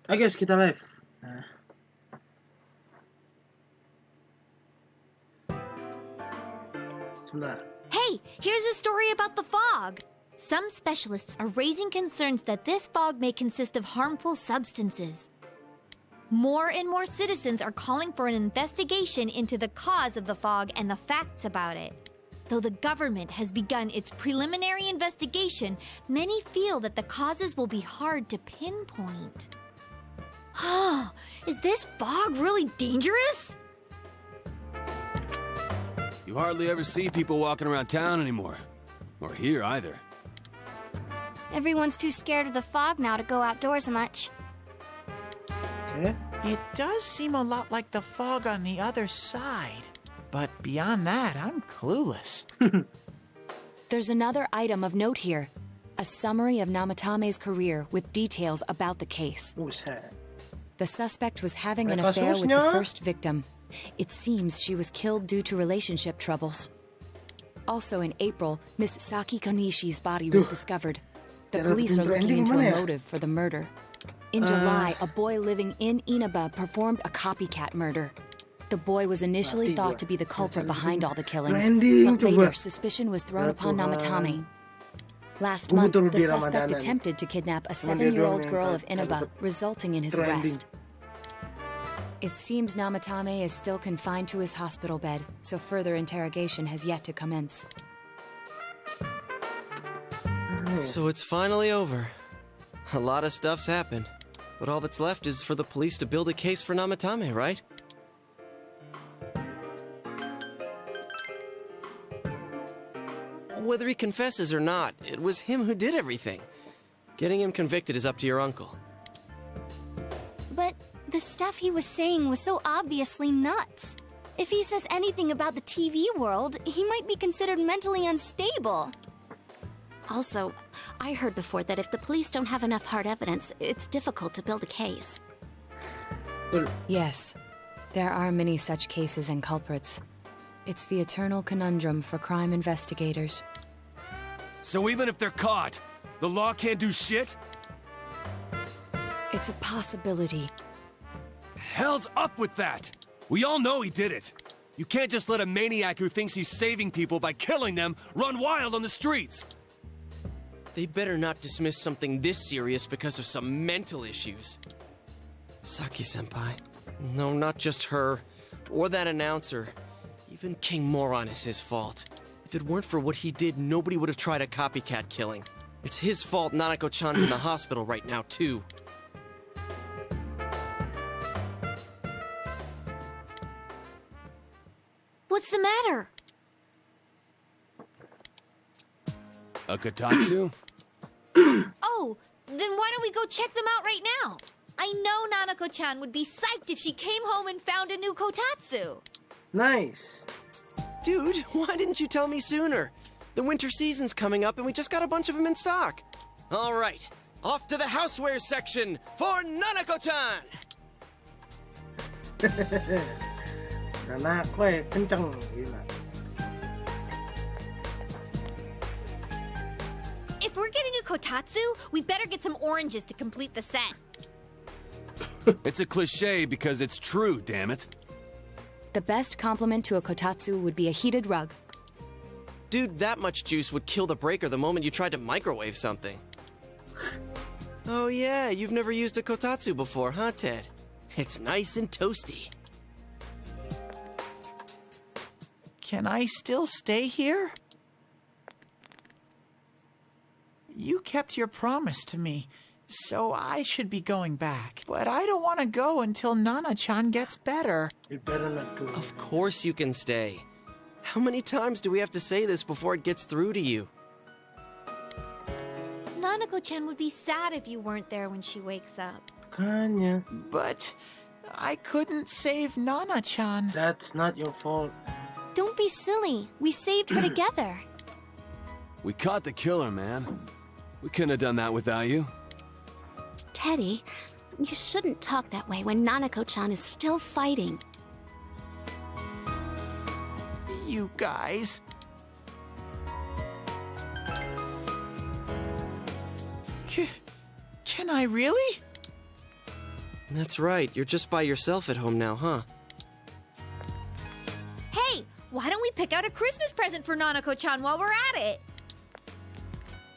Ah guys, kita live. Nah, sebentar. Hey, here's a story about the fog. Some specialists are raising concerns that this fog may consist of harmful substances. More and more citizens are calling for an investigation into the cause of the fog and the facts about it. Though the government has begun its preliminary investigation, many feel that the causes will be hard to pinpoint. Is this fog really dangerous? You hardly ever see people walking around town anymore. Or here either. Everyone's too scared of the fog now to go outdoors much. Okay. It does seem a lot like the fog on the other side. But beyond that, I'm clueless. There's another item of note here. A summary of Namatame's career with details about the case. Buset. The suspect was having an May affair with kasusnya. the first victim. It seems she was killed due to relationship troubles. Also in April, Miss Saki Konishi's body was discovered. The Cara police are bikin looking trending into mana a ya? motive for the murder. In July, a boy living in Inaba performed a copycat murder. The boy was initially Mati thought gua. to be the culprit Cara behind bikin all the killings, trending but later coba. suspicion was thrown Ya upon Tuhan. Namatame. Last Gua month, betul the di suspect Ramadanan. attempted to kidnap a Cuma dia 7-year-old doang yang girl tahu of Inaba, dapat resulting in his trending. arrest. It seems Namatame is still confined to his hospital bed, so further interrogation has yet to commence. So it's finally over. A lot of stuff's happened. But all that's left is for the police to build a case for Namatame, right? Whether he confesses or not, it was him who did everything. Getting him convicted is up to your uncle. But the stuff he was saying was so obviously nuts. If he says anything about the TV world, he might be considered mentally unstable. Also, I heard before that if the police don't have enough hard evidence, it's difficult to build a case. Yes, there are many such cases and culprits. It's the eternal conundrum for crime investigators. So even if they're caught, the law can't do shit? It's a possibility. Hell's up with that! We all know he did it. You can't just let a maniac who thinks he's saving people by killing them run wild on the streets. They better not dismiss something this serious because of some mental issues. Saki-senpai. No, not just her. Or that announcer. Even King Moron is his fault. If it weren't for what he did, nobody would have tried a copycat killing. It's his fault Nanako-chan's in the hospital right now, too. What's the matter? A Kotatsu? Oh, then why don't we go check them out right now? I know Nanako-chan would be psyched if she came home and found a new kotatsu. Nice. Dude, why didn't you tell me sooner? The winter season's coming up and we just got a bunch of them in stock. All right, off to the houseware section for Nanako-chan! Nanako kenceng gila. If we're getting a kotatsu, we better get some oranges to complete the set. It's a cliche because it's true, damn it. The best compliment to a kotatsu would be a heated rug. Dude, that much juice would kill the breaker the moment you tried to microwave something. Oh yeah, you've never used a kotatsu before, huh, Ted? It's nice and toasty. Can I still stay here? You kept your promise to me, so I should be going back. But I don't want to go until Nana-chan gets better. You better not go. Of course you can stay. How many times do we have to say this before it gets through to you? Nanako-chan would be sad if you weren't there when she wakes up. Makanya. But I couldn't save Nana-chan. That's not your fault. Don't be silly. We saved her together. We caught the killer, man. We couldn't have done that without you. Teddy, you shouldn't talk that way when Nanako-chan is still fighting. You guys. Can I really? That's right, you're just by yourself at home now, huh? Hey, why don't we pick out a Christmas present for Nanako-chan while we're at it?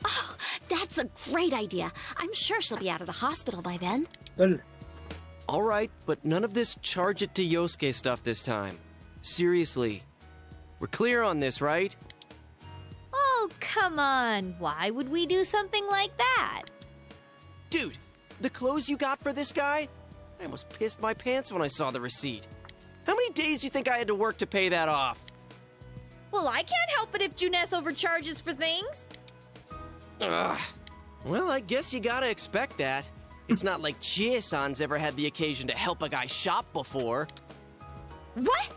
Oh, that's a great idea. I'm sure she'll be out of the hospital by then. Tol. Alright, but none of this charge it to Yosuke stuff this time. Seriously. We're clear on this, right? Oh, come on. Why would we do something like that? Dude, the clothes you got for this guy? I almost pissed my pants when I saw the receipt. How many days do you think I had to work to pay that off? Well, I can't help it if Juness overcharges for things. Ugh. Well, I guess you gotta expect that. It's not like Chie-san's ever had the occasion to help a guy shop before. What?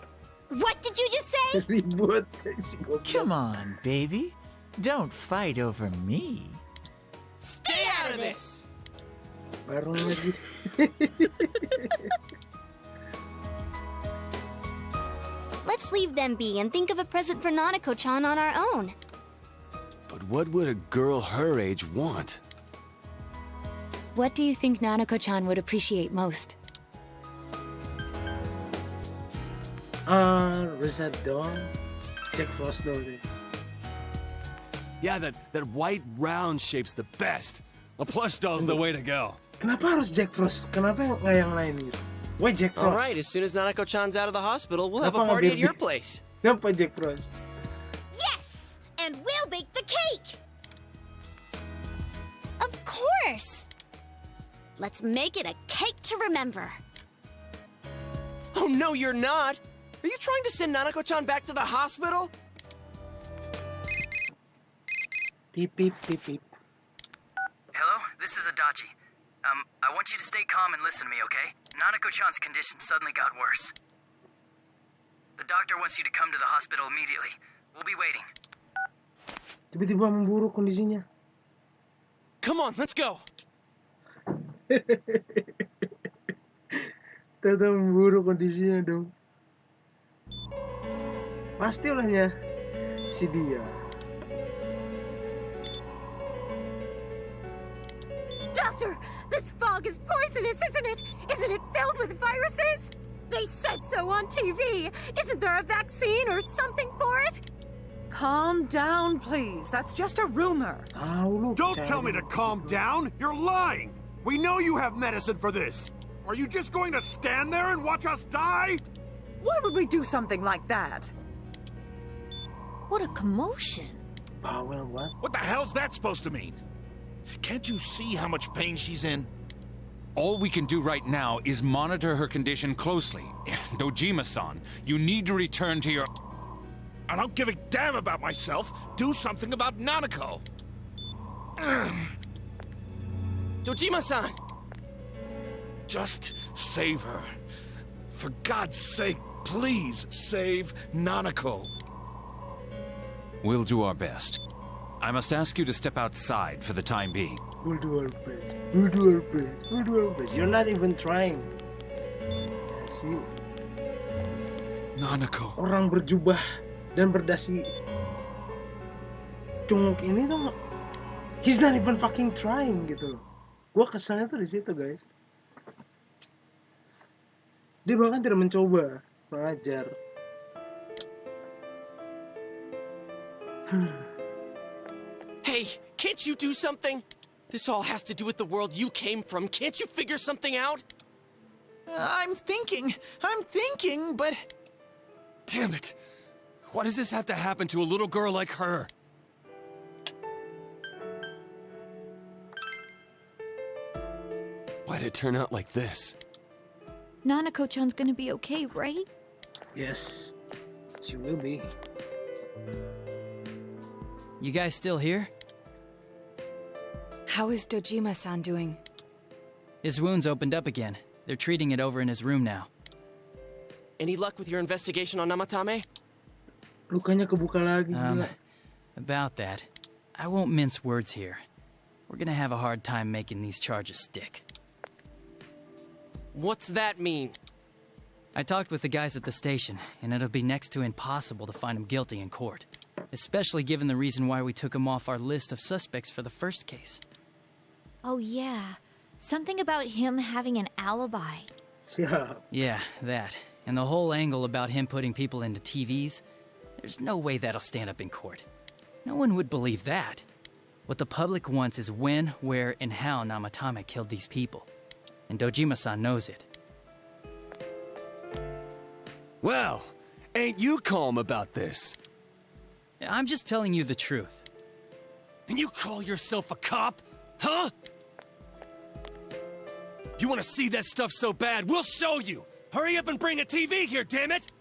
What did you just say? Ribut. Si goblok. Come on, baby. Don't fight over me. Stay out of this! Parang lagi. Let's leave them be and think of a present for Nanako-chan on our own. But what would a girl her age want? What do you think Nanako-chan would appreciate most? Rosette Dawn. Jack Frost daw din. Yeah, that white round shape's the best. A plush doll's the way to go. Kenapa harus Jack Frost? Kenapa nggak yang lain gitu? Why Jack Frost? Alright, as soon as Nanako-chan's out of the hospital, we'll have a Kenapa nggak party at biar your dia- place. Kenapa Jack Frost? Yes! And we'll bake the cake! Of course! Let's make it a cake to remember. Oh, no, you're not! Are you trying to send Nanako-chan back to the hospital? Beep, beep, beep, beep. Hello, this is Adachi. I want you to stay calm and listen to me, okay? Nanako-chan's condition suddenly got worse. The doctor wants you to come to the hospital immediately. We'll be waiting. Tiba-tiba memburuk kondisinya. Come on, let's go! Tiba-tiba memburuk kondisinya dong. Pasti olehnya si dia. Doctor, this fog is poisonous, isn't it? Isn't it filled with viruses? They said so on TV. Isn't there a vaccine or something for it? Calm down, please. That's just a rumor. Tahu lu. Don't percaya tell me to dong. calm down! You're lying! We know you have medicine for this! Are you just going to stand there and watch us die? Why would we do something like that? What a commotion. Bawel what? What the hell's that supposed to mean? Can't you see how much pain she's in? All we can do right now is monitor her condition closely. Dojima-san, you need to return to your... I don't give a damn about myself. Do something about Nanako. Dojima-san! Just save her. For God's sake, please save Nanako. We'll do our best. I must ask you to step outside for the time being. We'll do our best. We'll do our best. We'll do our best. You're not even trying. Si Nanako. orang berjubah dan berdasi cunguk ini tuh, he's not even fucking trying gitu loh. Gua keselnya tuh di situ, guys. Dia bahkan tidak mencoba mengajar. Hey, can't you do something? This all has to do with the world you came from. Can't you figure something out? I'm thinking, but... Damn it! Why does this have to happen to a little girl like her? Why'd it turn out like this? Nanako-chan's gonna be okay, right? Yes, she will be. You guys still here? How is Dojima-san doing? His wound's opened up again. They're treating it over in his room now. Any luck with your investigation on Namatame? Lukanya kebuka lagi. Gila. About that, I won't mince words here. We're gonna have a hard time making these charges stick. What's that mean? I talked with the guys at the station, and it'll be next to impossible to find him guilty in court. Especially given the reason why we took him off our list of suspects for the first case. Oh, yeah. Something about him having an alibi. Yeah, that. And the whole angle about him putting people into TVs. There's no way that'll stand up in court. No one would believe that. What the public wants is when, where, and how Namatame killed these people. And Dojima-san knows it. Well, ain't you calm about this? I'm just telling you the truth. And you call yourself a cop? Huh? You want to see that stuff so bad? We'll show you! Hurry up and bring a TV here, damn it!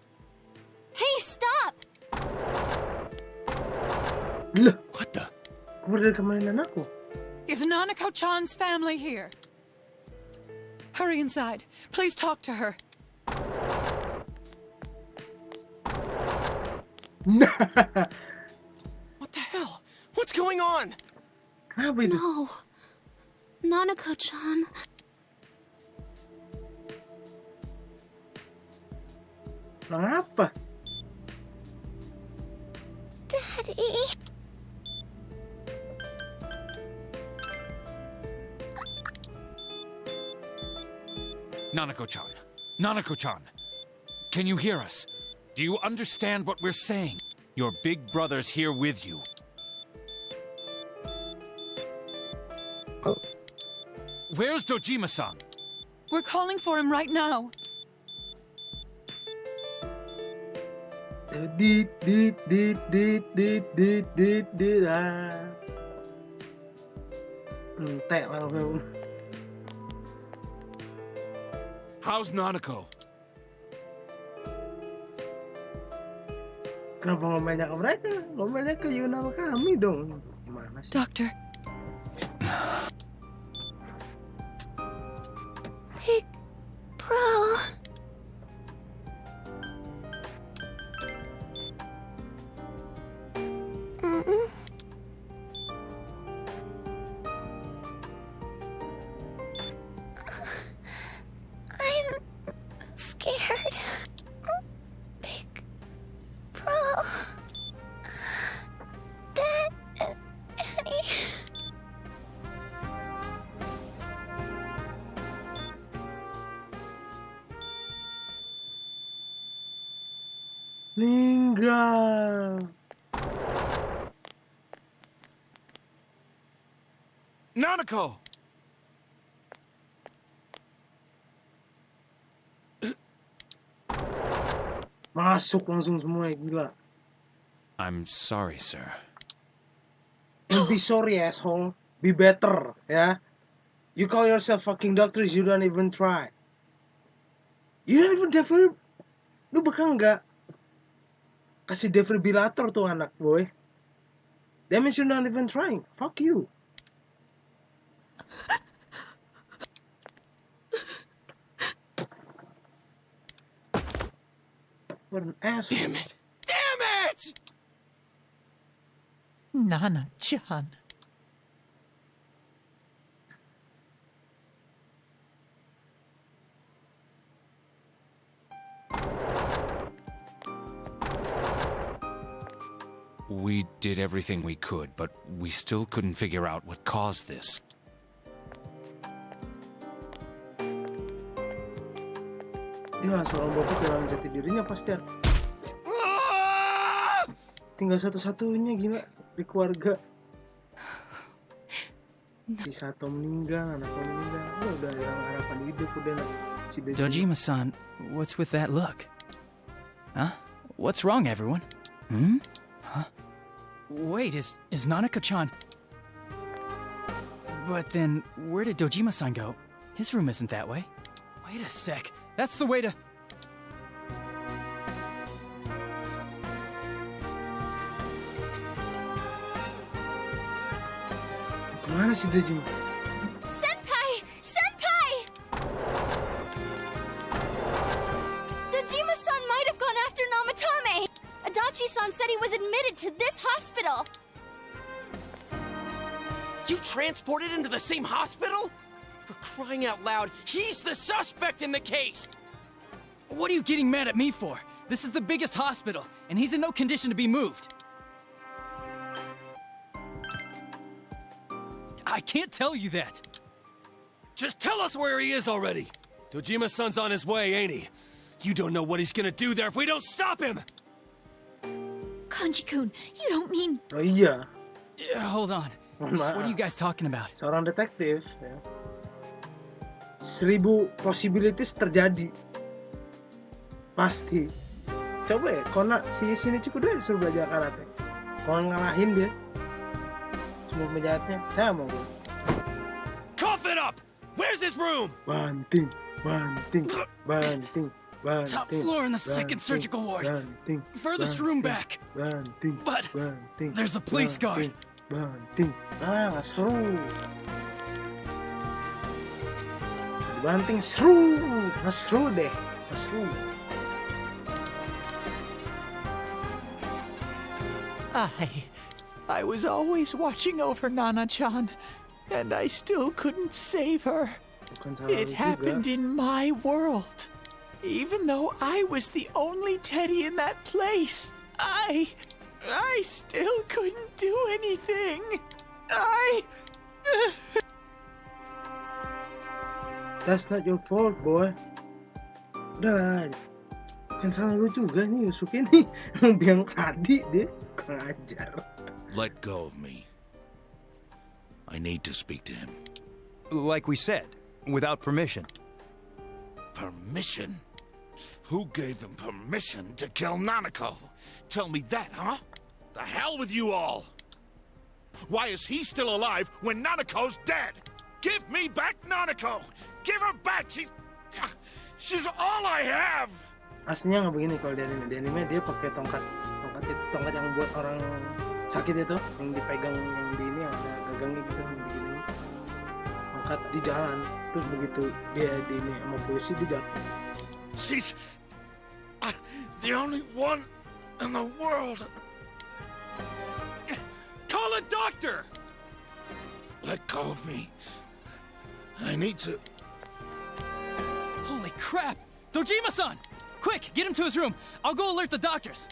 Hey, stop! What the? Is Nanako-chan's family here? Hurry inside. Please talk to her. What the hell? What's going on? No. Nanako-chan. Mengapa? Daddy. Nanako-chan. Nanako-chan. Can you hear us? Do you understand what we're saying? Your big brother's here with you. Where's Dojima-san? We're calling for him right now. Entek langsung. How's Nanako? Kenapa ngomelnya ke mereka? Ngomelnya ke Yuna sama kami dong. Gimana sih? Doctor. Big bro. I'm scared. Big bro. Daddy. Meninggal. Nanako! Masuk langsung semua, gila. I'm sorry, sir. Don't be sorry, asshole. Be better, ya. You call yourself fucking doctors, you don't even try. You don't even develop. Lu bakal nggak kasih defibrillator tuh anak, boy. That means you're not even trying. Fuck you. What an asshole. Damn it! Damn it! Nana-chan. We did everything we could, but we still couldn't figure out what caused this. Dia seorang bapak kehilangan jati dirinya pasti. Tinggal satu-satunya gila di keluarga. Si Sato meninggal, anaknya meninggal. Udah hilang harapan hidup udah. Si Dojima-san, what's with that look? Huh? What's wrong, everyone? Hmm? Huh? Wait, is Nanako-chan... But then, where did Dojima-san go? His room isn't that way. Wait a sec. That's the way to... Mana si Dojima? Senpai! Senpai! Dojima-san might have gone after Namatame. Adachi-san said he was admitted to this hospital. You transported him to the same hospital? For crying out loud, he's the suspect in the case! What are you getting mad at me for? This is the biggest hospital, and he's in no condition to be moved. I can't tell you that. Just tell us where he is already! Dojima-san's on his way, ain't he? You don't know what he's gonna do there if we don't stop him! Kanji-kun, you don't mean... Oh iya. Yeah, hold on. What are you guys talking about? Seorang detektif, ya. 1000 possibilities terjadi. Pasti. Coba ya, Kona si Shinichiro udah suruh belajar karate. Kalau ngalahin dia, semua penjahatnya, saya mau gue. Cough it up! Where's this room? Banting, banting, banting, banting. Top floor in the second surgical ward. Banting, Furthest room back. Banting, But banting, there's a police guard. Banting. Ah, nggak seru. Banting seru, nggak seru deh, nggak seru. I was always watching over Nana-chan, and I still couldn't save her. It happened in my world. Even though I was the only Teddy in that place, I still couldn't do anything. That's not your fault, boy. Udah lah. Bukan salah lu juga nih, Yusuke nih. Emang biang adik dia. Kurang ajar. Let go of me. I need to speak to him. Like we said, without permission. Permission? Who gave him permission to kill Nanako? Tell me that, huh? The hell with you all! Why is he still alive when Nanako's dead? Give me back Nanako! Give her back! She's all I have! Aslinya nggak begini kalau di anime dia pakai tongkat yang buat orang sakit itu, yang dipegang yang di ini yang ada gagangnya gitu, yang begini, angkat di jalan, terus begitu dia di ini sama polisi dia jatuh. She's the only one in the world. Call a doctor! Let go of me. I need to... Holy crap! Dojima-san! Quick, get him to his room. I'll go alert the doctors.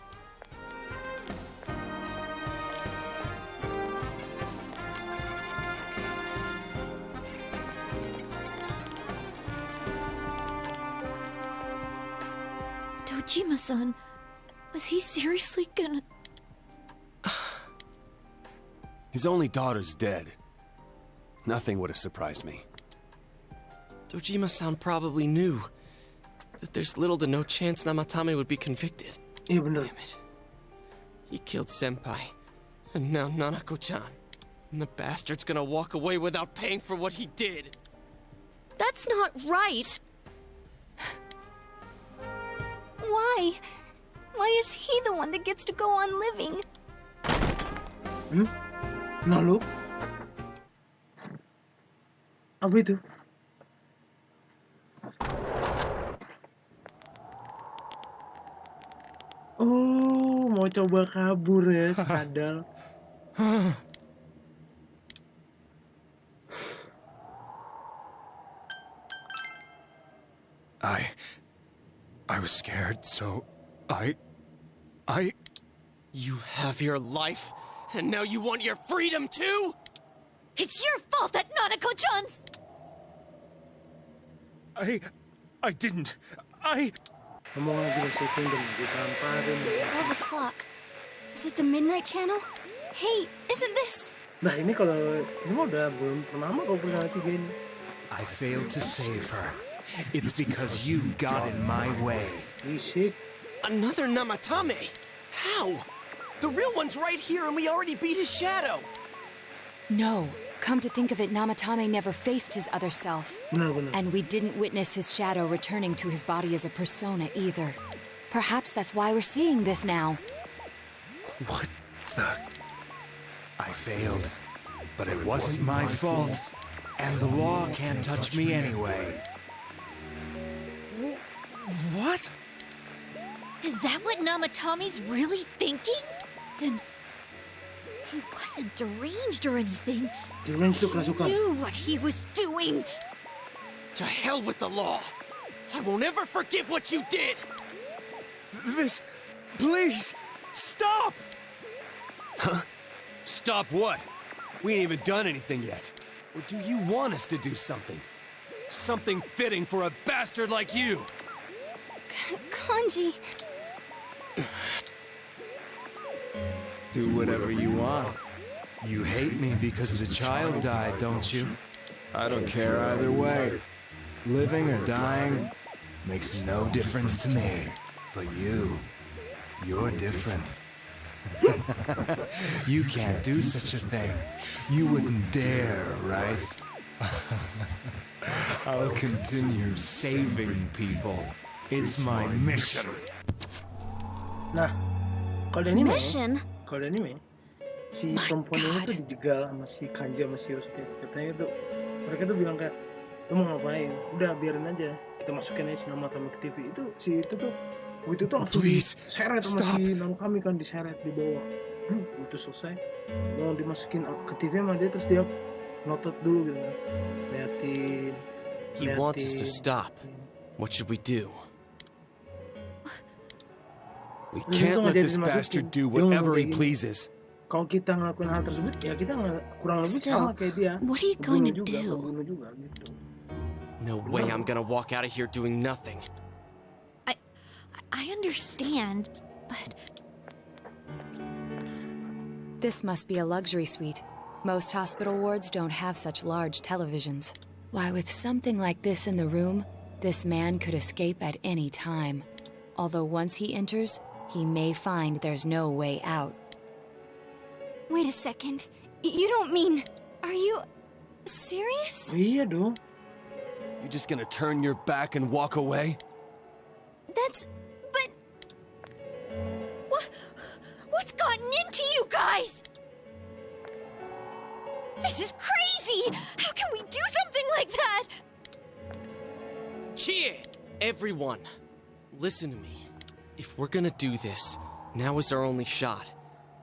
Dojima-san, was he seriously gonna... His only daughter's dead. Nothing would have surprised me. Dojima-san probably knew that there's little to no chance Namatame would be convicted. Damn it. He killed Senpai, and now Nanako-chan. And the bastard's gonna walk away without paying for what he did. That's not right! Why? Why is he the one that gets to go on living? Nah lu? Apa itu? Oh, mau coba kabur ya, skandal. I was scared, so I... You have your life, and now you want your freedom too? It's your fault that Nanako-chan's... I didn't. Ngomong lagi lo saving them, dikamparin. 12 o'clock. Is it the Midnight Channel? Hey, isn't this... Nah ini kalau ini mah udah belum pernah kalau perusahaan 3 ini. I failed to save her. It's because you got in my way. Another Namatame? How? The real one's right here and we already beat his shadow. No. Come to think of it, Namatame never faced his other self. No. And we didn't witness his shadow returning to his body as a persona either. Perhaps that's why we're seeing this now. What the... I failed, but it wasn't my fault. And the law can't touch me anyway. What? Is that what Namatame's really thinking? Then... he wasn't deranged or anything. Deranged tuh kerasukan. He knew what he was doing. To hell with the law. I won't ever forgive what you did. This... please, stop! Huh? Stop what? We ain't even done anything yet. Or do you want us to do something? Something fitting for a bastard like you. Kanji. Do whatever you want. You hate me because the child died, don't you? I don't care either way. Living or dying makes no difference to me. But you're different. You can't do such a thing. You wouldn't dare, right? I'll continue saving people. It's my mission. Nah, kalau di anime, Mission? si perempuan ini tuh dijegal sama si Kanji sama si Yosuke. Katanya tuh mereka tuh bilang kayak, lu mau ngapain? Udah biarin aja, kita masukin aja si namatame ke TV. Itu si itu tuh begitu tuh langsung diseret sama si namatame kan, diseret di bawah. Itu selesai, mau dimasukin ke TV sama dia, terus dia notot dulu gitu, liatin. He wants us to stop. What should we do? We can't let this bastard do whatever he pleases. Kalau kita ngelakuin hal tersebut, ya kita kurang lebih sama kayak dia. What are you going to do? Pembunuh juga gitu. No way I'm gonna walk out of here doing nothing. I understand, but... This must be a luxury suite. Most hospital wards don't have such large televisions. Why, with something like this in the room, this man could escape at any time. Although once he enters, he may find there's no way out. Wait a second. You don't mean... Are you... serious? Iya dong. You just gonna turn your back and walk away? That's... but... What's gotten into you guys? This is crazy! How can we do something like that? Cheer! Everyone, listen to me. If we're gonna do this, now is our only shot.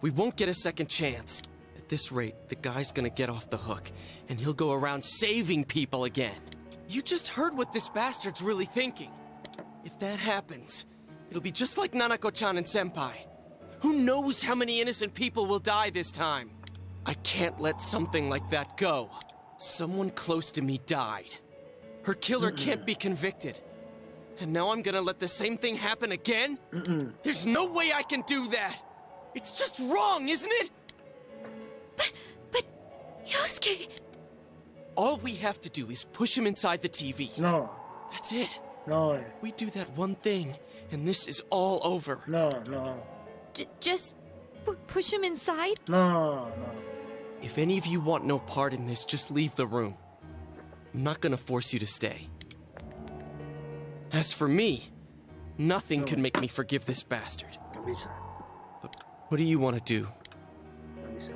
We won't get a second chance. At this rate, the guy's gonna get off the hook, and he'll go around saving people again. You just heard what this bastard's really thinking. If that happens, it'll be just like Nanako-chan and Senpai. Who knows how many innocent people will die this time? I can't let something like that go. Someone close to me died. Her killer can't be convicted. And now I'm gonna let the same thing happen again? There's no way I can do that! It's just wrong, isn't it? But... Yosuke... All we have to do is push him inside the TV. No. That's it. No. We do that one thing, and this is all over. No. Just... push him inside? No. If any of you want no part in this, just leave the room. I'm not gonna force you to stay. As for me, nothing can make me forgive this bastard. But what do you want to do? Gak bisa.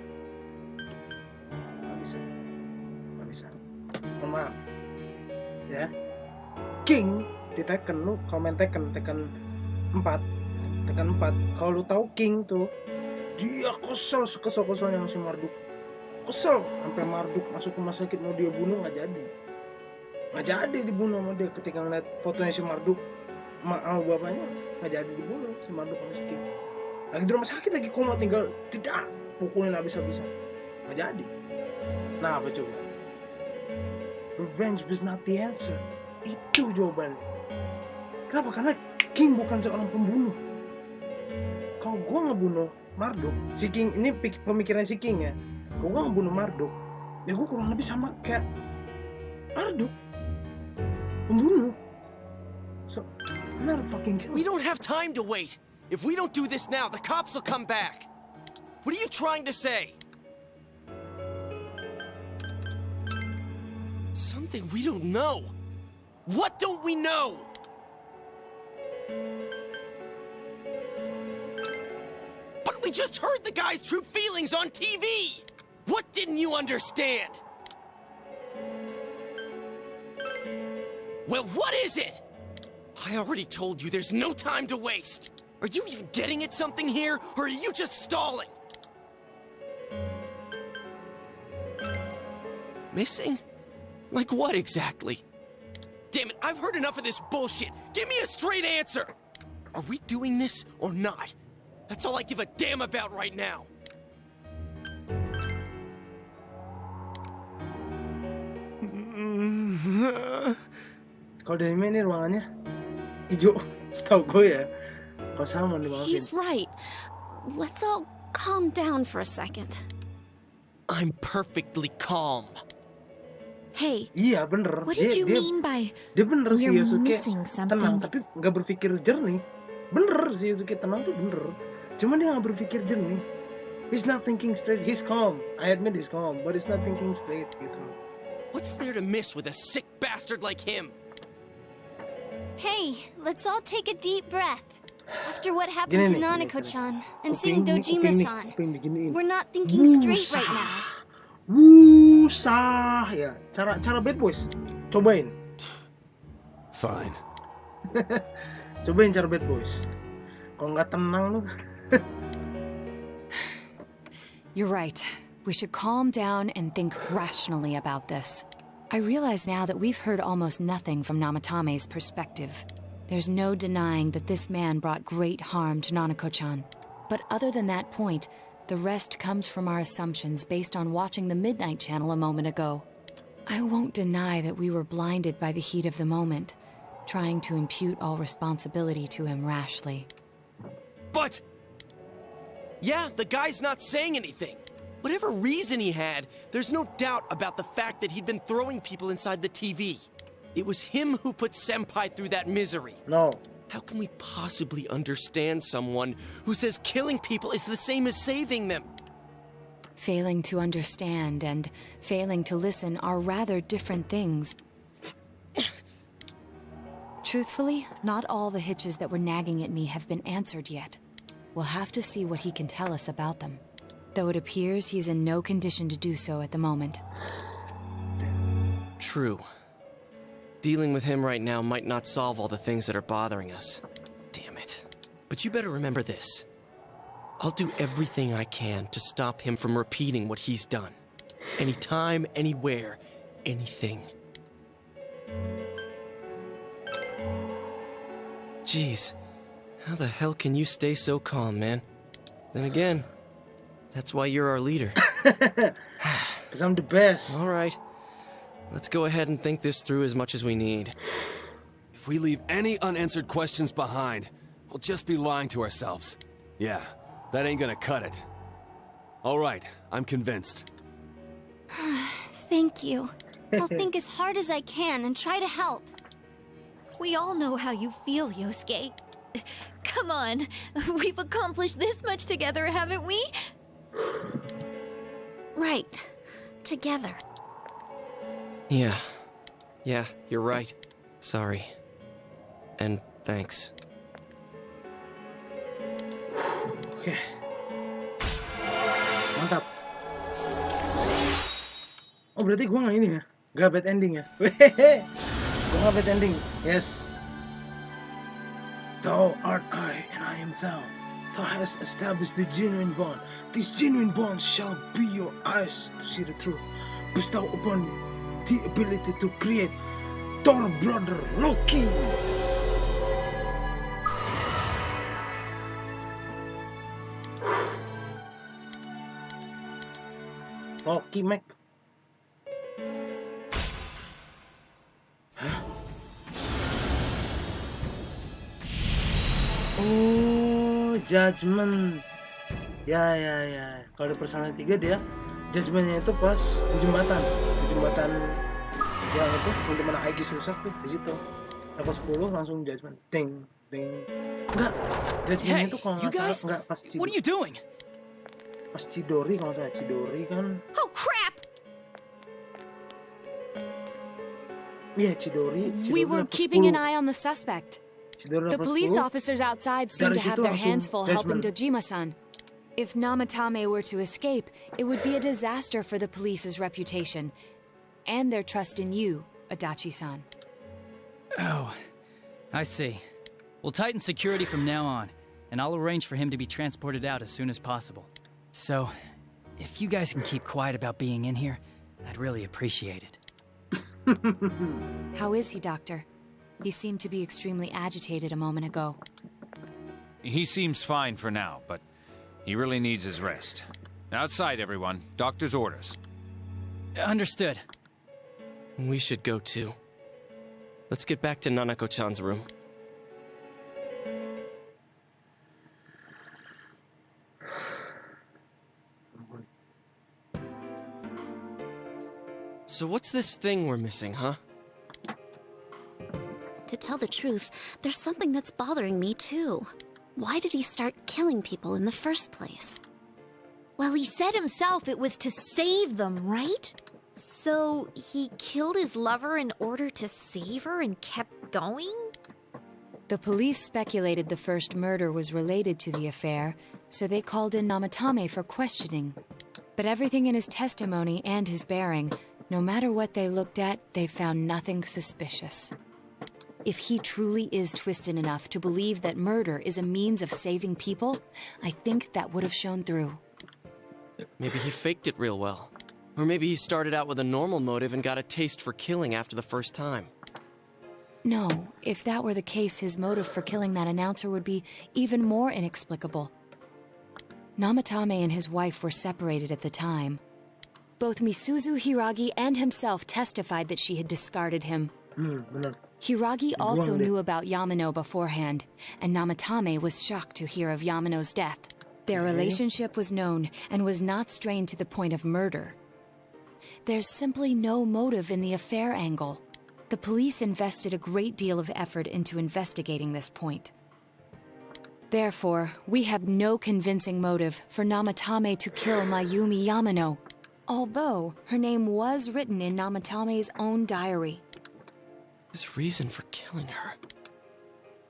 Mohon maaf. Ya. King di Tekken, lu komen Tekken 4. Kalau lu tahu King tuh, dia kesel sekesel-keselnya sama si Marduk. Kesel sampai Marduk masuk ke rumah sakit mau dia bunuh, nggak jadi dibunuh sama dia. Ketika ngeliat fotonya si Marduk sama bapaknya, nggak jadi dibunuh si Marduk sama si King. Lagi di rumah sakit, lagi koma, tinggal tidak pukulin habis-habisan, nggak jadi. Nah, apa coba? Revenge is not the answer. Itu jawabannya. Kenapa? Karena King bukan seorang pembunuh. Kalau gue ngebunuh Marduk, si King, ini pemikiran si King ya. Kalau gue ngebunuh Marduk, ya gue kurang lebih sama kayak Marduk, pembunuh. So, I'm not a fucking killer. We don't have time to wait. If we don't do this now, the cops will come back. What are you trying to say? Something we don't know. What don't we know? But we just heard the guy's true feelings on TV! What didn't you understand? Well, what is it? I already told you there's no time to waste. Are you even getting at something here, or are you just stalling? Missing? Like what exactly? Damn it, I've heard enough of this bullshit. Give me a straight answer. Are we doing this or not? That's all I give a damn about right now. Kalau di anime ini ruangannya hijau, setahu gue ya. Kalau sama dimaafin. He's right. Let's all calm down for a second. I'm perfectly calm. Hey. Iya bener. What did you mean by dia bener si we're Yosuke missing something? tenang tapi nggak berpikir jernih. Bener si Yosuke tenang tuh bener. Cuman dia nggak berpikir jernih. He's not thinking straight. He's calm. I admit he's calm, but he's not thinking straight gitu. What's there to miss with a sick bastard like him? Hey, let's all take a deep breath. After what happened to Nanako-chan and seeing Dojima-san, we're not thinking straight right now. Wusah ya, cara bad boys. Cobain. Fine. Cobain cara bad boys. Kalau nggak tenang lu. You're right. We should calm down and think rationally about this. I realize now that we've heard almost nothing from Namatame's perspective. There's no denying that this man brought great harm to Nanako-chan. But other than that point, the rest comes from our assumptions based on watching the Midnight Channel a moment ago. I won't deny that we were blinded by the heat of the moment, trying to impute all responsibility to him rashly. But... yeah, the guy's not saying anything. Whatever reason he had, there's no doubt about the fact that he'd been throwing people inside the TV. It was him who put Senpai through that misery. No. How can we possibly understand someone who says killing people is the same as saving them? Failing to understand and failing to listen are rather different things. Truthfully, not all the hitches that were nagging at me have been answered yet. We'll have to see what he can tell us about them. Though it appears he's in no condition to do so at the moment. True. Dealing with him right now might not solve all the things that are bothering us. Damn it. But you better remember this. I'll do everything I can to stop him from repeating what he's done. Anytime, anywhere, anything. Jeez, how the hell can you stay so calm, man? Then again, that's why you're our leader. Because I'm the best. All right. Let's go ahead and think this through as much as we need. If we leave any unanswered questions behind, we'll just be lying to ourselves. Yeah, that ain't gonna cut it. All right, I'm convinced. Thank you. I'll think as hard as I can and try to help. We all know how you feel, Yosuke. Come on, we've accomplished this much together, haven't we? Right. Together. Yeah, you're right. Sorry. And thanks. Oke. Mantap. Oh berarti gue nggak ini ya? Gak bad ending ya? Gue gak bad ending. Yes. Thou art I and I am thou. Thou hast established the genuine bond. This genuine bond shall be your eyes to see the truth. Bestow upon the ability to create Thor brother Loki. Loki Mac. Hah? Oh, Judgment. Ya. Kalau di Persona 3 dia Judgment-nya itu pas di jembatan yang itu untuk mana Aiki susah tuh di situ. Level 10 langsung Judgment. Ding. Enggak. Judgment-nya itu kalau nggak salah enggak pas Chidori. What are you doing? Pas Chidori kalau saya Chidori kan. Oh crap! Iya Chidori. We were keeping an eye on the suspect. The police 10. officers outside seem to have their hands full helping Dojima-san. If Namatame were to escape, it would be a disaster for the police's reputation and their trust in you, Adachi-san. Oh, I see. We'll tighten security from now on, and I'll arrange for him to be transported out as soon as possible. So, if you guys can keep quiet about being in here, I'd really appreciate it. How is he, Doctor? He seemed to be extremely agitated a moment ago. He seems fine for now, but he really needs his rest. Outside, everyone. Doctor's orders. Understood. We should go too. Let's get back to Nanako-chan's room. So what's this thing we're missing, huh? To tell the truth, there's something that's bothering me too. Why did he start killing people in the first place? Well, he said himself it was to save them, right? So he killed his lover in order to save her and kept going? The police speculated the first murder was related to the affair, so they called in Namatame for questioning. But everything in his testimony and his bearing, no matter what they looked at, they found nothing suspicious. If he truly is twisted enough to believe that murder is a means of saving people, I think that would have shown through. Maybe he faked it real well. Or maybe he started out with a normal motive and got a taste for killing after the first time. No, if that were the case, his motive for killing that announcer would be even more inexplicable. Namatame and his wife were separated at the time. Both Misuzu Hiragi and himself testified that she had discarded him. Hiragi also knew about Yamano beforehand, and Namatame was shocked to hear of Yamano's death. Their relationship was known and was not strained to the point of murder. There's simply no motive in the affair angle. The police invested a great deal of effort into investigating this point. Therefore, we have no convincing motive for Namatame to kill Mayumi Yamano, although her name was written in Namatame's own diary. His reason for killing her.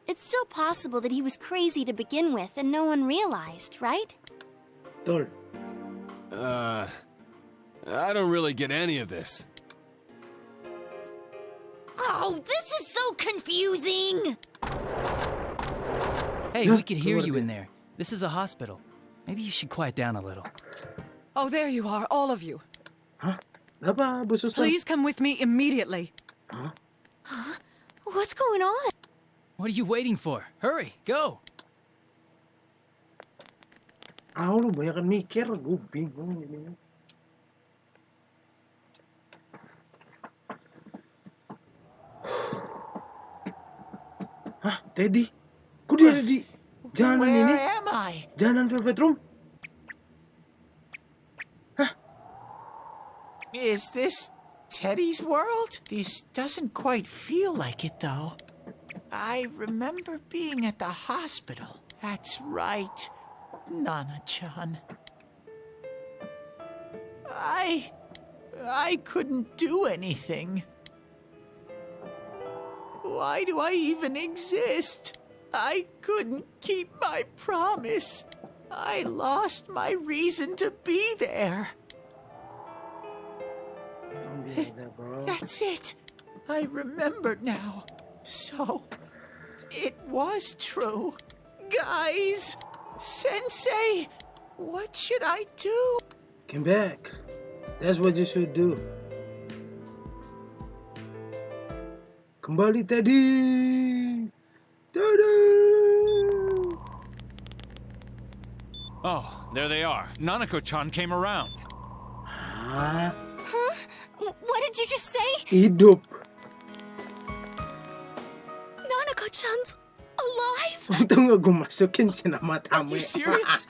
It's still possible that he was crazy to begin with and no one realized, right? I don't really get any of this. Oh, this is so confusing! Hey, we could hear you in there. This is a hospital. Maybe you should quiet down a little. Oh, there you are, all of you. Hah? Apa? Busus lang? Please come with me immediately. Huh? What's going on? What are you waiting for? Hurry, go! Lu banyak kan mikir, gue bingung jadinya. Hah, Teddy? Kok dia ada di jalanan ini? Where am I? Jalanan Velvet Room? Is this Teddy's world? This doesn't quite feel like it, though. I remember being at the hospital. That's right, Nana-chan. I couldn't do anything. Why do I even exist? I couldn't keep my promise. I lost my reason to be there. Don't be like that, bro. That's it. I remember now. So, it was true. Guys, Sensei, what should I do? Come back. That's what you should do. Kembali, Teddy. Teddy. Oh, there they are. Nanako-chan came around. Hah? Huh? What did you just say? Hidup. Nanako-chan's alive? Untung gak gue masukin si namatame. Are you serious?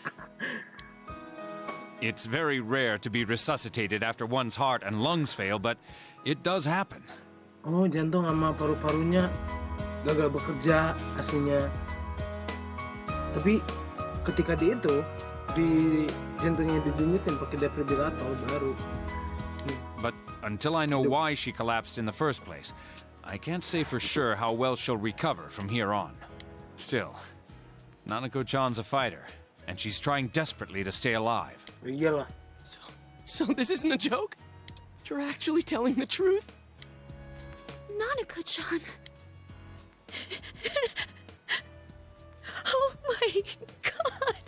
It's very rare to be resuscitated after one's heart and lungs fail, but it does happen. Oh, jantung sama paru-parunya gagal bekerja aslinya. Tapi ketika di jantungnya didenyutin pakai defibrillator baru. But until I know why she collapsed in the first place, I can't say for sure how well she'll recover from here on. Still, Nanako-chan's a fighter, and she's trying desperately to stay alive. Iyalah. So this isn't a joke? You're actually telling the truth? Nanako-chan. Oh my god.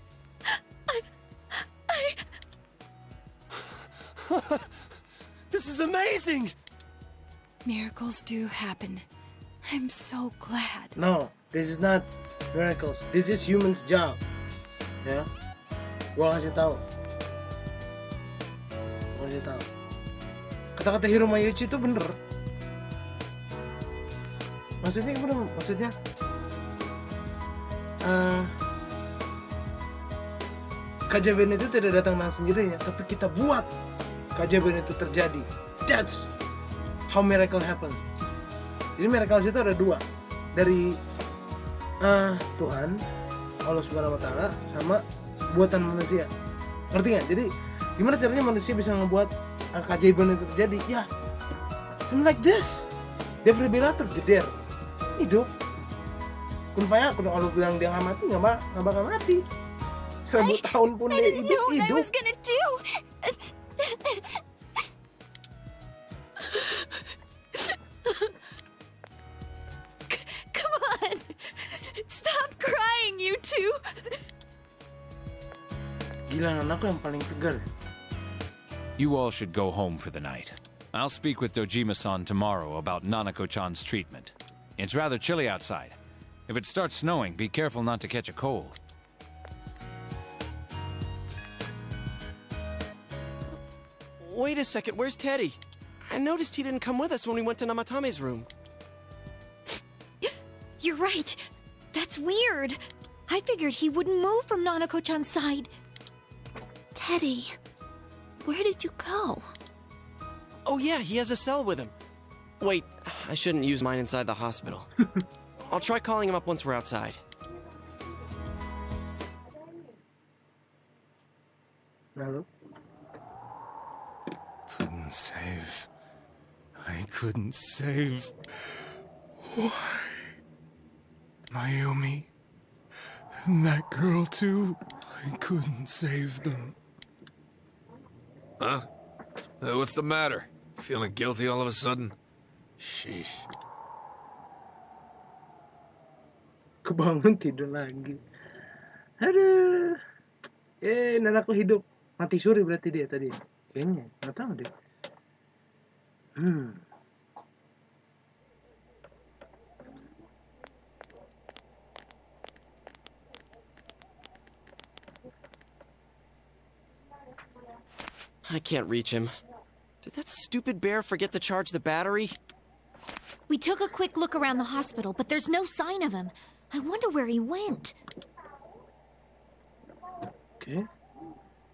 This is amazing! Miracles do happen. I'm so glad. No, this is not miracles. This is human's job. Ya. Gua kasih tahu. Kata-kata Hiro Mayuchi itu bener. Maksudnya gimana? Maksudnya keajaiban itu tidak datang dengan sendirinya, tapi kita buat keajaiban itu terjadi. That's how miracle happen. Jadi miracle itu ada dua, dari Tuhan, Allah Subhanahu Wa Taala, sama buatan manusia. Ngerti nggak? Jadi gimana caranya manusia bisa membuat keajaiban itu terjadi? Ya, something like this. Defibrillator jeder, hidup. Kun fayakun, Allah bilang dia nggak mati, nggak bakal mati. 1000 tahun pun dia hidup. I was gonna do. Come on! Stop crying, you two! Gila, anakku yang paling tegar. You all should go home for the night. I'll speak with Dojima-san tomorrow about Nanako-chan's treatment. It's rather chilly outside. If it starts snowing, be careful not to catch a cold. Wait a second, where's Teddy? I noticed he didn't come with us when we went to Namatame's room. You're right. That's weird. I figured he wouldn't move from Nanako-chan's side. Teddy, where did you go? Oh yeah, he has a cell with him. Wait, I shouldn't use mine inside the hospital. I'll try calling him up once we're outside. Hello? Couldn't save. I couldn't save. Why? Mayumi. And that girl too. I couldn't save them. Huh? What's the matter? Feeling guilty all of a sudden? Sheesh. Kebangun tidur lagi. Aduh. Nanako hidup. Mati suri berarti dia tadi. Kayaknya, nggak tahu deh. I can't reach him. Did that stupid bear forget to charge the battery? We took a quick look around the hospital, but there's no sign of him. I wonder where he went. Okay.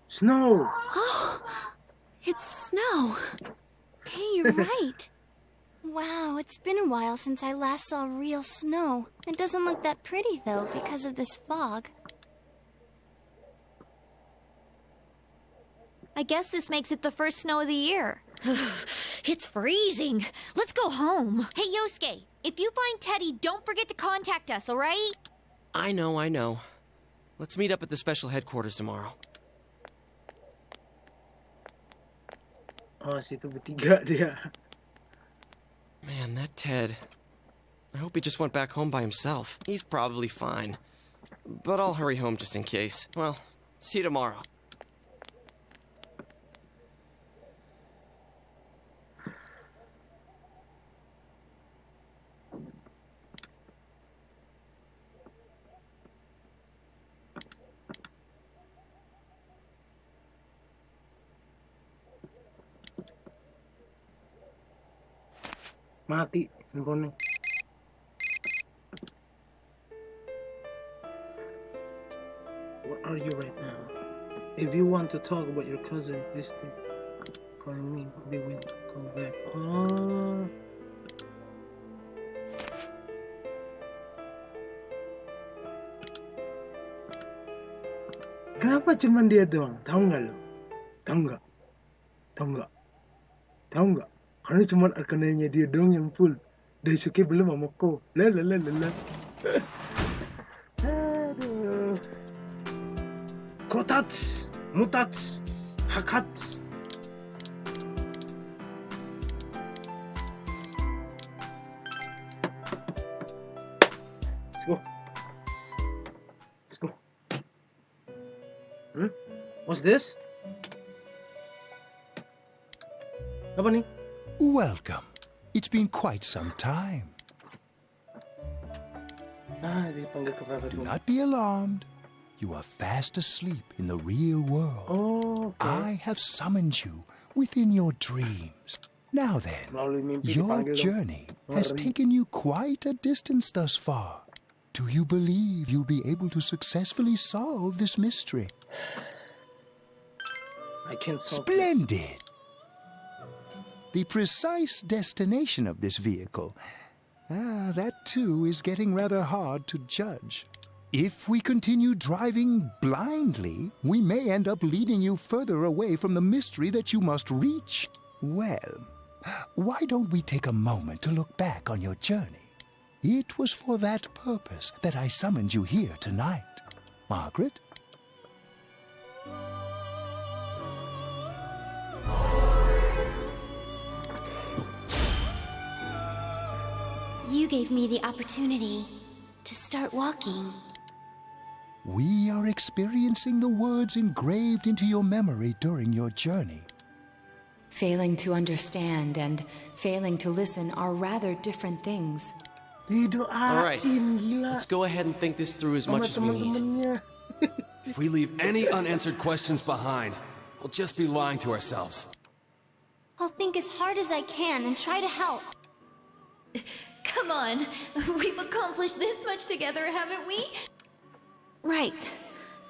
Snow! Oh, it's snow. Hey, you're right. Wow, it's been a while since I last saw real snow. It doesn't look that pretty, though, because of this fog. I guess this makes it the first snow of the year. It's freezing. Let's go home. Hey, Yosuke, if you find Teddy, don't forget to contact us, all right? I know. Let's meet up at the special headquarters tomorrow. Oh, situ bertiga dia. Man, that Ted. I hope he just went back home by himself. He's probably fine. But I'll hurry home just in case. Well, see you tomorrow. Mati handphonenya. Where are you right now? If you want to talk about your cousin, please stay. Calling me. We will go back. Oh. Kenapa cuman dia doang? Tahu nggak lo? Tahu nggak? Tahu nggak? Tahu nggak? Karena cuma arkananya dia dong yang full. Daisuke belum sama Ko. Aduh. Kotats, mutats, hakats. Let's go. Let's go. What's this? Apa nih? Welcome. It's been quite some time. Dipanggil ke private Do room. not be alarmed. You are fast asleep in the real world. Oh, okay. I have summoned you within your dreams. Now then, Melalui mimpi your dipanggil dong. journey has Ngeri. taken you quite a distance thus far. Do you believe you'll be able to successfully solve this mystery? I can solve Splendid! The precise destination of this vehicle, that too is getting rather hard to judge. If we continue driving blindly, we may end up leading you further away from the mystery that you must reach. Well, why don't we take a moment to look back on your journey? It was for that purpose that I summoned you here tonight. Margaret? You gave me the opportunity to start walking. We are experiencing the words engraved into your memory during your journey. Failing to understand and failing to listen are rather different things. All right, let's go ahead and think this through as much as we need. If we leave any unanswered questions behind, we'll just be lying to ourselves. I'll think as hard as I can and try to help. Come on. We've accomplished this much together, haven't we? Right.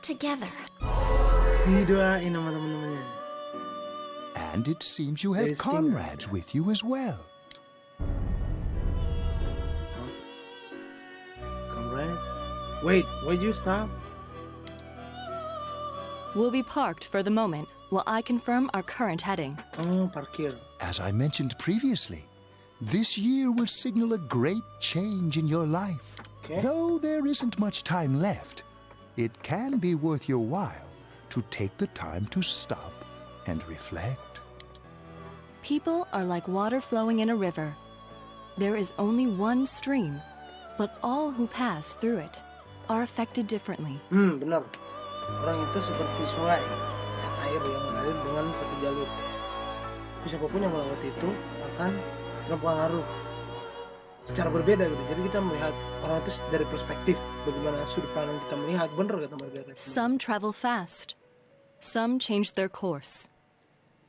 Together. Didoain sama teman-temannya. And it seems you have comrades with you as well. Comrade? Wait, why'd you stop? We'll be parked for the moment while I confirm our current heading. Oh, parkir. As I mentioned previously, this year will signal a great change in your life. Okay. Though there isn't much time left, it can be worth your while to take the time to stop and reflect. People are like water flowing in a river. There is only one stream, but all who pass through it are affected differently. Benar. Orang itu seperti sungai, air yang mengalir dengan satu jalur. Siapapun yang melewati itu akan terpengaruh secara berbeda gitu. Jadi kita melihat orang itu dari perspektif bagaimana sudut pandang kita melihat. Bener kata mereka. Some travel fast. Some change their course,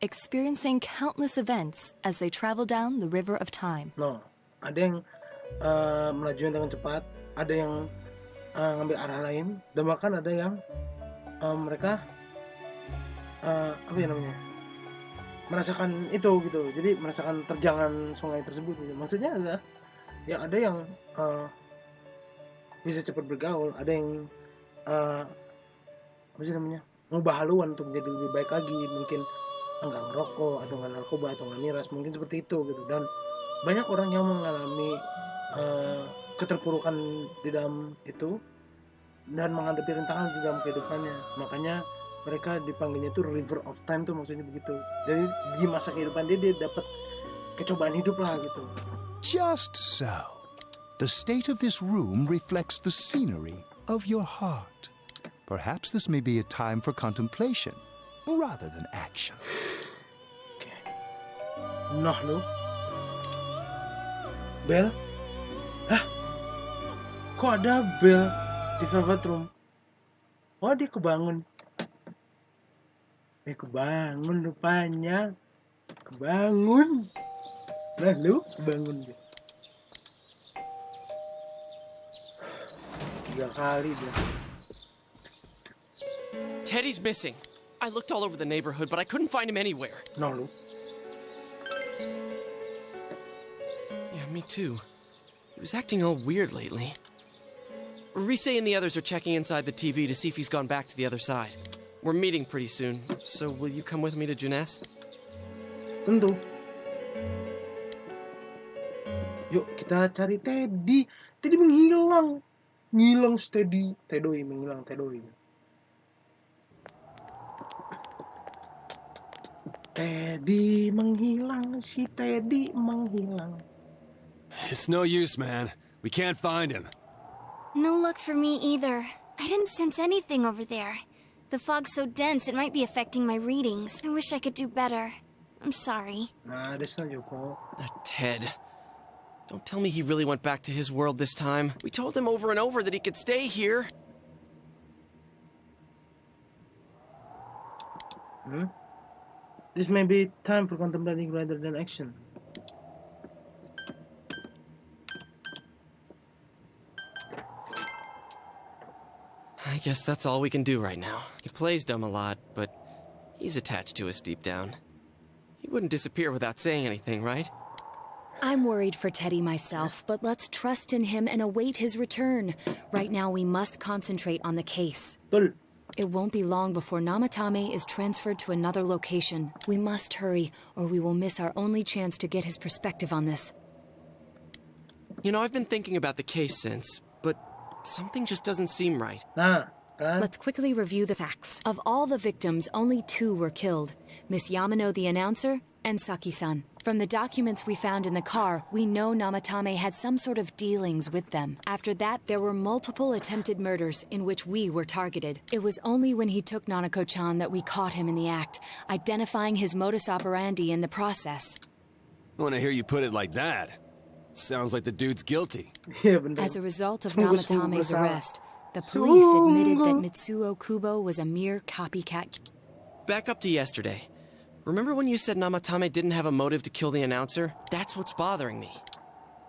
experiencing countless events as they travel down the river of time. No, ada yang melaju dengan cepat, ada yang ngambil arah lain, dan bahkan ada yang mereka apa ya namanya, merasakan itu gitu. Jadi merasakan terjangan sungai tersebut gitu. Maksudnya adalah ya ada yang bisa cepat bergaul, ada yang apa sih namanya, ngubah haluan untuk jadi lebih baik lagi, mungkin enggak ngerokok atau enggak narkoba atau enggak miras, mungkin seperti itu gitu. Dan banyak orang yang mengalami keterpurukan di dalam itu dan menghadapi rintangan di dalam kehidupannya. Makanya mereka dipanggilnya itu river of time tuh, maksudnya begitu. Jadi di masa kehidupan dia dapat kecobaan hidup lah gitu. Just so. The state of this room reflects the scenery of your heart. Perhaps this may be a time for contemplation rather than action. Okay. Nah lu. Bel? Hah? Kok ada bel di Velvet Room? Oh, dia kebangun. Kebangun rupanya. Kebangun. Nah lu, kebangun dia. 3 kali dia. Teddy's missing. I looked all over the neighborhood, but I couldn't find him anywhere. No, lu. Yeah, me too. He was acting all weird lately. Rise and the others are checking inside the TV to see if he's gone back to the other side. We're meeting pretty soon, so will you come with me to Juness? Tentu. Yuk kita cari Teddy. Teddy menghilang. Ngilang Teddy. Teddy menghilang Teddy. Teddy menghilang, si Teddy menghilang. It's no use, man. We can't find him. No luck for me either. I didn't sense anything over there. The fog's so dense it might be affecting my readings. I wish I could do better. I'm sorry. Nah, that's not your fault. That Ted. Don't tell me he really went back to his world this time. We told him over and over that he could stay here. This may be time for contemplating rather than action. I guess that's all we can do right now. He plays dumb a lot, but he's attached to us deep down. He wouldn't disappear without saying anything, right? I'm worried for Teddy myself, but let's trust in him and await his return. Right now, we must concentrate on the case. It won't be long before Namatame is transferred to another location. We must hurry, or we will miss our only chance to get his perspective on this. You know, I've been thinking about the case since, but something just doesn't seem right. Let's quickly review the facts. Of all the victims, only 2 were killed. Miss Yamano, the announcer, and Saki-san. From the documents we found in the car, we know Namatame had some sort of dealings with them. After that, there were multiple attempted murders in which we were targeted. It was only when he took Nanako-chan that we caught him in the act, identifying his modus operandi in the process. When I hear you put it like that, sounds like the dude's guilty. As a result of Namatame's arrest, the police admitted that Mitsuo Kubo was a mere copycat. Back up to yesterday. Remember when you said Namatame didn't have a motive to kill the announcer? That's what's bothering me.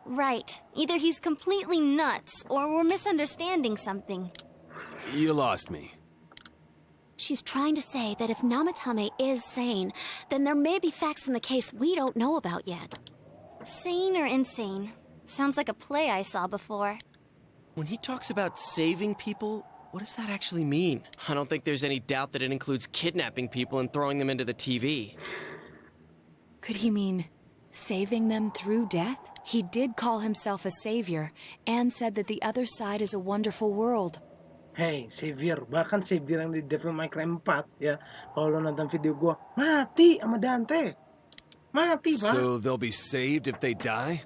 Right. Either he's completely nuts, or we're misunderstanding something. You lost me. She's trying to say that if Namatame is sane, then there may be facts in the case we don't know about yet. Sane or insane? Sounds like a play I saw before. When he talks about saving people, what does that actually mean? I don't think there's any doubt that it includes kidnapping people and throwing them into the TV. Could he mean saving them through death? He did call himself a savior and said that the other side is a wonderful world. Hey, savior. Bahkan savior yang di Devil May Cry 4, ya. Kalau lo nonton video gua, mati sama Dante. Mati, Pak. So they'll be saved if they die?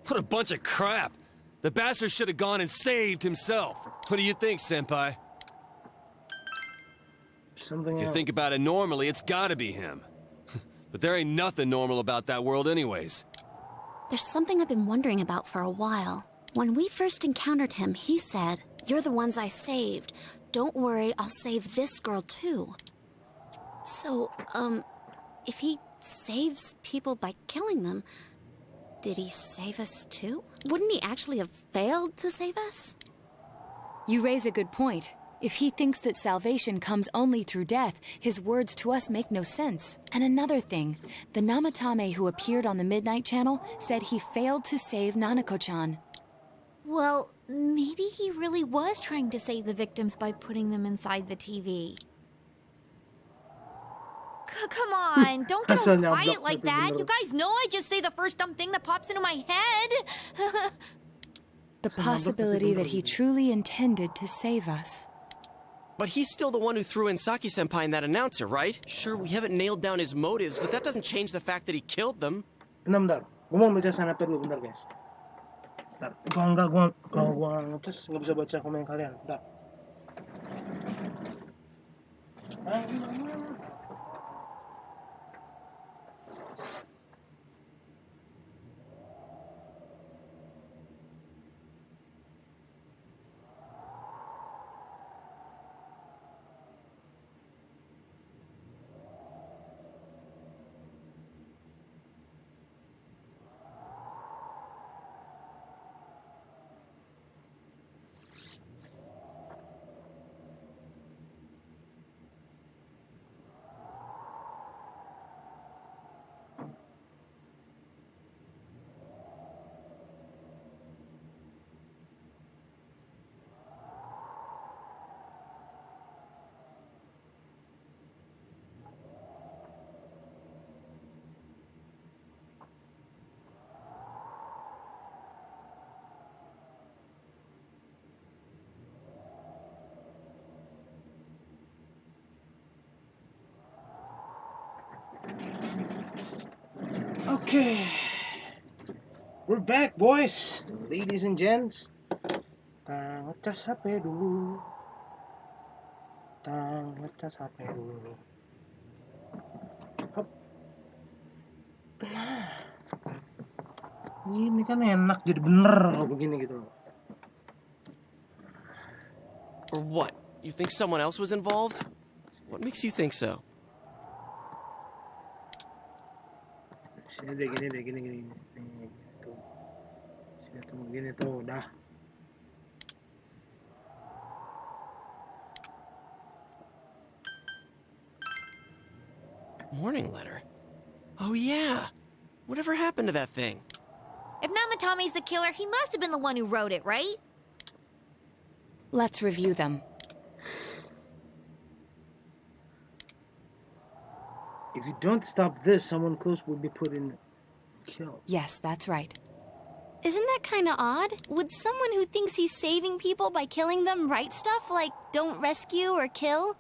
What a bunch of crap! The bastard should have gone and saved himself. What do you think, Senpai? Something If you else. think about it normally, it's gotta be him. But there ain't nothing normal about that world anyways. There's something I've been wondering about for a while. When we first encountered him, he said, "You're the ones I saved. Don't worry, I'll save this girl too." So, if he saves people by killing them, did he save us too? Wouldn't he actually have failed to save us? You raise a good point. If he thinks that salvation comes only through death, his words to us make no sense. And another thing, the Namatame who appeared on the Midnight Channel said he failed to save Nanako-chan. Well, maybe he really was trying to save the victims by putting them inside the TV. Come on, don't get all quiet like that. You guys know I just say the first dumb thing that pops into my head. The possibility that he truly intended to save us. But he's still the one who threw in Saki-senpai and that announcer, right? Sure, we haven't nailed down his motives, but that doesn't change the fact that he killed them. Bentar. Gue mau baca sana dulu, bentar guys. Bentar. Kalau gua ngecas nggak bisa baca komen kalian. Bentar. Okay, we're back, boys, ladies and gents. Ngecas HP dulu. Ngecas HP dulu. Hop. Nah, ini kan enak jadi bener kalau begini gitu loh. Or what? You think someone else was involved? What makes you think so? Sini deh, gini deh, gini tuh. Sini tuh, gini tuh, dah. Warning letter? Oh yeah! Whatever happened to that thing? If Namatame's the killer, he must have been the one who wrote it, right? Let's review them. If you don't stop this, someone close will be put in kill. Yes, that's right. Isn't that kind of odd? Would someone who thinks he's saving people by killing them write stuff like don't rescue or kill?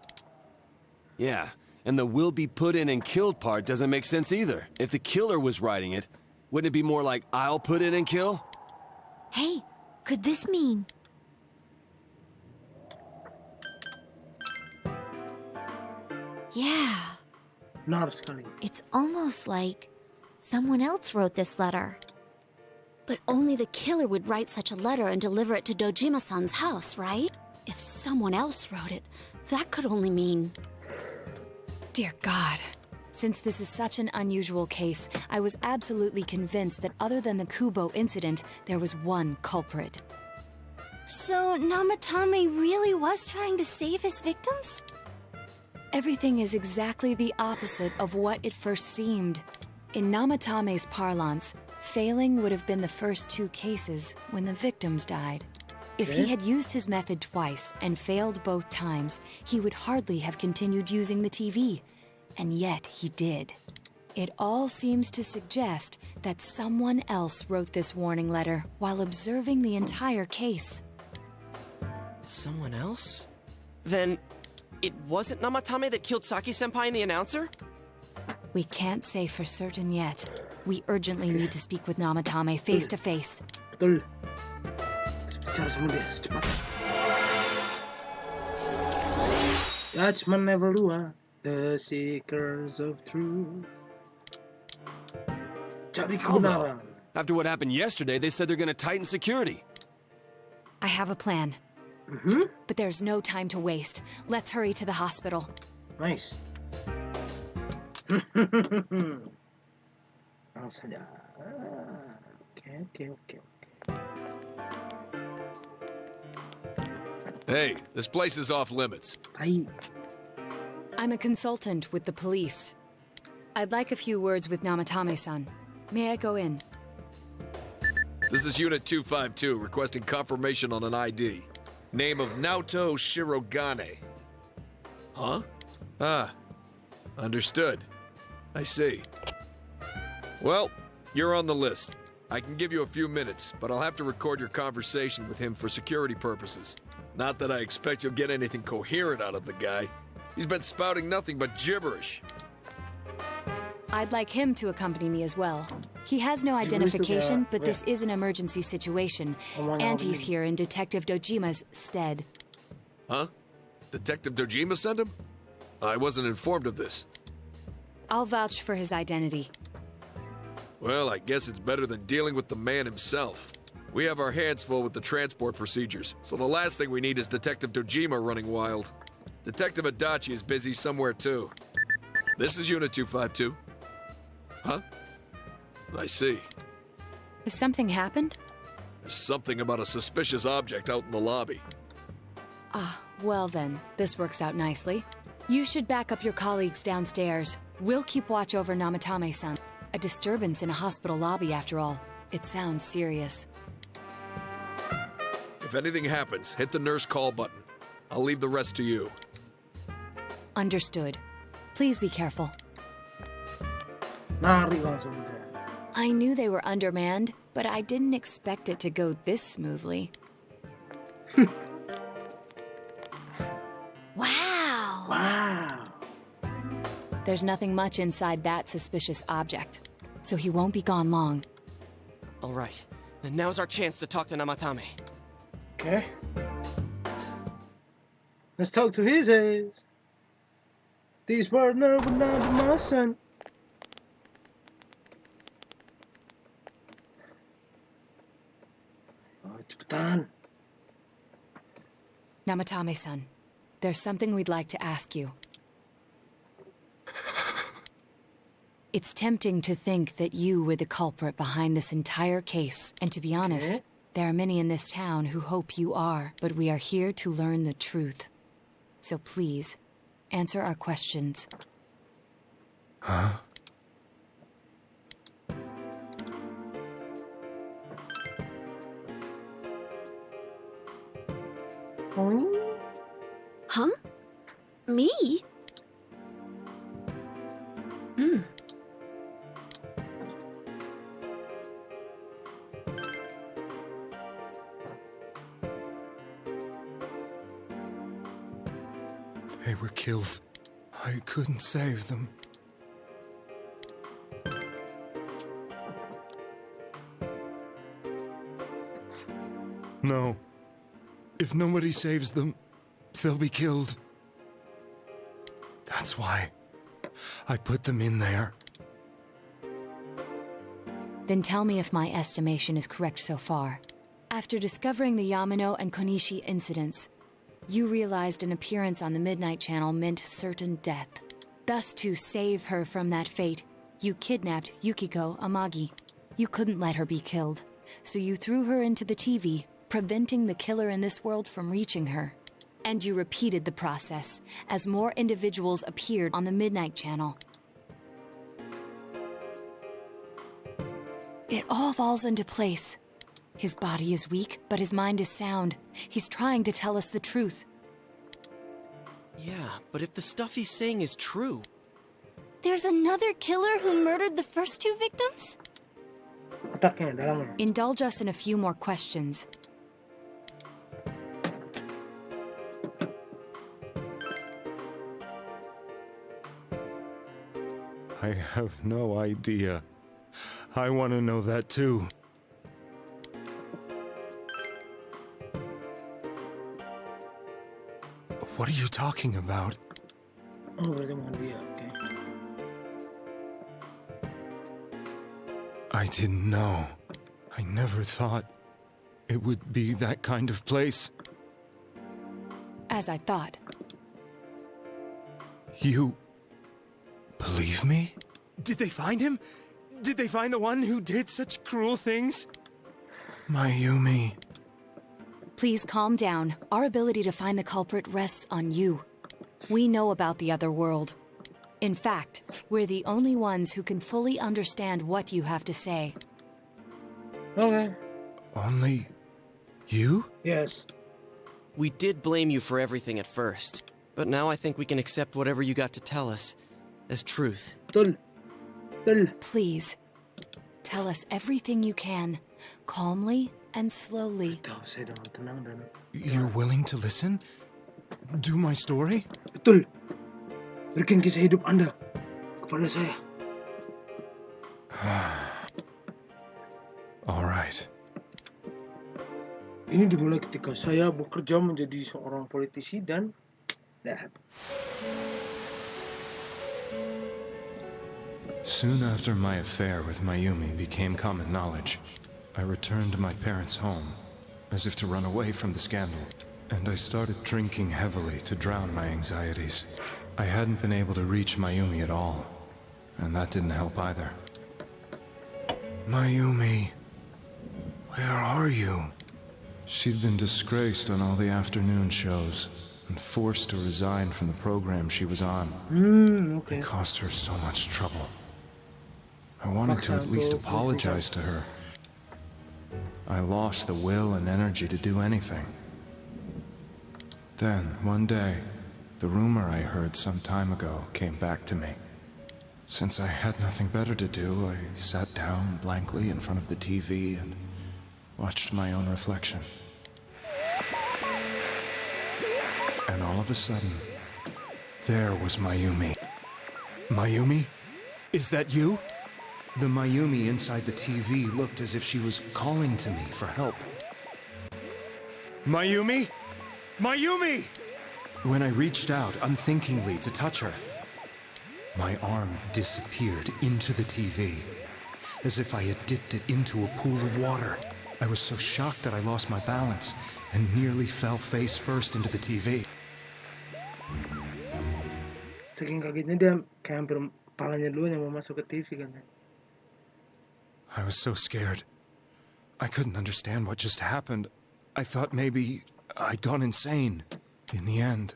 Yeah, and the will be put in and killed part doesn't make sense either. If the killer was writing it, wouldn't it be more like I'll put in and kill? Hey, could this mean... Yeah. Not Scully. It's almost like someone else wrote this letter. But only the killer would write such a letter and deliver it to Dojima-san's house, right? If someone else wrote it, that could only mean... Dear God. Since this is such an unusual case, I was absolutely convinced that other than the Kubo incident, there was one culprit. So Namatame really was trying to save his victims? Everything is exactly the opposite of what it first seemed. In Namatame's parlance, failing would have been the first two cases when the victims died. If he had used his method twice and failed both times, he would hardly have continued using the TV. And yet he did. It all seems to suggest that someone else wrote this warning letter while observing the entire case. Someone else? Then it wasn't Namatame that killed Saki-senpai and the announcer? We can't say for certain yet. We urgently need to speak with Namatame face to face. Betul. Bicara sama dia secepatnya. Judgment never lua. The seekers of truth. Cari kebenaran. After what happened yesterday, they said they're gonna tighten security. I have a plan. But there's no time to waste. Let's hurry to the hospital. Nice. Langsung saja. Okay. Hey, this place is off limits. I'm a consultant with the police. I'd like a few words with Namatame-san. May I go in? This is Unit 252, requesting confirmation on an ID. Name of Naoto Shirogane. Huh? Ah. Understood. I see. Well, you're on the list. I can give you a few minutes, but I'll have to record your conversation with him for security purposes. Not that I expect you'll get anything coherent out of the guy. He's been spouting nothing but gibberish. I'd like him to accompany me as well. He has no identification, but this is an emergency situation, and he's here in Detective Dojima's stead. Huh? Detective Dojima sent him? I wasn't informed of this. I'll vouch for his identity. Well, I guess it's better than dealing with the man himself. We have our hands full with the transport procedures, so the last thing we need is Detective Dojima running wild. Detective Adachi is busy somewhere too. This is Unit 252. Huh? I see. Has something happened? There's something about a suspicious object out in the lobby. Ah, well then, this works out nicely. You should back up your colleagues downstairs. We'll keep watch over Namatame-san. A disturbance in a hospital lobby, after all. It sounds serious. If anything happens, hit the nurse call button. I'll leave the rest to you. Understood. Please be careful. Nari langsung dia. I knew they were undermanned, but I didn't expect it to go this smoothly. Wow. There's nothing much inside that suspicious object, so he won't be gone long. All right, then now's our chance to talk to Namatame. Okay. Let's talk to his ass. This partner would not be my son. Oh, cepetan. Namatame-san, there's something we'd like to ask you. It's tempting to think that you were the culprit behind this entire case, and to be honest, there are many in this town who hope you are, but we are here to learn the truth. So please, answer our questions. Huh? Huh? Me? They were killed. I couldn't save them. No. If nobody saves them, they'll be killed. That's why I put them in there. Then tell me if my estimation is correct so far. After discovering the Yamano and Konishi incidents, you realized an appearance on the Midnight Channel meant certain death. Thus, to save her from that fate, you kidnapped Yukiko Amagi. You couldn't let her be killed, so you threw her into the TV, preventing the killer in this world from reaching her. And you repeated the process as more individuals appeared on the Midnight Channel. It all falls into place. His body is weak, but his mind is sound. He's trying to tell us the truth. Yeah, but if the stuff he's saying is true... There's another killer who murdered the first two victims? Indulge us in a few more questions. I have no idea. I want to know that too. What are you talking about? Oh, berarti bukan dia, oke. I didn't know. I never thought it would be that kind of place. As I thought. You believe me? Did they find him? Did they find the one who did such cruel things? Mayumi. Please calm down. Our ability to find the culprit rests on you. We know about the other world. In fact, we're the only ones who can fully understand what you have to say. Okay. Only you? Yes. We did blame you for everything at first, but now I think we can accept whatever you got to tell us as truth. Please, tell us everything you can, calmly and slowly. You're willing to listen? Do my story? Betul. Berikan kisah hidup Anda kepada saya. All right. Ini dimulai ketika saya bekerja menjadi seorang politisi dan that happens. Soon after my affair with Mayumi became common knowledge, I returned to my parents' home, as if to run away from the scandal, and I started drinking heavily to drown my anxieties. I hadn't been able to reach Mayumi at all, and that didn't help either. Mayumi, where are you? She'd been disgraced on all the afternoon shows, and forced to resign from the program she was on. Okay. It cost her so much trouble. I wanted to at least apologize to her. I lost the will and energy to do anything. Then, one day, the rumor I heard some time ago came back to me. Since I had nothing better to do, I sat down blankly in front of the TV and watched my own reflection. And all of a sudden, there was Mayumi. Mayumi? Is that you? The Mayumi inside the TV looked as if she was calling to me for help. Mayumi? Mayumi! When I reached out unthinkingly to touch her, my arm disappeared into the TV, as if I had dipped it into a pool of water. I was so shocked that I lost my balance and nearly fell face first into the TV. Saking kagetnya dia kayak hampir kepalanya dulu yang mau masuk ke TV kan. I was so scared. I couldn't understand what just happened. I thought maybe I'd gone insane. In the end,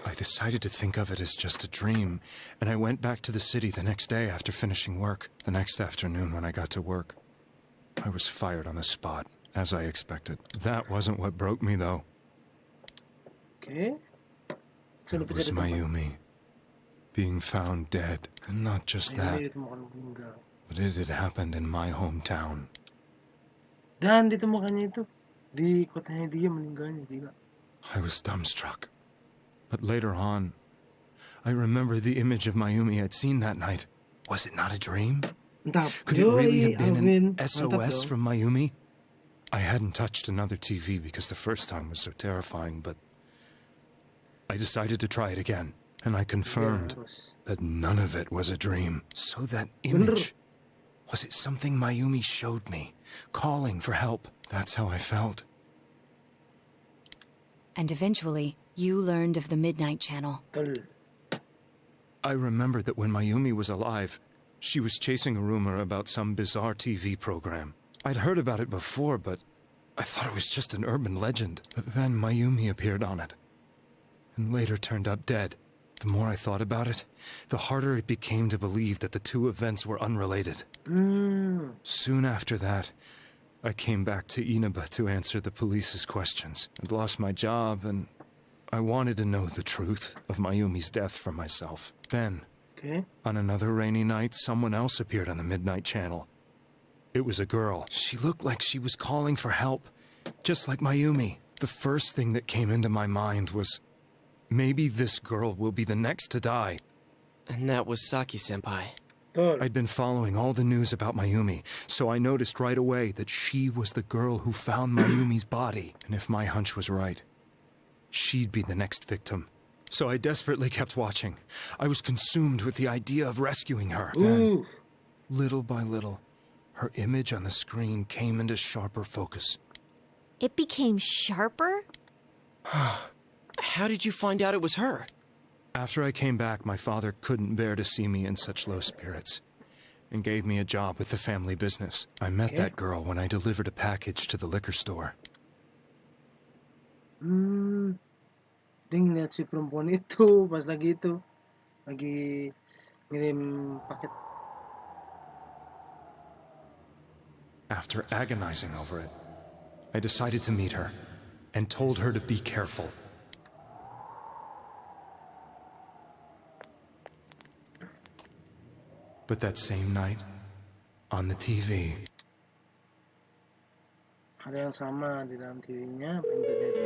I decided to think of it as just a dream, and I went back to the city the next day after finishing work. The next afternoon when I got to work, I was fired on the spot, as I expected. That wasn't what broke me, though. Okay. It was Mayumi being found dead. And not just that, but it had happened in my hometown. Dan ditemukan niya ito. Di kotanya dia meninggalnya juga. I was dumbstruck. But later on, I remember the image of Mayumi I'd seen that night. Was it not a dream? Could it really have been an SOS from Mayumi? I hadn't touched another TV because the first time was so terrifying, but I decided to try it again, and I confirmed that none of it was a dream. So that image, was it something Mayumi showed me, calling for help? That's how I felt. And eventually, you learned of the Midnight Channel. I remembered that when Mayumi was alive, she was chasing a rumor about some bizarre TV program. I'd heard about it before, but I thought it was just an urban legend. But then Mayumi appeared on it, and later turned up dead. The more I thought about it, the harder it became to believe that the two events were unrelated. Soon after that, I came back to Inaba to answer the police's questions. I'd lost my job, and I wanted to know the truth of Mayumi's death for myself. Then, on another rainy night, someone else appeared on the Midnight Channel. It was a girl. She looked like she was calling for help, just like Mayumi. The first thing that came into my mind was, maybe this girl will be the next to die. And that was Saki-senpai. I'd been following all the news about Mayumi, so I noticed right away that she was the girl who found Mayumi's body. And if my hunch was right, she'd be the next victim. So I desperately kept watching. I was consumed with the idea of rescuing her. Then, little by little, her image on the screen came into sharper focus. It became sharper? How did you find out it was her? After I came back, my father couldn't bear to see me in such low spirits and gave me a job with the family business. I met that girl when I delivered a package to the liquor store. Ding, lihat si perempuan itu pas lagi ngirim paket. After agonizing over it, I decided to meet her and told her to be careful. But that same night, on the TV, Ada yang sama di dalam TV-nya, apa yang terjadi?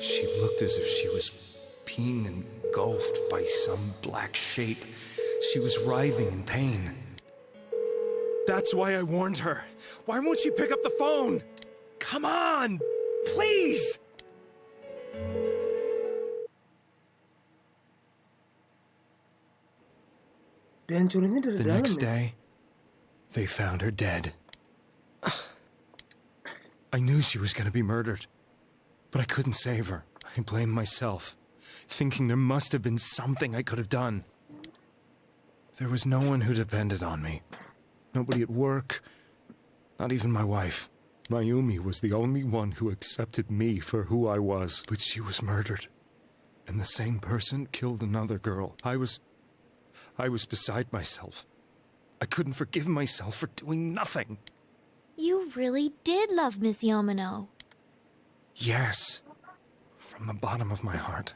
she looked as if she was being engulfed by some black shape. She was writhing in pain. That's why I warned her. Why won't she pick up the phone? Come on, please! The next day, they found her dead. I knew she was going to be murdered, but I couldn't save her. I blamed myself, thinking there must have been something I could have done. There was no one who depended on me. Nobody at work, not even my wife. Mayumi was the only one who accepted me for who I was, but she was murdered. And the same person killed another girl. I was beside myself. I couldn't forgive myself for doing nothing. You really did love Miss Yamano. Yes, from the bottom of my heart.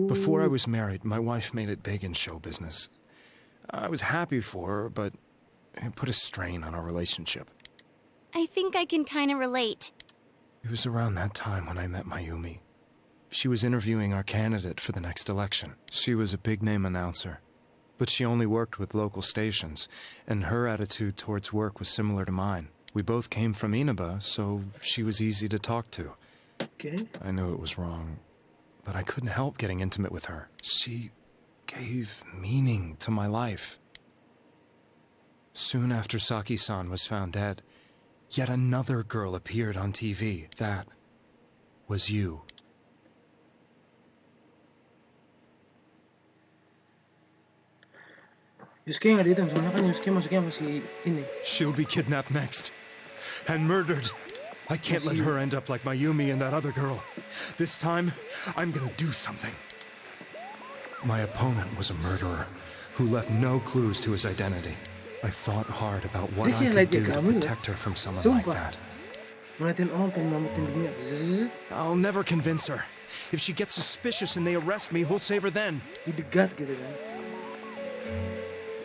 Before I was married, my wife made it big in show business. I was happy for her, but it put a strain on our relationship. I think I can kind of relate. It was around that time when I met Mayumi. She was interviewing our candidate for the next election. She was a big-name announcer, but she only worked with local stations, and her attitude towards work was similar to mine. We both came from Inaba, so she was easy to talk to. I knew it was wrong, but I couldn't help getting intimate with her. She gave meaning to my life. Soon after Saki-san was found dead, yet another girl appeared on TV. That was you. Yusuke nggak dihitung, soalnya kan Yusuke masuknya masih ini. She'll be kidnapped next, and murdered. I can't let her end up like Mayumi and that other girl. This time, I'm gonna do something. My opponent was a murderer who left no clues to his identity. I thought hard about what I could do to protect her from someone like that. I'll never convince her. If she gets suspicious and they arrest me, who'll save her then?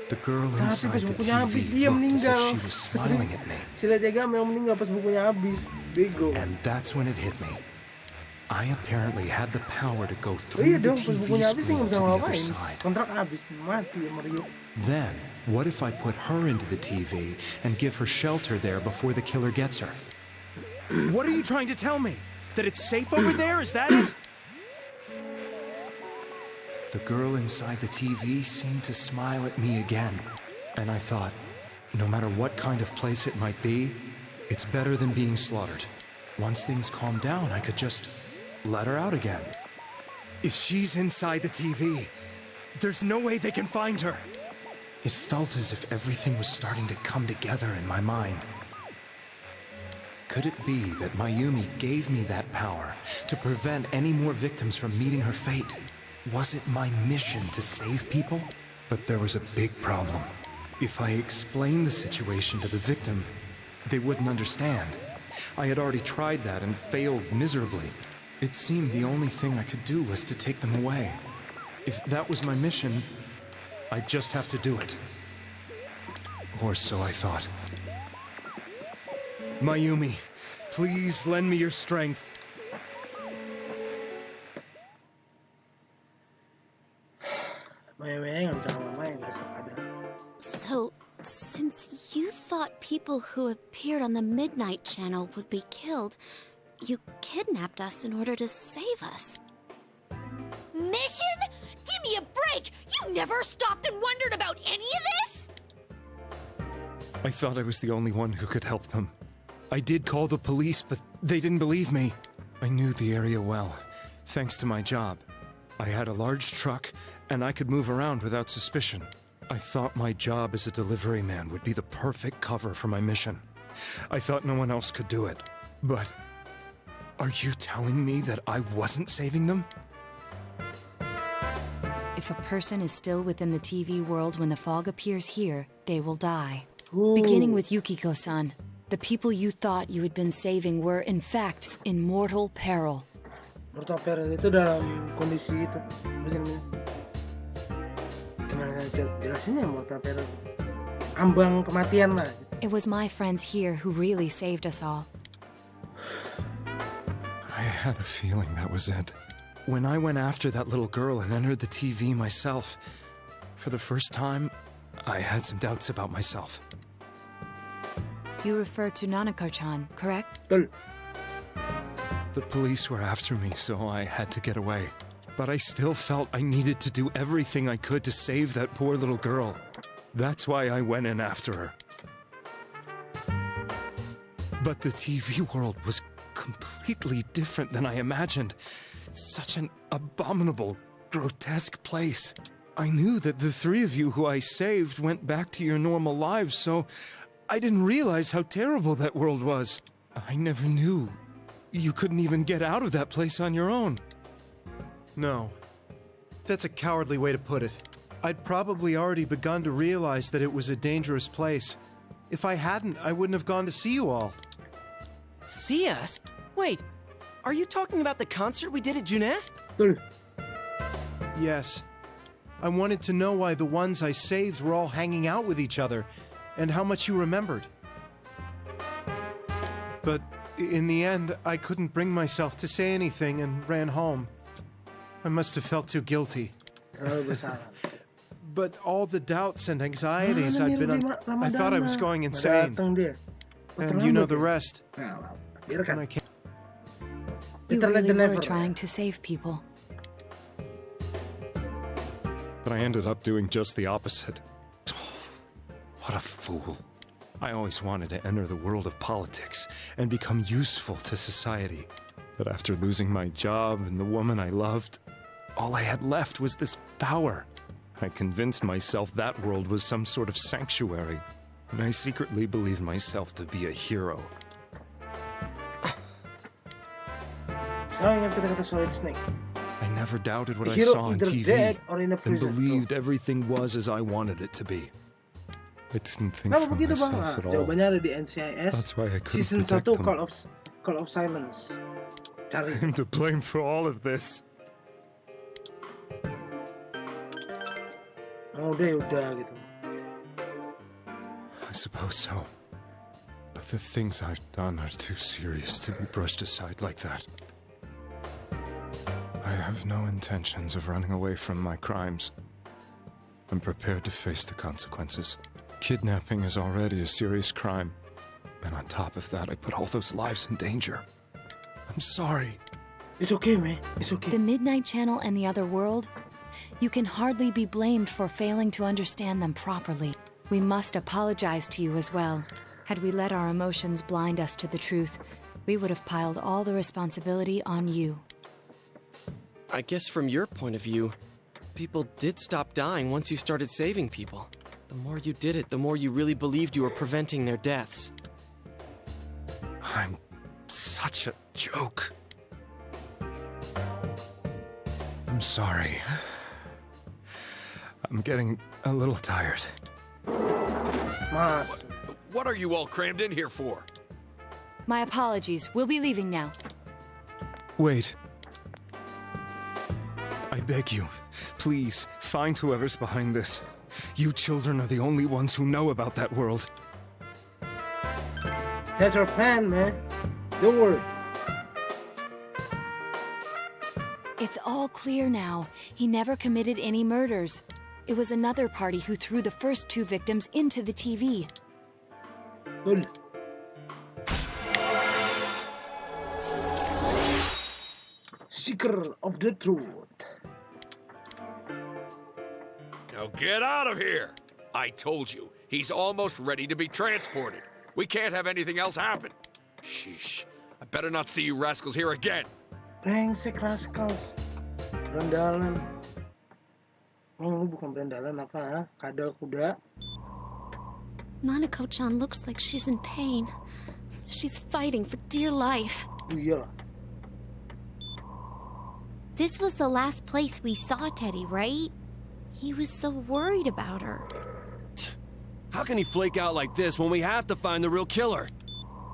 The girl inside the TV looked as if she was smiling at me. And that's when it hit me. I apparently had the power to go through the TV screen to the other side. Then, what if I put her into the TV and give her shelter there before the killer gets her? What are you trying to tell me? That it's safe over there? Is that it? The girl inside the TV seemed to smile at me again. And I thought, no matter what kind of place it might be, it's better than being slaughtered. Once things calm down, I could just let her out again. If she's inside the TV, there's no way they can find her. It felt as if everything was starting to come together in my mind. Could it be that Mayumi gave me that power to prevent any more victims from meeting her fate? Was it my mission to save people? But there was a big problem. If I explained the situation to the victim, they wouldn't understand. I had already tried that and failed miserably. It seemed the only thing I could do was to take them away. If that was my mission, I'd just have to do it. Or so I thought. Mayumi, please lend me your strength. So, since you thought people who appeared on the Midnight Channel would be killed, you kidnapped us in order to save us. Mission? Give me a break! You never stopped and wondered about any of this? I thought I was the only one who could help them. I did call the police, but they didn't believe me. I knew the area well, thanks to my job. I had a large truck, and I could move around without suspicion. I thought my job as a delivery man would be the perfect cover for my mission. I thought no one else could do it. But are you telling me that I wasn't saving them? If a person is still within the TV world when the fog appears here, they will die. Beginning with Yukiko-san, the people you thought you had been saving were, in fact, in mortal peril. Mortal peril itu dalam kondisi itu. Gimana jelasinnya mortal peril? Ambang kematian lah. It was my friends here who really saved us all. I had a feeling that was it. When I went after that little girl and entered the TV myself, for the first time, I had some doubts about myself. You refer to Nanako-chan, correct? The police were after me, so I had to get away. But I still felt I needed to do everything I could to save that poor little girl. That's why I went in after her. But the TV world was completely different than I imagined. Such an abominable, grotesque place. I knew that the three of you who I saved went back to your normal lives, so I didn't realize how terrible that world was. I never knew you couldn't even get out of that place on your own. No. That's a cowardly way to put it. I'd probably already begun to realize that it was a dangerous place. If I hadn't, I wouldn't have gone to see you all. See us? Wait, are you talking about the concert we did at Junes? Yes. I wanted to know why the ones I saved were all hanging out with each other, and how much you remembered. But in the end, I couldn't bring myself to say anything and ran home. I must have felt too guilty. But all the doubts and anxieties I'd been on, I thought I was going insane. And you know the rest. And I can't. You really were trying to save people. But I ended up doing just the opposite. What a fool. I always wanted to enter the world of politics and become useful to society. But after losing my job and the woman I loved, all I had left was this power. I convinced myself that world was some sort of sanctuary, and I secretly believed myself to be a hero. Selalu ingat kata-kata Solid Snake. I never doubted what The I hero saw on either TV dead or in a and prison. believed everything was as I wanted it to be. I didn't think Kenapa for begitu bang? myself Nah, at all. jawabannya ada di NCIS That's why I couldn't season protect 1 them. Call of Silence. Cari. I'm to blame for all of this. Oh, udah gitu. I suppose so. But the things I've done are too serious to be brushed aside like that. I have no intentions of running away from my crimes. I'm prepared to face the consequences. Kidnapping is already a serious crime. And on top of that, I put all those lives in danger. I'm sorry. It's okay, man. It's okay. The Midnight Channel and the other world? You can hardly be blamed for failing to understand them properly. We must apologize to you as well. Had we let our emotions blind us to the truth, we would have piled all the responsibility on you. I guess from your point of view, people did stop dying once you started saving people. The more you did it, the more you really believed you were preventing their deaths. I'm such a joke. I'm sorry. I'm getting a little tired. Mas. What are you all crammed in here for? My apologies. We'll be leaving now. Wait. I beg you, please, find whoever's behind this. You children are the only ones who know about that world. That's our plan, man. Don't worry. It's all clear now. He never committed any murders. It was another party who threw the first 2 victims into the TV. Good. Seeker of the truth. Now get out of here! I told you, he's almost ready to be transported. We can't have anything else happen. Sheesh. I better not see you rascals here again. Brengsek rascals. Berandalan. Oh, bukan berandalan apa, ha? Kadal kuda. Nanako-chan looks like she's in pain. She's fighting for dear life. Oh, iya. This was the last place we saw Teddy, right? He was so worried about her. How can he flake out like this when we have to find the real killer?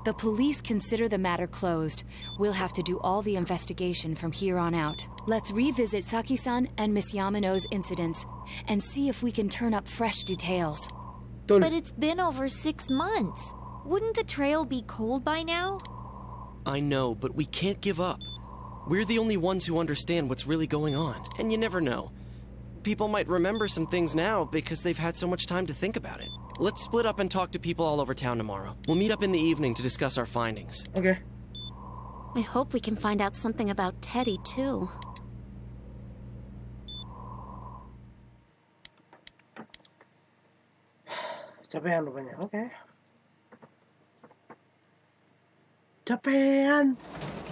The police consider the matter closed. We'll have to do all the investigation from here on out. Let's revisit Saki-san and Miss Yamano's incidents and see if we can turn up fresh details. But it's been over 6 months. Wouldn't the trail be cold by now? I know, but we can't give up. We're the only ones who understand what's really going on, and you never know. People might remember some things now because they've had so much time to think about it. Let's split up and talk to people all over town tomorrow. We'll meet up in the evening to discuss our findings. Okay. I hope we can find out something about Teddy, too. Capean rupanya. Oke. Capean.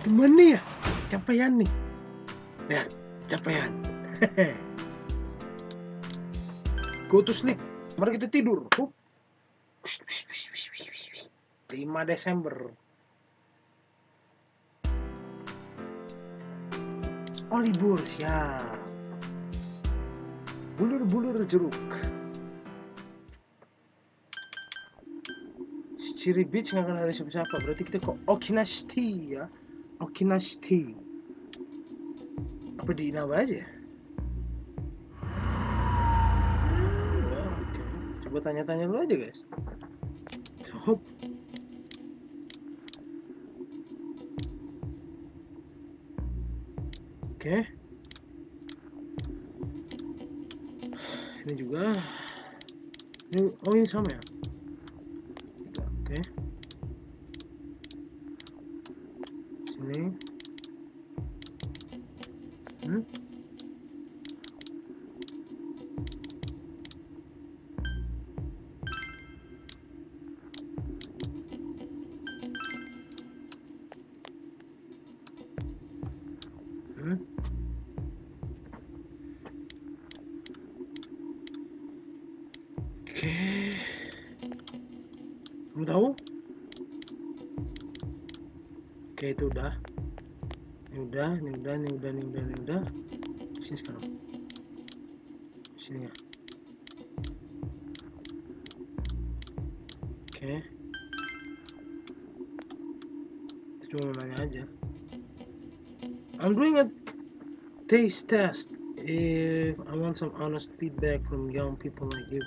Gimana ya? Capean nih. Ya, capean. Go to sleep. Mari kita tidur. 5 Desember. Oh, libur, siap. Bulur-bulur jeruk. Ciri Beach nggak akan ada siapa-siapa. Berarti kita ke Okinashiti ya. Okinashiti. Apa di Inawa aja? Oke. Coba tanya-tanya dulu aja, guys. Sob. Oke. Ini juga. Ini sama ya? Oke. Sini. Oke. Kamu tahu? Oke, itu udah. Ini udah. Sini sekarang. Sini ya. Oke. Itu cuma nanya aja. I'm doing a taste test. If I want some honest feedback from young people like you.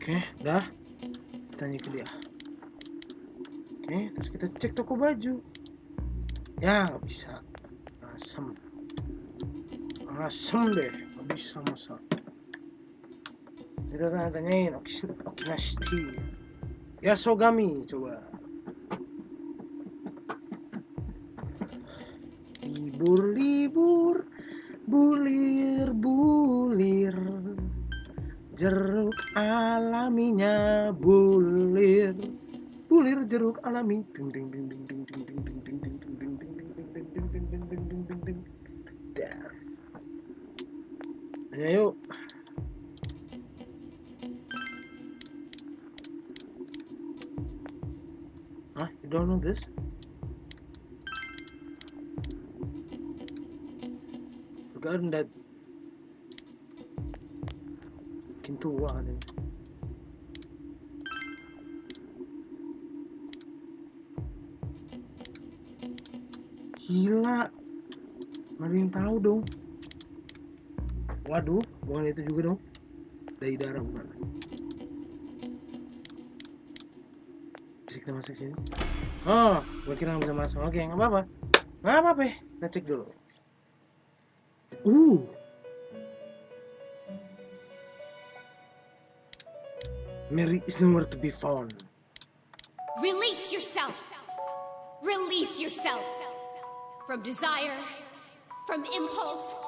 Oke, dah. Tanya ke dia. Oke, terus kita cek toko baju. Ya, nggak bisa. Asem deh, nggak bisa masa. Kita tanyain, Okinashiti. Ya, Sogami, coba. Libur, bulir. Jeruk alaminya bulir jeruk alami. Tanya yuk. Huh? You don't know this? Forgotten that. Makin tua nih. Gila. Mana yang tahu dong? Waduh, bukan itu juga dong. Dari darah bukan. Bisa kita masuk sini? Oh, gue kira nggak bisa masuk. Oke, nggak apa-apa. Nggak apa-apa. Kita cek dulu. Mary is nowhere to be found. Release yourself. Release yourself. From desire, from impulse.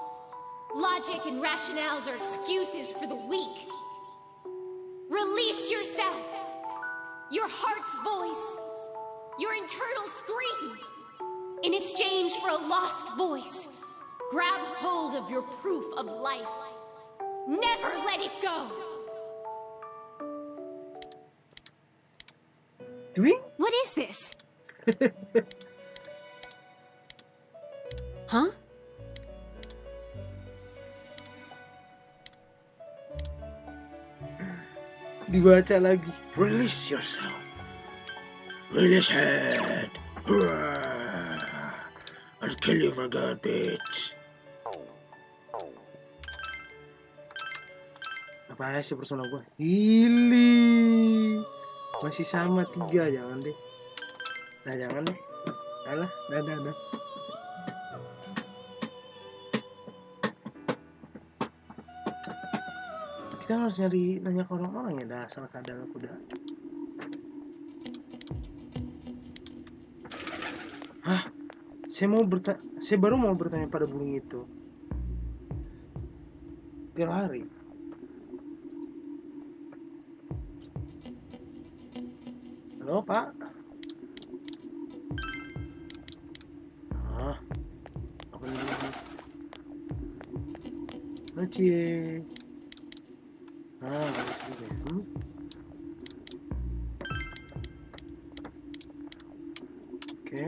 Logic and rationales are excuses for the weak. Release yourself. Your heart's voice. Your internal scream. In exchange for a lost voice, grab hold of your proof of life. Never let it go. What is this? Huh? Dibaca lagi. Release yourself. Release it. I'll kill you for good, bitch. Apa ya sih persona gue? Hili. Masih sama 3, jangan deh. Nah, jangan deh. Alah, dah. Kita harus nanya ke orang-orang ya, dasar kadal kuda. Hah? Saya baru mau bertanya pada burung itu. Dia lari. Halo, Pak. Apa ini? Cie. Bagus juga. Oke.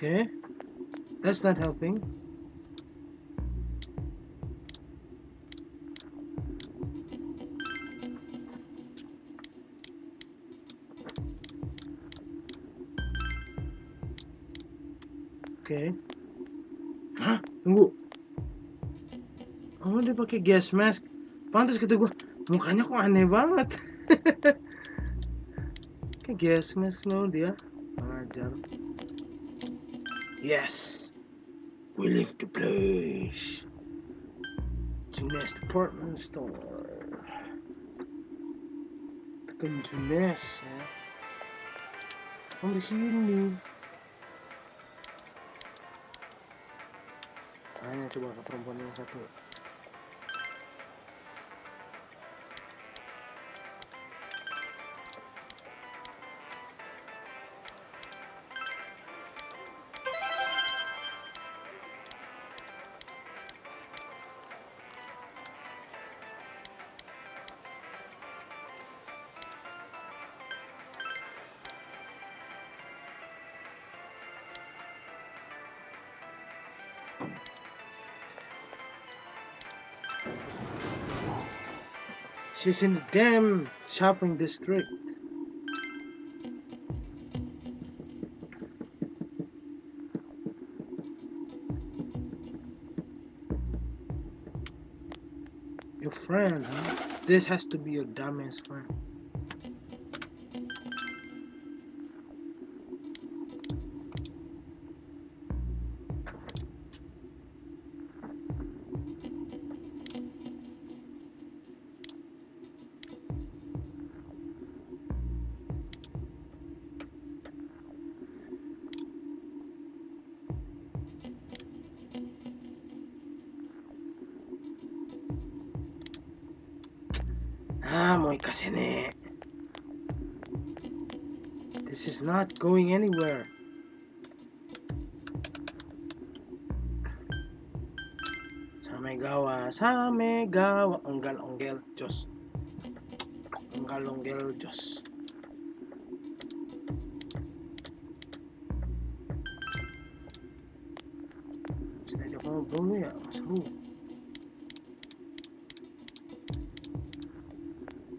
Okay, that's not helping. Okay. Hah? Tunggu. Oh, dia pakai gas mask. Pantas kata gue, mukanya kok aneh banget. Kayak gas mask no dia. Pengajar. Yes, we leave the place. To next department store. Kenjunes ya. Kamu di sini. Tanya coba ke perempuan yang satu. She's in the damn shopping district. Your friend, huh? This has to be your dumbass friend. Mau ikasene. This is not going anywhere. Same gawa, onggal jos. Onggal jos. Sudah ajak ngobrol lu ya, mas lu.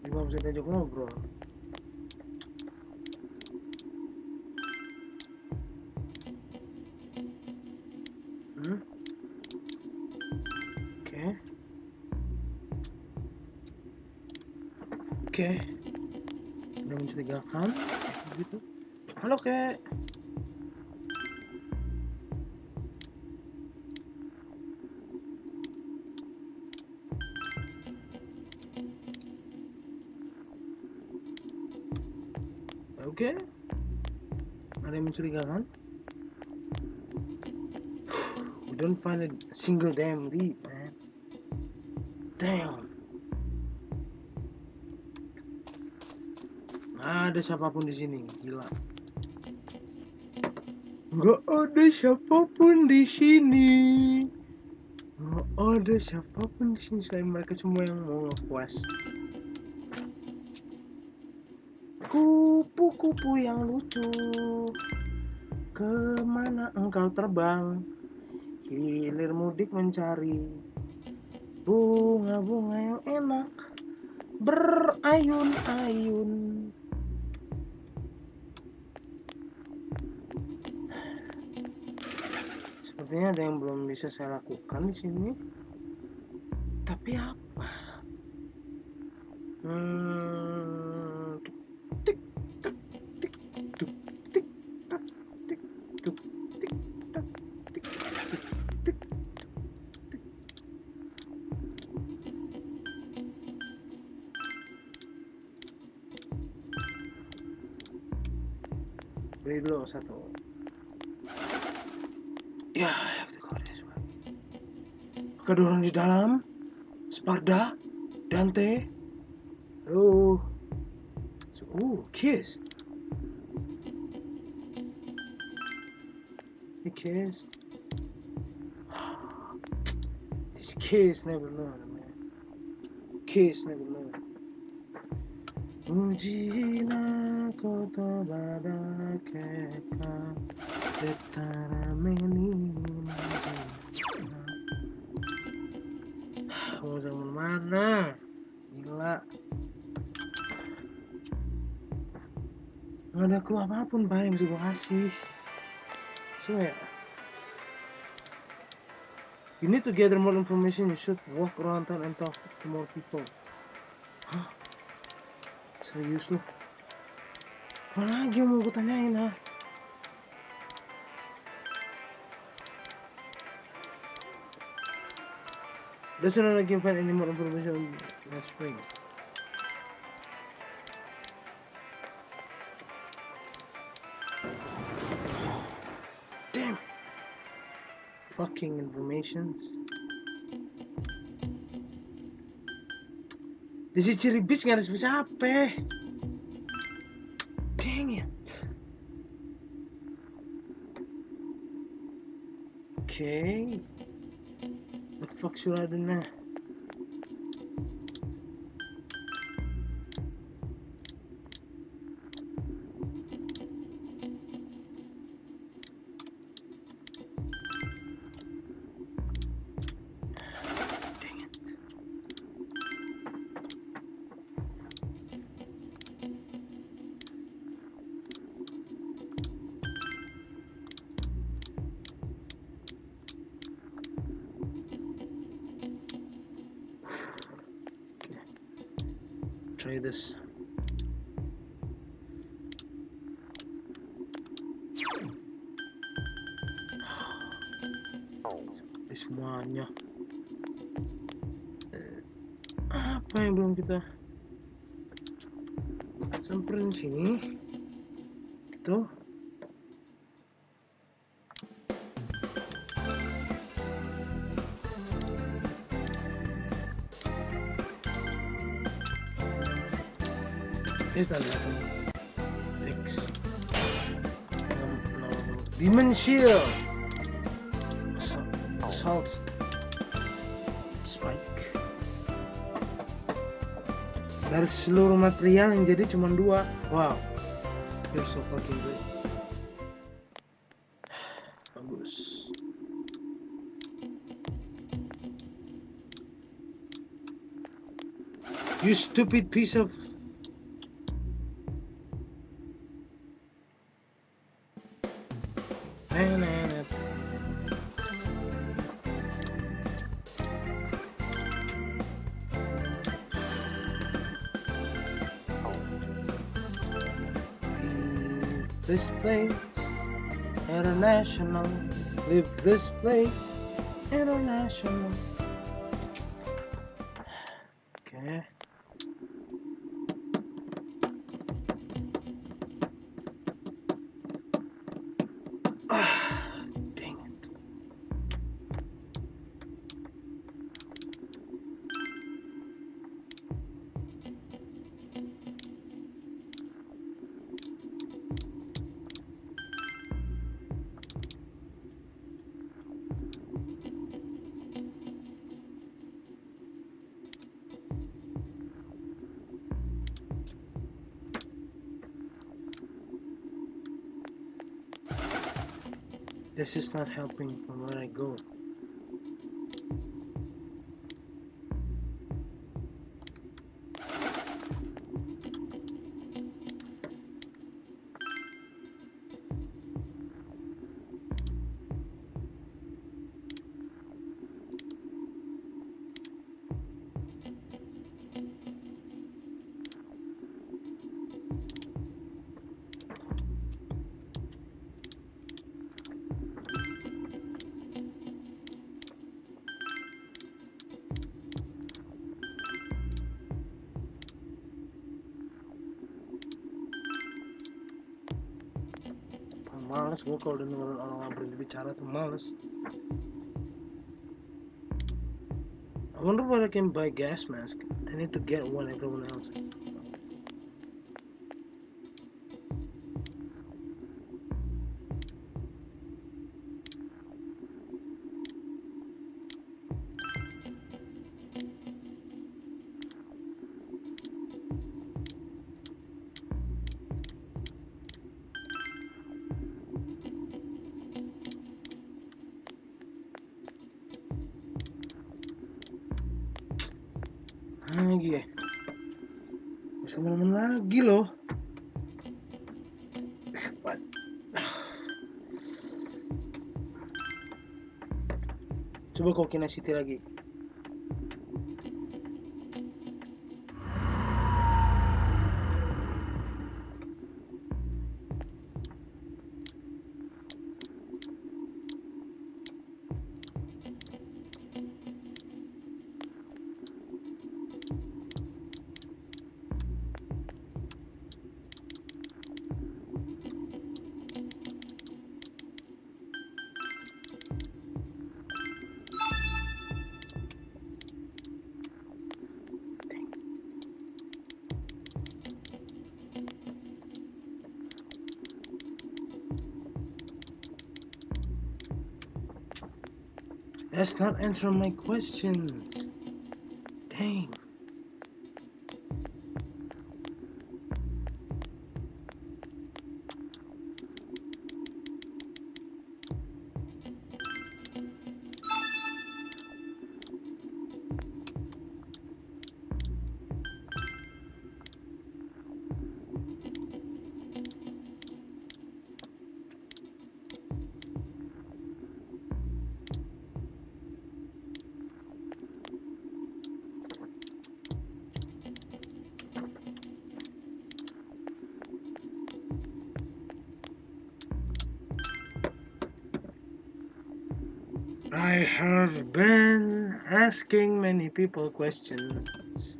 Juga bisa diajak ngobrol. Oke. Udah mencurigakan gitu. Halo, Kek. Oke. Ada yang mencurigakan? We don't find a single damn lead, man. Damn. Nggak ada siapapun di sini, gila. Nggak ada siapapun di sini. Nggak ada siapapun di sini selain mereka semua yang mau nge-quest. Kupu-kupu yang lucu, kemana engkau terbang? Hilir mudik mencari bunga-bunga yang enak, berayun-ayun. Sepertinya ada yang belum bisa saya lakukan di sini. Tapi apa? Tik tak tik tuk tik tak tik tuk tik tak tik tik. Beli dulu satu. Ya, I have to go this way. Kedua orang di dalam, Sparda, Dante. Oh, kiss. He kiss. This kiss never learn, man. Kiss never learn. Ujina koto bada keka betara meninggal. Mau zaman mana? Gila. Nggak ada clue apapun, Pak, yang bisa gue kasih. Swear. You need to gather more information. You should walk around town and talk to more people. Hah? Serius lu? Apa lagi yang mau gue tanyain, ha? Doesn't like you find any more information on the spring. fucking informations. Di si Cherry Beach nggak ada siapa. Dang it. Okay. What the fuck should I do now? Try this. Di semuanya. Apa yang belum kita samperin sini? Gitu. Is that happening? Fix. No. Demon Shield. Assault Spike. Dari seluruh material yang jadi cuma 2. Wow. You're so fucking good. Bagus. You stupid piece of this place, international. Leave this place, international. Okay. Dang it. This is not helping from where I go. Males gue kalau dengerin orang berhenti bicara tuh males. I wonder where I can buy gas mask. I need to get one, everyone else. Lagi ya, bisa kemana lagi loh. Coba Kokina City lagi. has not answered my questions. Dang. I have been asking many people questions.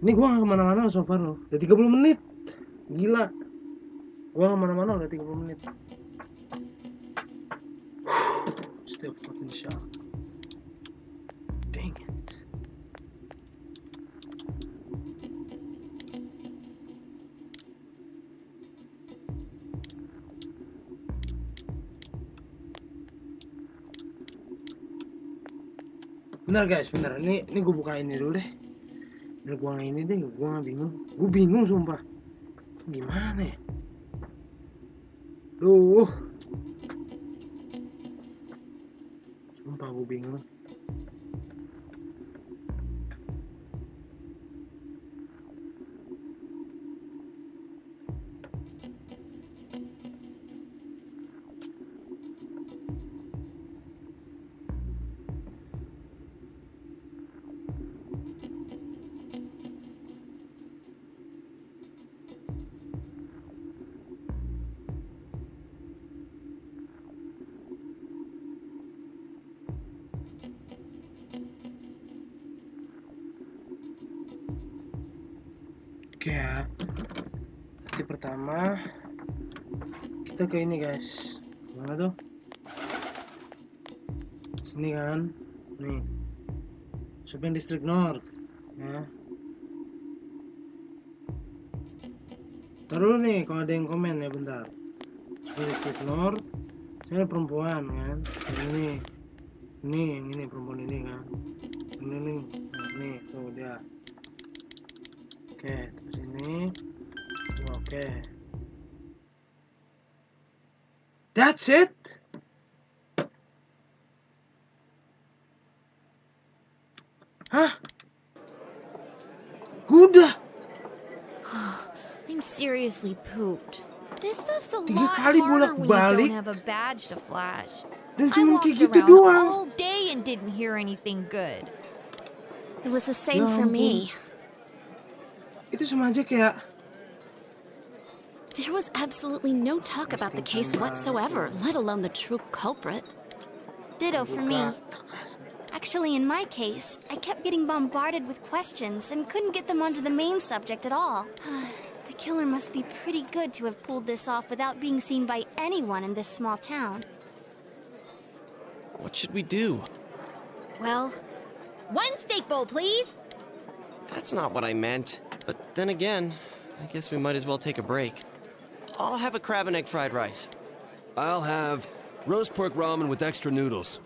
Ini gua gak kemana-mana so far loh. Udah 30 menit. Gila. Gua gak kemana-mana udah 30 menit. Still fucking shocked. Dang it. Bentar guys, bentar. Ini gue buka ini dulu deh. Biar gue nggak ini deh, gue nggak bingung. Gue bingung sumpah. Gimana ya? Duh. Sumpah gue bingung. Oke ya. Nanti pertama kita ke ini guys. Kemana tuh? Sini kan? Nih. Shopping District North. Ya. Taruh nih kalau ada yang komen ya bentar. Shopping District North. Saya ada perempuan kan. Ini. Ini yang ini perempuan ini kan. Ini nih. Nah, nih tuh dia. Oke, terus ini. Oke. That's it. Hah? Udah. I'm seriously pooped. This stuff's a 3 lot kali harder when you bolak-balik. don't have a badge to flash. Dan I cuma walked kayak gitu around doang. all day and didn't hear anything good. It was the same Ya for me. Itu sama aja kayak There was absolutely no talk about the case whatsoever, let alone the true culprit. Ditto for me. Actually, in my case, I kept getting bombarded with questions and couldn't get them onto the main subject at all. The killer must be pretty good to have pulled this off without being seen by anyone in this small town. What should we do? Well, one steak bowl, please. That's not what I meant. But then again, I guess we might as well take a break. I'll have a crab and egg fried rice. I'll have roast pork ramen with extra noodles.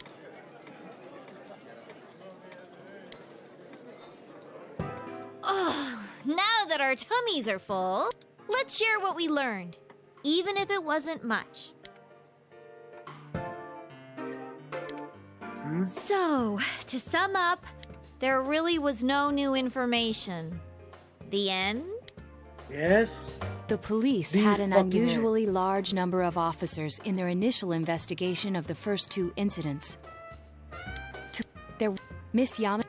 Oh, now that our tummies are full, let's share what we learned, even if it wasn't much. So, to sum up, there really was no new information. The end? Yes. The police had an unusually large number of officers in their initial investigation of the first 2 incidents. Miss Yama.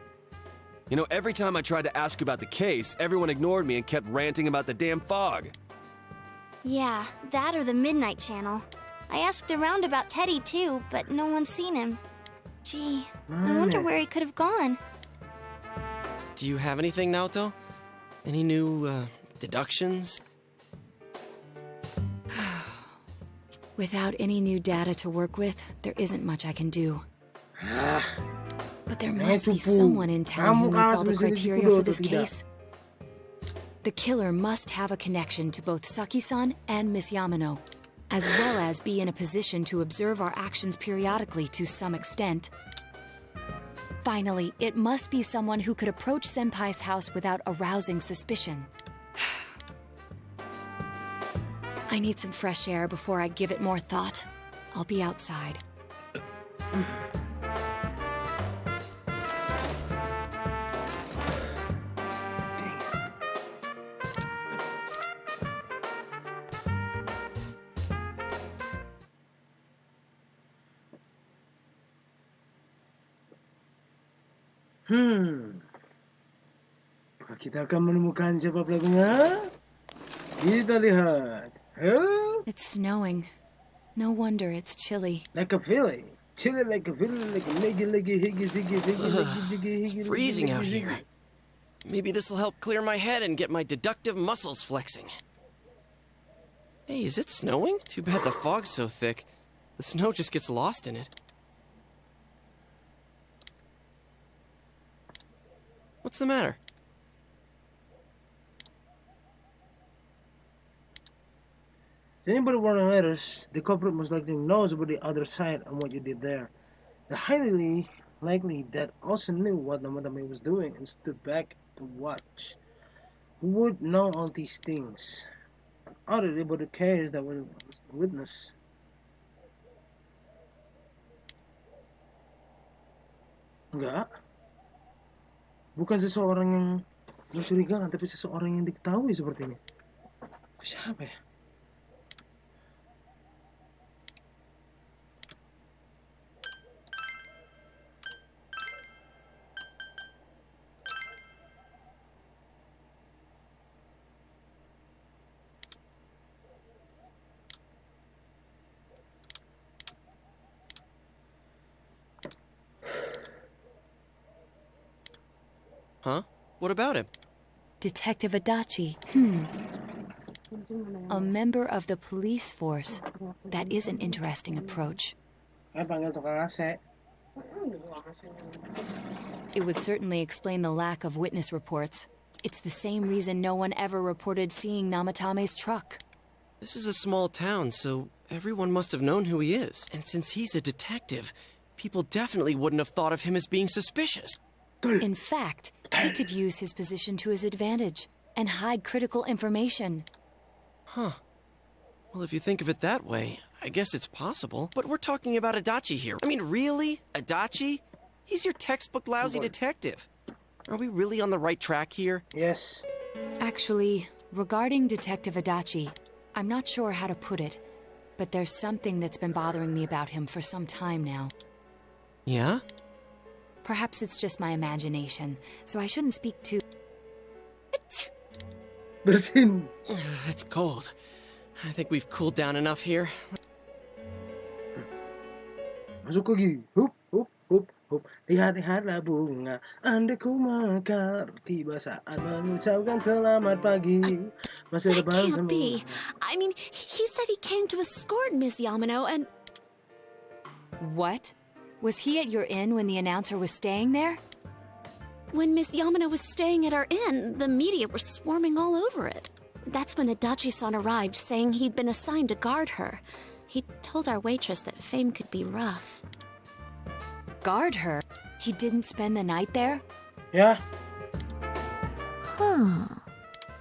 You know, every time I tried to ask about the case, everyone ignored me and kept ranting about the damn fog. Yeah, that or the Midnight Channel. I asked around about Teddy too, but no one's seen him. Gee, I wonder where he could have gone. Do you have anything, Naoto? Any new, deductions? Without any new data to work with, there isn't much I can do. But there must be someone in town who meets all the criteria for this case. The killer must have a connection to both Saki-san and Miss Yamano. as well as be in a position to observe our actions periodically to some extent. Finally, it must be someone who could approach Senpai's house without arousing suspicion. I need some fresh air before I give it more thought. I'll be outside. Apakah kita akan menemukan siapa pelakunya? Kita lihat. It's snowing. No wonder it's chilly. Like a feeling. Chilly like a feeling, like a leggy, higgy, ziggy, figgy, It's freezing out here. Maybe this'll help clear my head and get my deductive muscles flexing. Hey, is it snowing? Too bad the fog's so thick. The snow just gets lost in it. What's the matter? If anybody warning letters, the culprit most likely knows about the other side and what you did there. The highly likely that also knew what Namatame was doing and stood back to watch. Who would know all these things? Oddly, about the chaos that was witnessed. Enggak. Bukan seseorang yang mencurigakan, tapi seseorang yang diketahui sepertinya. Siapa ya? Huh? What about him? Detective Adachi. A member of the police force. That is an interesting approach. It would certainly explain the lack of witness reports. It's the same reason no one ever reported seeing Namatame's truck. This is a small town, so everyone must have known who he is. And since he's a detective, people definitely wouldn't have thought of him as being suspicious. In fact, he could use his position to his advantage and hide critical information. Huh. Well, if you think of it that way, I guess it's possible. But we're talking about Adachi here. I mean, really? Adachi? He's your textbook lousy detective. Are we really on the right track here? Yes. Actually, regarding Detective Adachi, I'm not sure how to put it, but there's something that's been bothering me about him for some time now. Yeah? Perhaps it's just my imagination, so I shouldn't speak too... Bersin. It's cold. I think we've cooled down enough here. Masuk lagi. Hup, hup, hup, hup. Lihat-lihatlah bunga. Andaku mekar. Tiba saat mengucapkan selamat pagi. Masa depan Can't semua. be. I mean, he said he came to escort Miss Yamano and... What? Was he at your inn when the announcer was staying there? When Miss Yamano was staying at our inn, the media were swarming all over it. That's when Adachi-san arrived, saying he'd been assigned to guard her. He told our waitress that fame could be rough. Guard her? He didn't spend the night there? Yeah. Huh.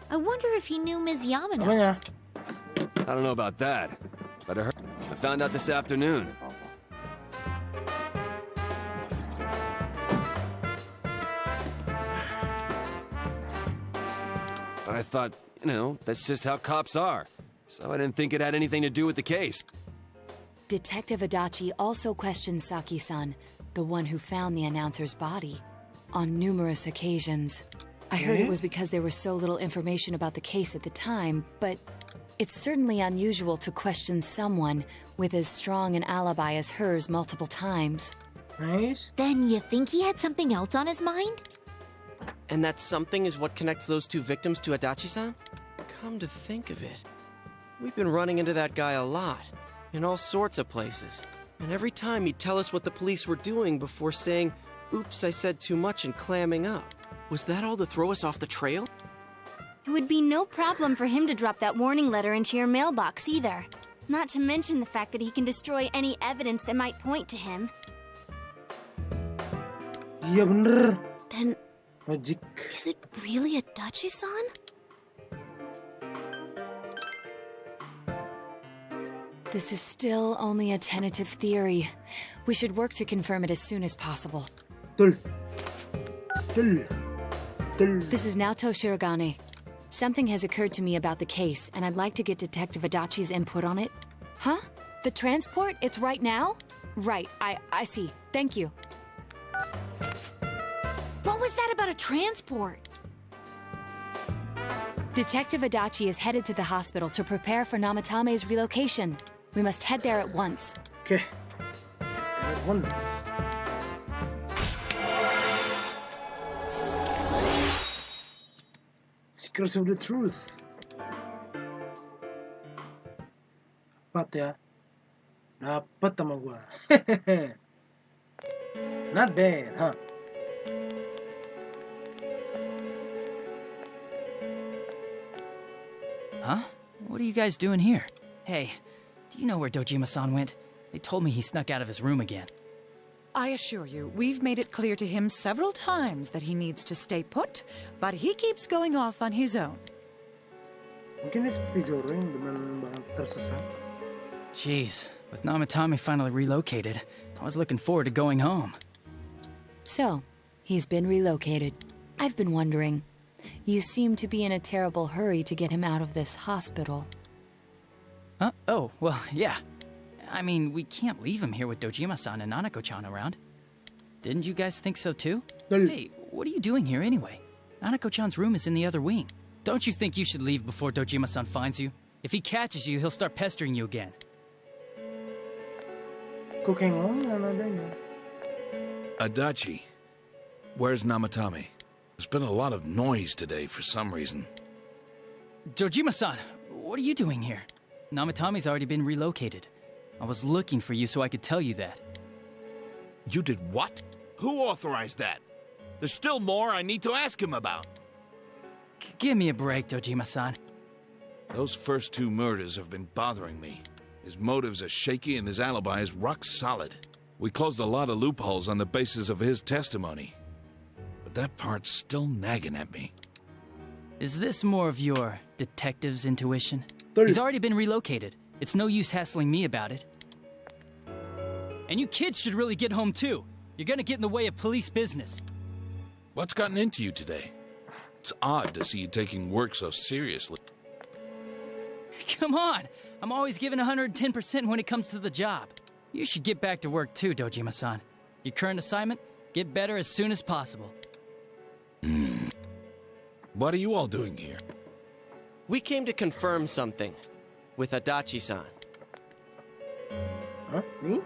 I wonder if he knew Ms. Yamano. Apanya? I don't know about that, but I found out this afternoon. But I thought, you know, that's just how cops are. So I didn't think it had anything to do with the case. Detective Adachi also questioned Saki-san, the one who found the announcer's body, on numerous occasions. I heard it was because there was so little information about the case at the time, but it's certainly unusual to question someone with as strong an alibi as hers multiple times. Nice. Then you think he had something else on his mind? And that something is what connects those two victims to Adachi-san? Come to think of it, we've been running into that guy a lot, in all sorts of places. And every time he'd tell us what the police were doing before saying, "Oops, I said too much," and clamming up. Was that all to throw us off the trail? It would be no problem for him to drop that warning letter into your mailbox either. Not to mention the fact that he can destroy any evidence that might point to him. Iya bener. Then, Magic. is it really a Dachi-san? This is still only a tentative theory. We should work to confirm it as soon as possible. This is Naoto Shirogane. Something has occurred to me about the case, and I'd like to get Detective Adachi's input on it. Huh? The transport? It's right now? Right, I see. Thank you. What was that about a transport? Detective Adachi is headed to the hospital to prepare for Namatame's relocation. We must head there at once. Okay. Secrets of the Truth. Dapat ya. Dapat sama gua. Not bad, huh? Huh? What are you guys doing here? Hey, do you know where Dojima-san went? They told me he snuck out of his room again. I assure you, we've made it clear to him several times that he needs to stay put, but he keeps going off on his own. Mungkin dia seperti Zoro yang demen banget tersesat. Jeez, with Namatame finally relocated, I was looking forward to going home. So, he's been relocated. I've been wondering. You seem to be in a terrible hurry to get him out of this hospital. Huh? Oh, well, yeah. I mean, we can't leave him here with Dojima-san and Nanako-chan around. Didn't you guys think so too? Hey, what are you doing here anyway? Nanako-chan's room is in the other wing. Don't you think you should leave before Dojima-san finds you? If he catches you, he'll start pestering you again. Adachi, where's Namatame? There's been a lot of noise today for some reason. Dojima-san, what are you doing here? Namatame's already been relocated. I was looking for you so I could tell you that. You did what? Who authorized that? There's still more I need to ask him about. Give me a break, Dojima-san. Those first two murders have been bothering me. His motives are shaky and his alibi is rock solid. We closed a lot of loopholes on the basis of his testimony. But that part's still nagging at me. Is this more of your detective's intuition? He's already been relocated. It's no use hassling me about it. And you kids should really get home too. You're gonna get in the way of police business. What's gotten into you today? It's odd to see you taking work so seriously. Come on! I'm always giving 110% when it comes to the job. You should get back to work too, Dojima-san. Your current assignment? Get better as soon as possible. What are you all doing here? We came to confirm something with Adachi-san. Huh? Me?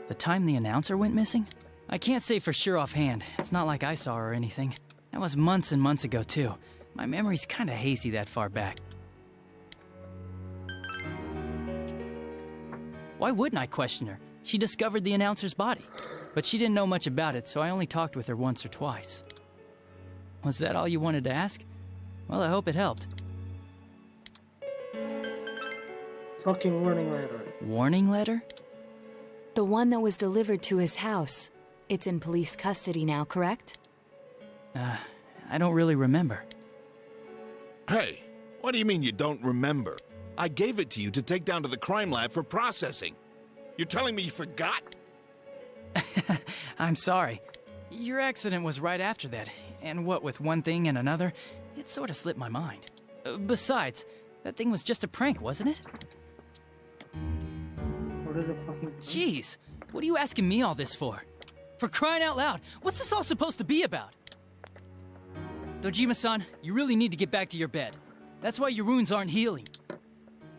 The time the announcer went missing? I can't say for sure offhand. It's not like I saw her or anything. That was months and months ago, too. My memory's kinda hazy that far back. Why wouldn't I question her? She discovered the announcer's body. But she didn't know much about it, so I only talked with her once or twice. Was that all you wanted to ask? Well, I hope it helped. Fucking warning letter. Warning letter? The one that was delivered to his house. It's in police custody now, correct? I don't really remember. Hey, what do you mean you don't remember? I gave it to you to take down to the crime lab for processing. You're telling me you forgot? I'm sorry. Your accident was right after that, and what with one thing and another, it sort of slipped my mind. Besides, that thing was just a prank, wasn't it? What is a fucking... Jeez, what are you asking me all this for? For crying out loud, what's this all supposed to be about? Dojima-san, you really need to get back to your bed. That's why your wounds aren't healing.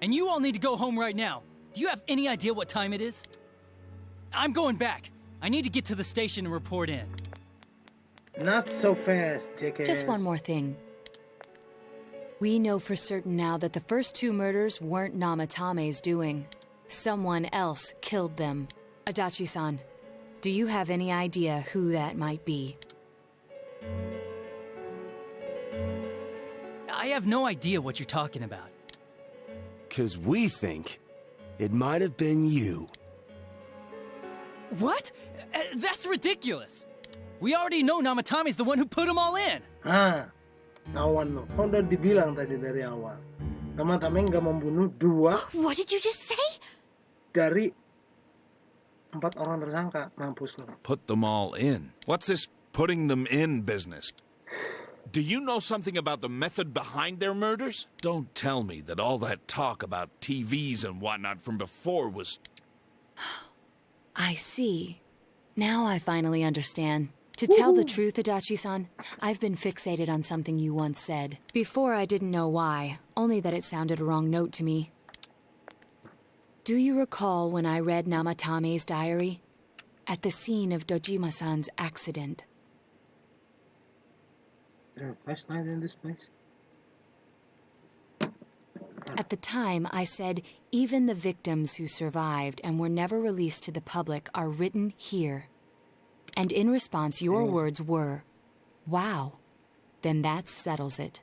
And you all need to go home right now. Do you have any idea what time it is? I'm going back. I need to get to the station and report in. Not so fast, jackass. Just one more thing. We know for certain now that the first two murders weren't Namatame's doing. Someone else killed them. Adachi-san, do you have any idea who that might be? I have no idea what you're talking about. 'Cause we think it might have been you. What? That's ridiculous. We already know Namatame's the one who put them all in. Awan lo. Kau udah dibilang tadi dari awal. Namatame nggak membunuh 2 What did you just say? dari 4 orang tersangka. Mampus lo. Put them all in. What's this putting them in business? Do you know something about the method behind their murders? Don't tell me that all that talk about TVs and whatnot from before was... I see. Now I finally understand. To tell the truth, Adachi-san, I've been fixated on something you once said. Before I didn't know why, only that it sounded a wrong note to me. Do you recall when I read Namatame's diary? At the scene of Dojima-san's accident. Is there a flashlight in this place? At the time, I said, even the victims who survived and were never released to the public are written here. And in response, your words were, wow, then that settles it.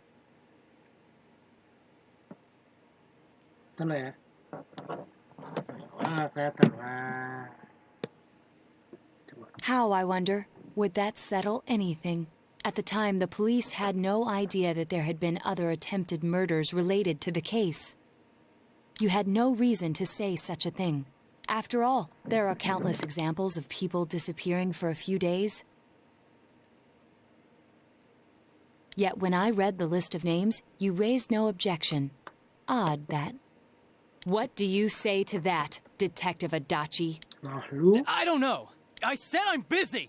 Ito na ya. Kelihatan. How, I wonder, would that settle anything? At the time, the police had no idea that there had been other attempted murders related to the case. You had no reason to say such a thing. After all, there are countless examples of people disappearing for a few days. Yet when I read the list of names, you raised no objection. Odd, that. What do you say to that, Detective Adachi? I don't know. I said I'm busy.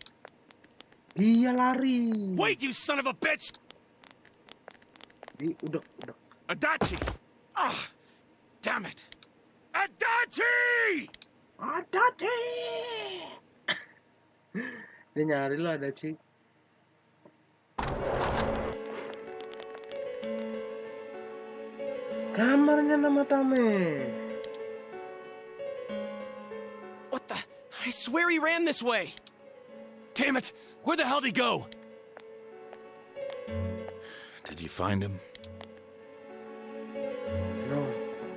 Dia lari. Wait, you son of a bitch! Udah. Adachi! Ah, damn it! Adachi! Adachi! Dia nyari lo Adachi. Kamarnya Namatame. What the? I swear he ran this way. Damn it! Where the hell did he go? Did you find him? No.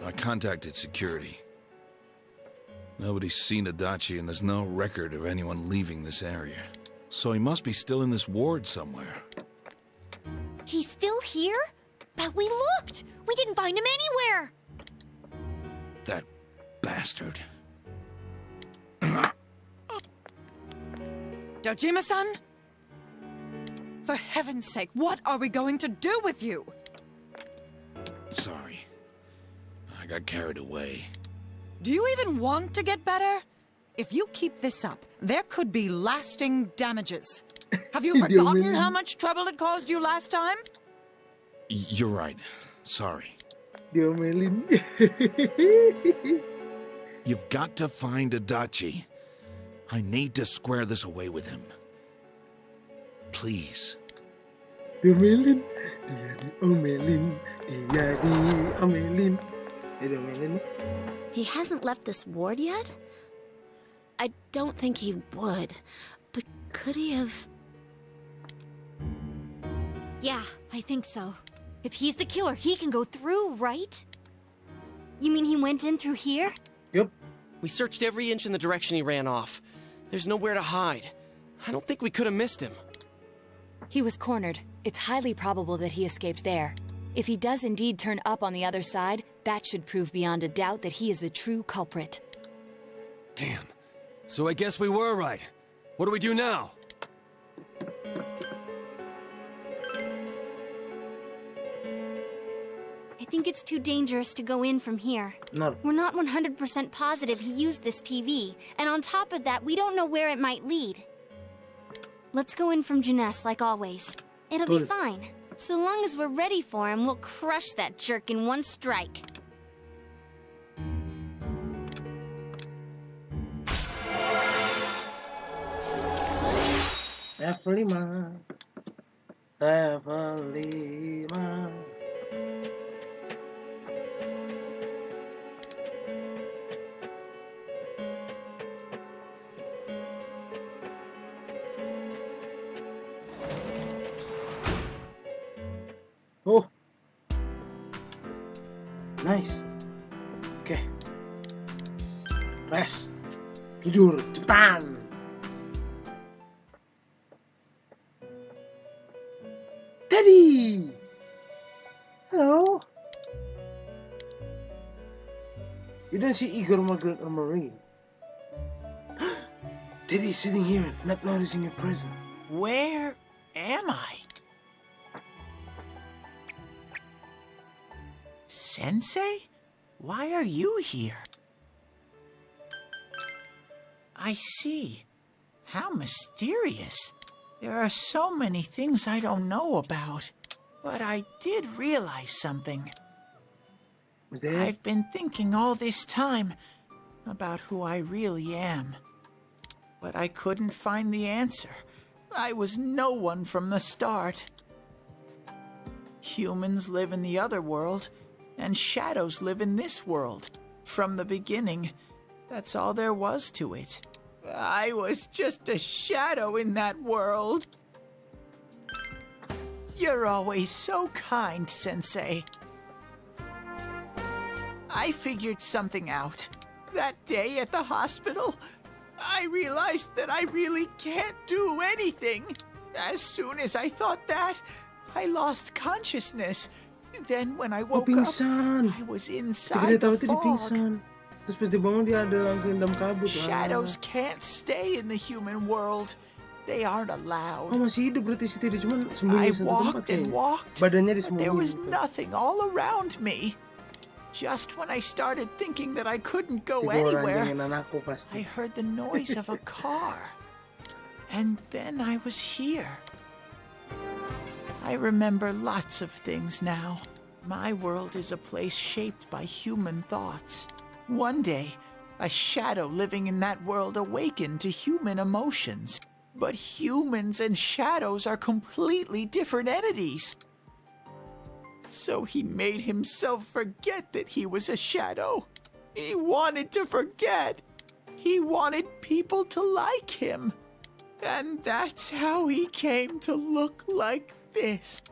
I contacted security. Nobody's seen Adachi, and there's no record of anyone leaving this area. So he must be still in this ward somewhere. He's still here? But we looked! We didn't find him anywhere! That bastard. Dojima-san? For heaven's sake, what are we going to do with you? Sorry. I got carried away. Do you even want to get better? If you keep this up, there could be lasting damages. Have you forgotten how much trouble it caused you last time? You're right. Sorry. Diomelin. You've got to find Adachi. I need to square this away with him. Please. Diomelin. Dia diomelin. Dia diomelin. Dia diomelin. He hasn't left this ward yet? I don't think he would. But could he have... Yeah, I think so. If he's the killer, he can go through, right? You mean he went in through here? Yep. We searched every inch in the direction he ran off. There's nowhere to hide. I don't think we could have missed him. He was cornered. It's highly probable that he escaped there. If he does indeed turn up on the other side, that should prove beyond a doubt that he is the true culprit. Damn. So I guess we were right. What do we do now? I think it's too dangerous to go in from here. No. We're not 100% positive he used this TV, and on top of that, we don't know where it might lead. Let's go in from Jeunesse like always. It'll be fine. So long as we're ready for him, we'll crush that jerk in one strike. F5. F5. Oh, Nice. Oke. Rest. Tidur, cepetan. Teddy. Hello. You don't see Igor, Margaret, or Marie. Teddy's sitting here, not noticing your presence. Where am I? Sensei? Why are you here? I see. How mysterious. There are so many things I don't know about. But I did realize something. I've been thinking all this time about who I really am. But I couldn't find the answer. I was no one from the start. Humans live in the other world, and shadows live in this world. From the beginning, that's all there was to it. I was just a shadow in that world. You're always so kind, Sensei. I figured something out. That day at the hospital, I realized that I really can't do anything. As soon as I thought that, I lost consciousness. Then when I woke up, I was inside the fog. Terus pas dibangun dia ada langsung dalam kabut. Shadows can't stay in the human world. They aren't allowed. Oh, masih hidup berarti si Teddy, cuman sembunyi satu tempat kayaknya. Badannya disembunyi. There was nothing all around me. Just when I started thinking that I couldn't go anywhere, I heard the noise of a car. And then I was here. I remember lots of things now. My world is a place shaped by human thoughts. One day, a shadow living in that world awakened to human emotions. But humans and shadows are completely different entities. So he made himself forget that he was a shadow. He wanted to forget. He wanted people to like him. And that's how he came to look like this.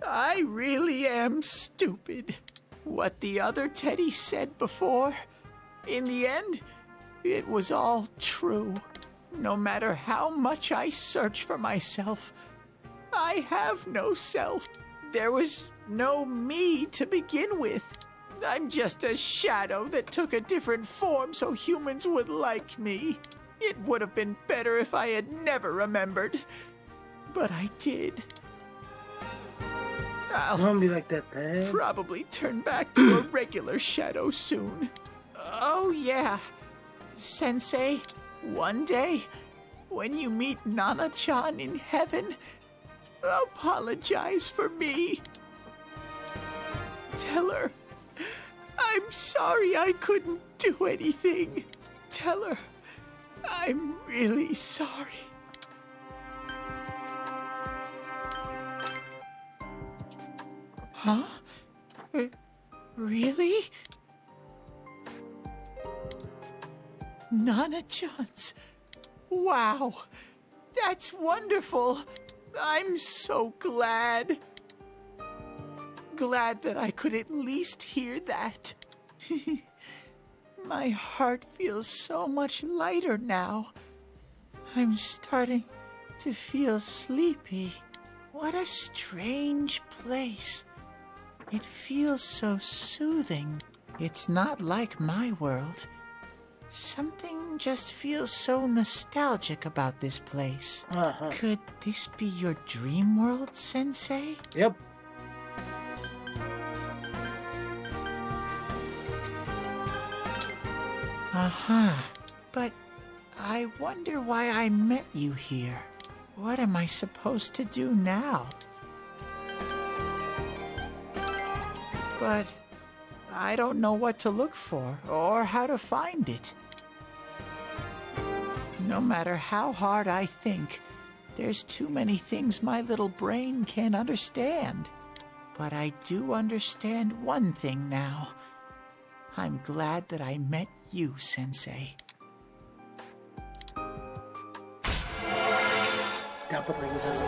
I really am stupid. What the other Teddy said before, in the end, it was all true. No matter how much I search for myself, I have no self. There was no me to begin with. I'm just a shadow that took a different form so humans would like me. It would have been better if I had never remembered. But I did. Don't be like that, Ted. Probably turn back to a regular shadow soon. Oh, yeah. Sensei, one day, when you meet Nana-chan in heaven, apologize for me. Tell her, I'm sorry I couldn't do anything. Tell her, I'm really sorry. Huh? Really? Nana-chan's. Wow, that's wonderful. I'm so glad. Glad that I could at least hear that. My heart feels so much lighter now. I'm starting to feel sleepy. What a strange place. It feels so soothing. It's not like my world. Something just feels so nostalgic about this place. Could this be your dream world, Sensei? Yep. But I wonder why I met you here. What am I supposed to do now? But I don't know what to look for or how to find it. No matter how hard I think, there's too many things my little brain can't understand. But I do understand one thing now. I'm glad that I met you, Sensei. Dapat lagi satu.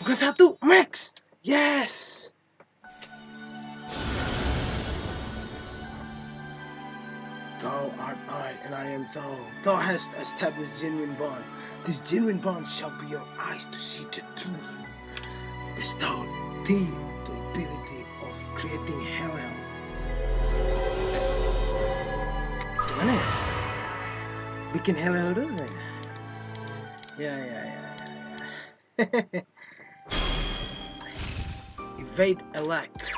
Bukan satu, Max! Yes! Thou art I, and I am thou. Thou hast established genuine bond. This genuine bond shall be your eyes to see the truth. Bestowed thee the ability of creating hell. Gimana ya? Bikin hell dulu ya? Ya. Evade elect.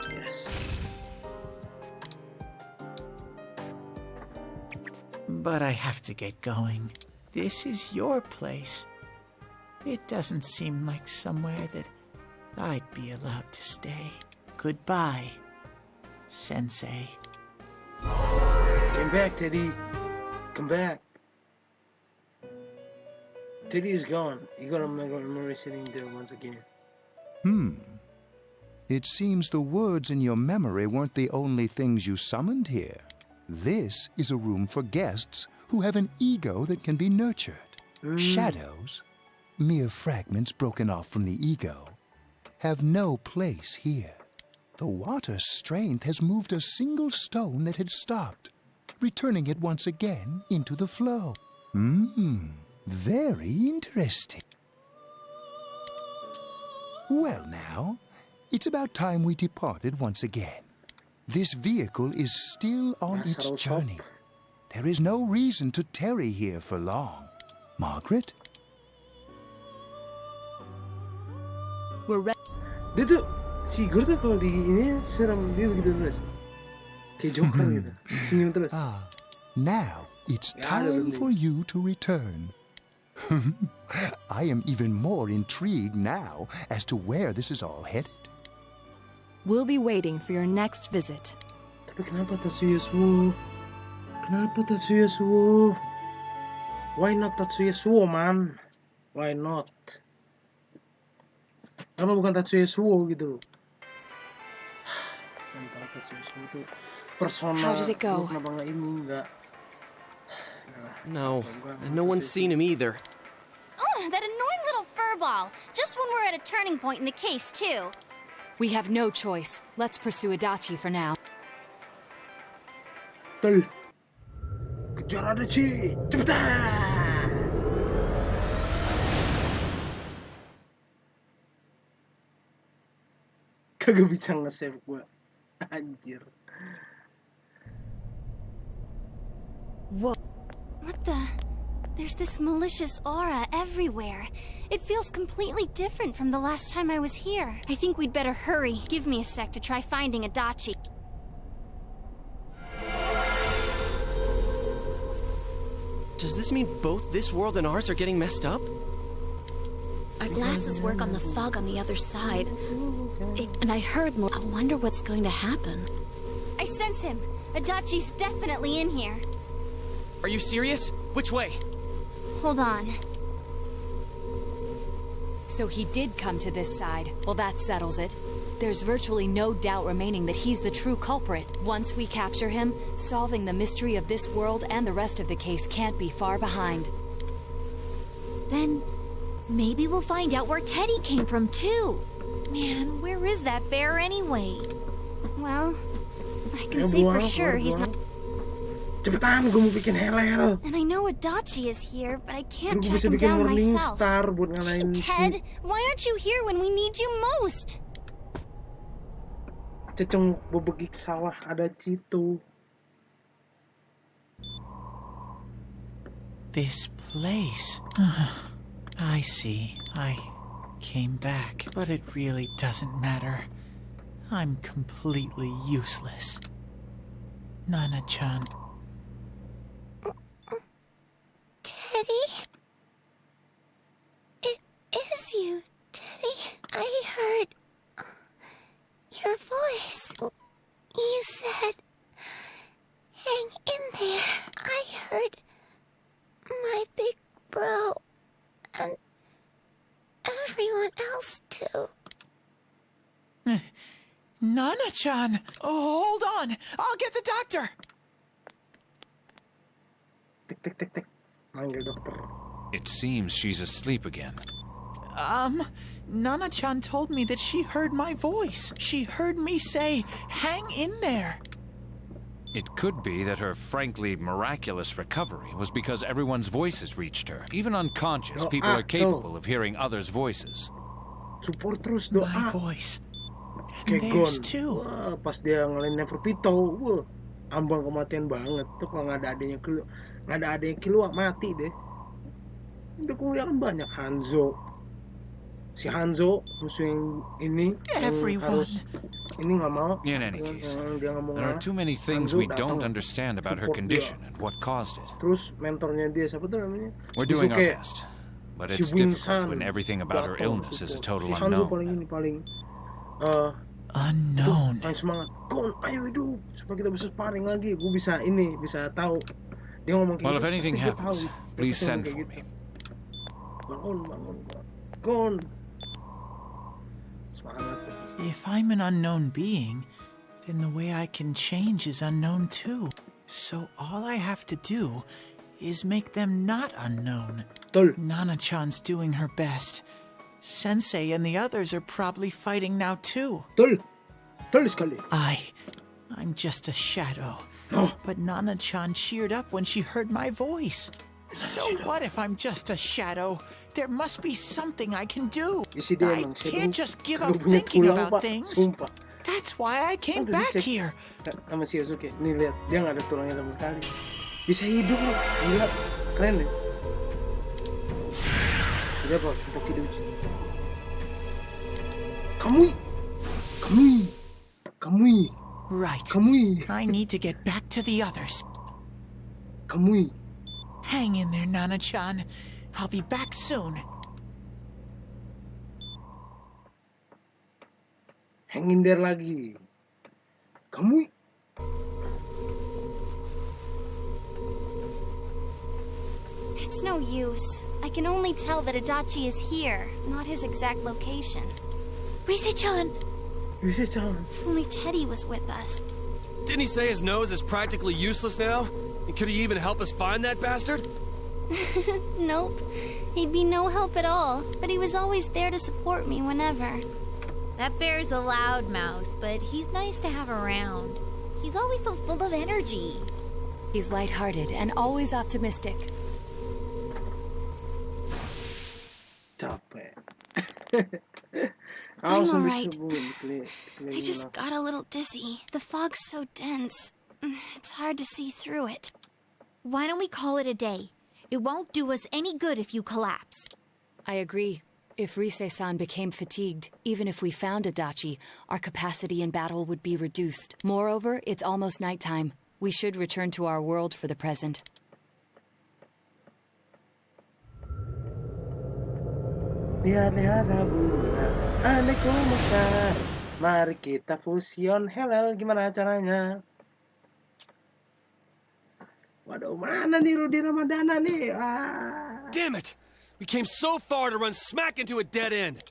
Yes. But I have to get going. This is your place. It doesn't seem like somewhere that I'd be allowed to stay. Goodbye, Sensei. Come back, Teddy. Come back. Teddy is gone. You got a memory sitting there once again. It seems the words in your memory weren't the only things you summoned here. This is a room for guests who have an ego that can be nurtured. Shadows, mere fragments broken off from the ego, have no place here. The water's strength has moved a single stone that had stopped, returning it once again into the flow. Very interesting. Well now, it's about time we departed once again. This vehicle is still on its journey. There is no reason to tarry here for long. Margaret? We're ready. Dia tuh, si Igor tuh kalau di ini serem, dia begitu terus. Kayak Joker gitu, senyum terus. Now it's time for you to return. I am even more intrigued now as to where this is all headed. We'll be waiting for your next visit. Tapi kenapa Tatsuya Suo? Kenapa Tatsuya Suo? Why not Tatsuya Suo, man? Why not? Kenapa bukan Tatsuya Suo gitu? Kenapa Tatsuya Suo itu persona? How did it go? Kenapa nggak ini nggak? No, and no one's seen him either. Ugh, that annoying little furball. Just when we're at a turning point in the case, too. We have no choice. Let's pursue Adachi for now. Betul. Kejar Adachi, cepetan! Kagak bisa nge-save gua. Anjir. What the? There's this malicious aura everywhere. It feels completely different from the last time I was here. I think we'd better hurry. Give me a sec to try finding Adachi. Does this mean both this world and ours are getting messed up? Our glasses work on the fog on the other side. And I heard more. I wonder what's going to happen. I sense him. Adachi's definitely in here. Are you serious? Which way? Hold on. So he did come to this side. Well, that settles it. There's virtually no doubt remaining that he's the true culprit. Once we capture him, solving the mystery of this world and the rest of the case can't be far behind. Then maybe we'll find out where Teddy came from, too. Man, where is that bear anyway? Well, I can say for sure he's not... Cepetan, gue mau bikin hell. And I know Adachi is here, but I can't Gue track bisa him bikin down Morning myself. Star buat ngalahin Ted, why aren't you here when we need you most? Cecong bebegik sawah Adachi tuh. This place. I see. I came back, but it really doesn't matter. I'm completely useless. Nana-chan. Teddy? It is you, Teddy. I heard your voice. You said, hang in there. I heard my big bro and everyone else too. Nana-chan! Oh, hold on! I'll get the doctor! tek. Manggil dokter. It seems she's asleep again. Nana-chan told me that she heard my voice. She heard me say, hang in there. It could be that her frankly miraculous recovery was because everyone's voices reached her. Even unconscious, people are capable of hearing others' voices. Support terus doa. My voice. Kayak Gon. Wah, pas dia ngalahin Neverpito, wah, ambang kematian banget tuh kalau nggak ada adanya keluar mati deh. Udah kelihatan banyak si Hanzo musuh yang ini yang harus ini nggak mau. In any case, there are too many things we don't understand about her condition and what caused it. Terus mentornya dia siapa tuh namanya? We're doing our best, but it's difficult when everything about her illness is a total unknown. Si Hanzo paling unknown. Paling semangat. Gon, ayo hidup supaya kita bisa sparring lagi. Gue bisa tahu. Dia ngomong kayak well, if anything happens, please send for me. Bangun. Gon. If I'm an unknown being, then the way I can change is unknown too. So all I have to do is make them not unknown. Nana-chan's doing her best. Sensei and the others are probably fighting now too. I'm just a shadow. But Nana-chan cheered up when she heard my voice. So what if I'm just a shadow? There must be something I can do. I can't just give up thinking about things. That's why I came back here. Sama si Yosuke. Nih lihat, dia nggak ada tulangnya sama sekali. Bisa hidup loh. Gila, keren deh. Dia apa? Tokidoji. Kamui. Right. I need to get back to the others. Kamui. Hang in there, Nana-chan. I'll be back soon. Hang in there lagi. Kamui. It's no use. I can only tell that Adachi is here, not his exact location. Rise-chan! If only Teddy was with us. Didn't he say his nose is practically useless now? And could he even help us find that bastard? Nope. He'd be no help at all, but he was always there to support me whenever. That bear's a loudmouth, but he's nice to have around. He's always so full of energy. He's lighthearted and always optimistic. Capek. I'm alright. I just got a little dizzy. The fog's so dense. It's hard to see through it. Why don't we call it a day? It won't do us any good if you collapse. I agree. If Rise-san became fatigued, even if we found Adachi, our capacity in battle would be reduced. Moreover, it's almost nighttime. We should return to our world for the present. Lihat-lihatlah bulan, anakku mekar. Mari kita fusion. Hello, gimana caranya? Waduh, mana nih Rudy Ramadana nih? Damn it! We came so far to run smack into a dead end.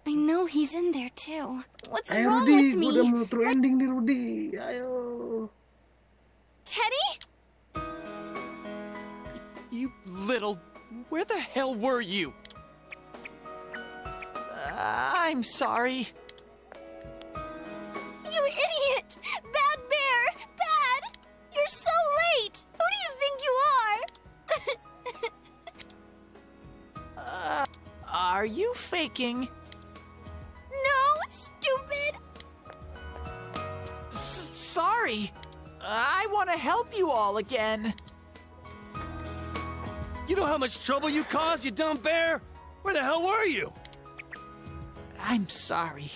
I know he's in there too. What's Ayo, wrong Rudy, with me? udah mau true ending nih Rudy. Ayo. Teddy? You little... Where the hell were you? I'm sorry. You idiot! Bad bear! Bad! You're so late! Who do you think you are? Are you faking? No, stupid! Sorry. I want to help you all again. You know how much trouble you caused, you dumb bear? Where the hell were you? I'm sorry.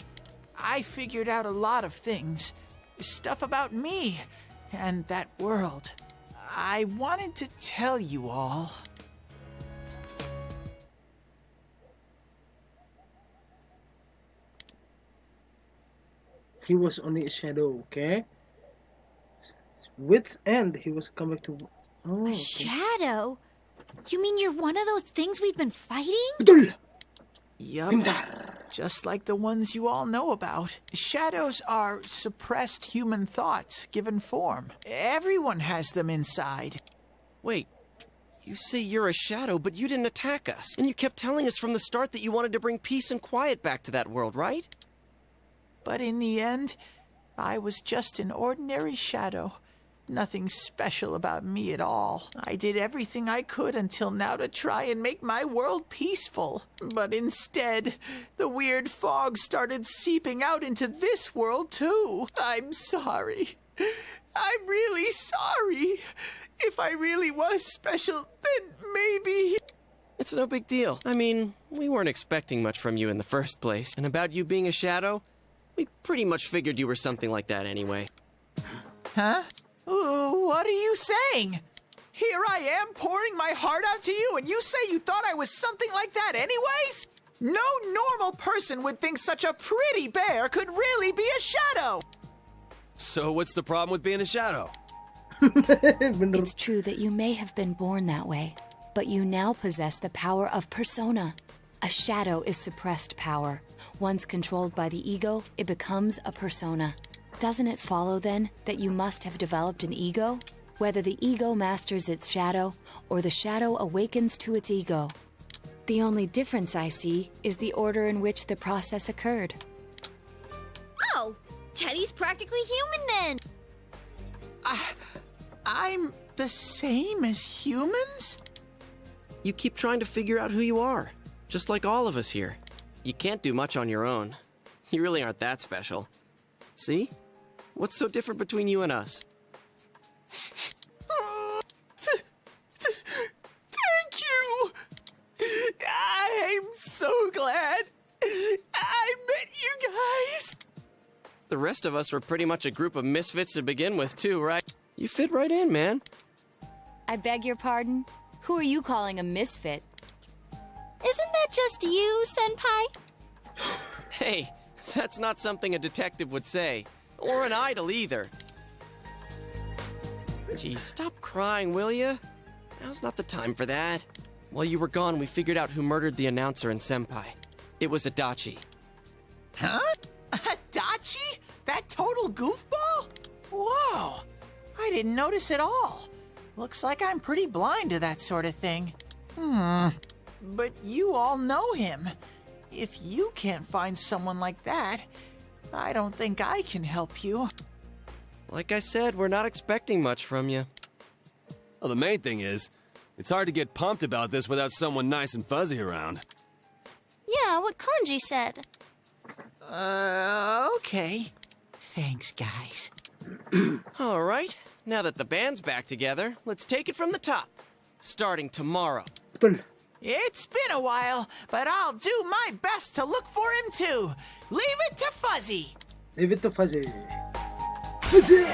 I figured out a lot of things. Stuff about me and that world. I wanted to tell you all. He was only a shadow, okay? Wit's end, he was coming to... Oh, a shadow? You mean you're one of those things we've been fighting? Yup. Just like the ones you all know about. Shadows are suppressed human thoughts given form. Everyone has them inside. Wait, You say you're a shadow, but you didn't attack us. And you kept telling us from the start that you wanted to bring peace and quiet back to that world, right? But in the end, I was just an ordinary shadow. Nothing special about me at all. I did everything I could until now to try and make my world peaceful. But instead, the weird fog started seeping out into this world too. I'm sorry. I'm really sorry. If I really was special, then maybe... It's no big deal. I mean, we weren't expecting much from you in the first place. And about you being a shadow, we pretty much figured you were something like that anyway. Huh? What are you saying? Here I am pouring my heart out to you, and you say you thought I was something like that anyways? No normal person would think such a pretty bear could really be a shadow! So what's the problem with being a shadow? It's true that you may have been born that way, but you now possess the power of persona. A shadow is suppressed power. Once controlled by the ego, it becomes a persona. Doesn't it follow, then, that you must have developed an ego? Whether the ego masters its shadow, or the shadow awakens to its ego. The only difference I see is the order in which the process occurred. Oh, Teddy's practically human then. I'm the same as humans? You keep trying to figure out who you are, just like all of us here. You can't do much on your own. You really aren't that special. See? What's so different between you and us? Thank you! I'm so glad I met you guys! The rest of us were pretty much a group of misfits to begin with, too, right? You fit right in, man. I beg your pardon? Who are you calling a misfit? Isn't that just you, Senpai? Hey, that's not something a detective would say. Or an idol, either. Gee, stop crying, will ya? Now's not the time for that. While you were gone, we figured out who murdered the announcer and Senpai. It was Adachi. Huh? Adachi? That total goofball? Whoa! I didn't notice at all. Looks like I'm pretty blind to that sort of thing. But you all know him. If you can't find someone like that, I don't think I can help you. Like I said, we're not expecting much from you. Well, the main thing is, it's hard to get pumped about this without someone nice and fuzzy around. Yeah, what Kanji said. Okay. Thanks, guys. All right, now that the band's back together, let's take it from the top. Starting tomorrow. It's been a while, but I'll do my best to look for him too. Leave it to Fuzzy. Leave it to Fuzzy. Fuzzy!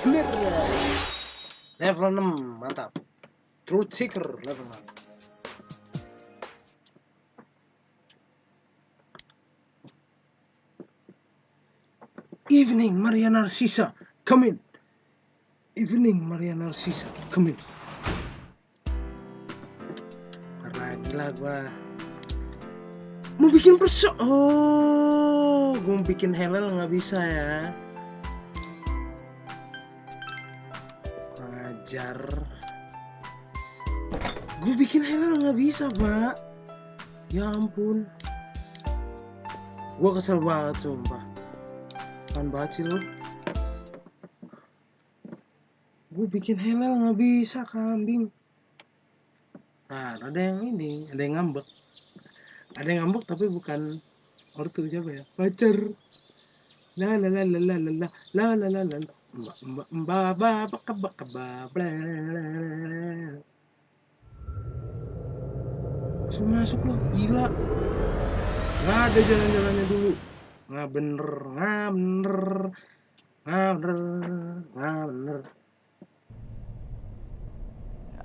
Clear. Level 6, mantap. Truth Seeker, level 6. Evening, Maria Narcissa, come in. Evening, Maria Narcissa, come in. Gila gua. Mau bikin gua mau bikin Helel nggak bisa ya. Ajar. Gua bikin Helel nggak bisa, Pak. Ya ampun. Gua kesel banget sumpah. Apaan banget sih lu? Gue bikin Helel nggak bisa, kambing. Nah, ada yang ini, ada yang ngambek. Ada yang ngambek tapi bukan ortu, siapa ya? Pacar. La la la la la la la la la la la. Mbak langsung masuk loh, gila. Nggak ada jalan-jalannya dulu. Nggak bener.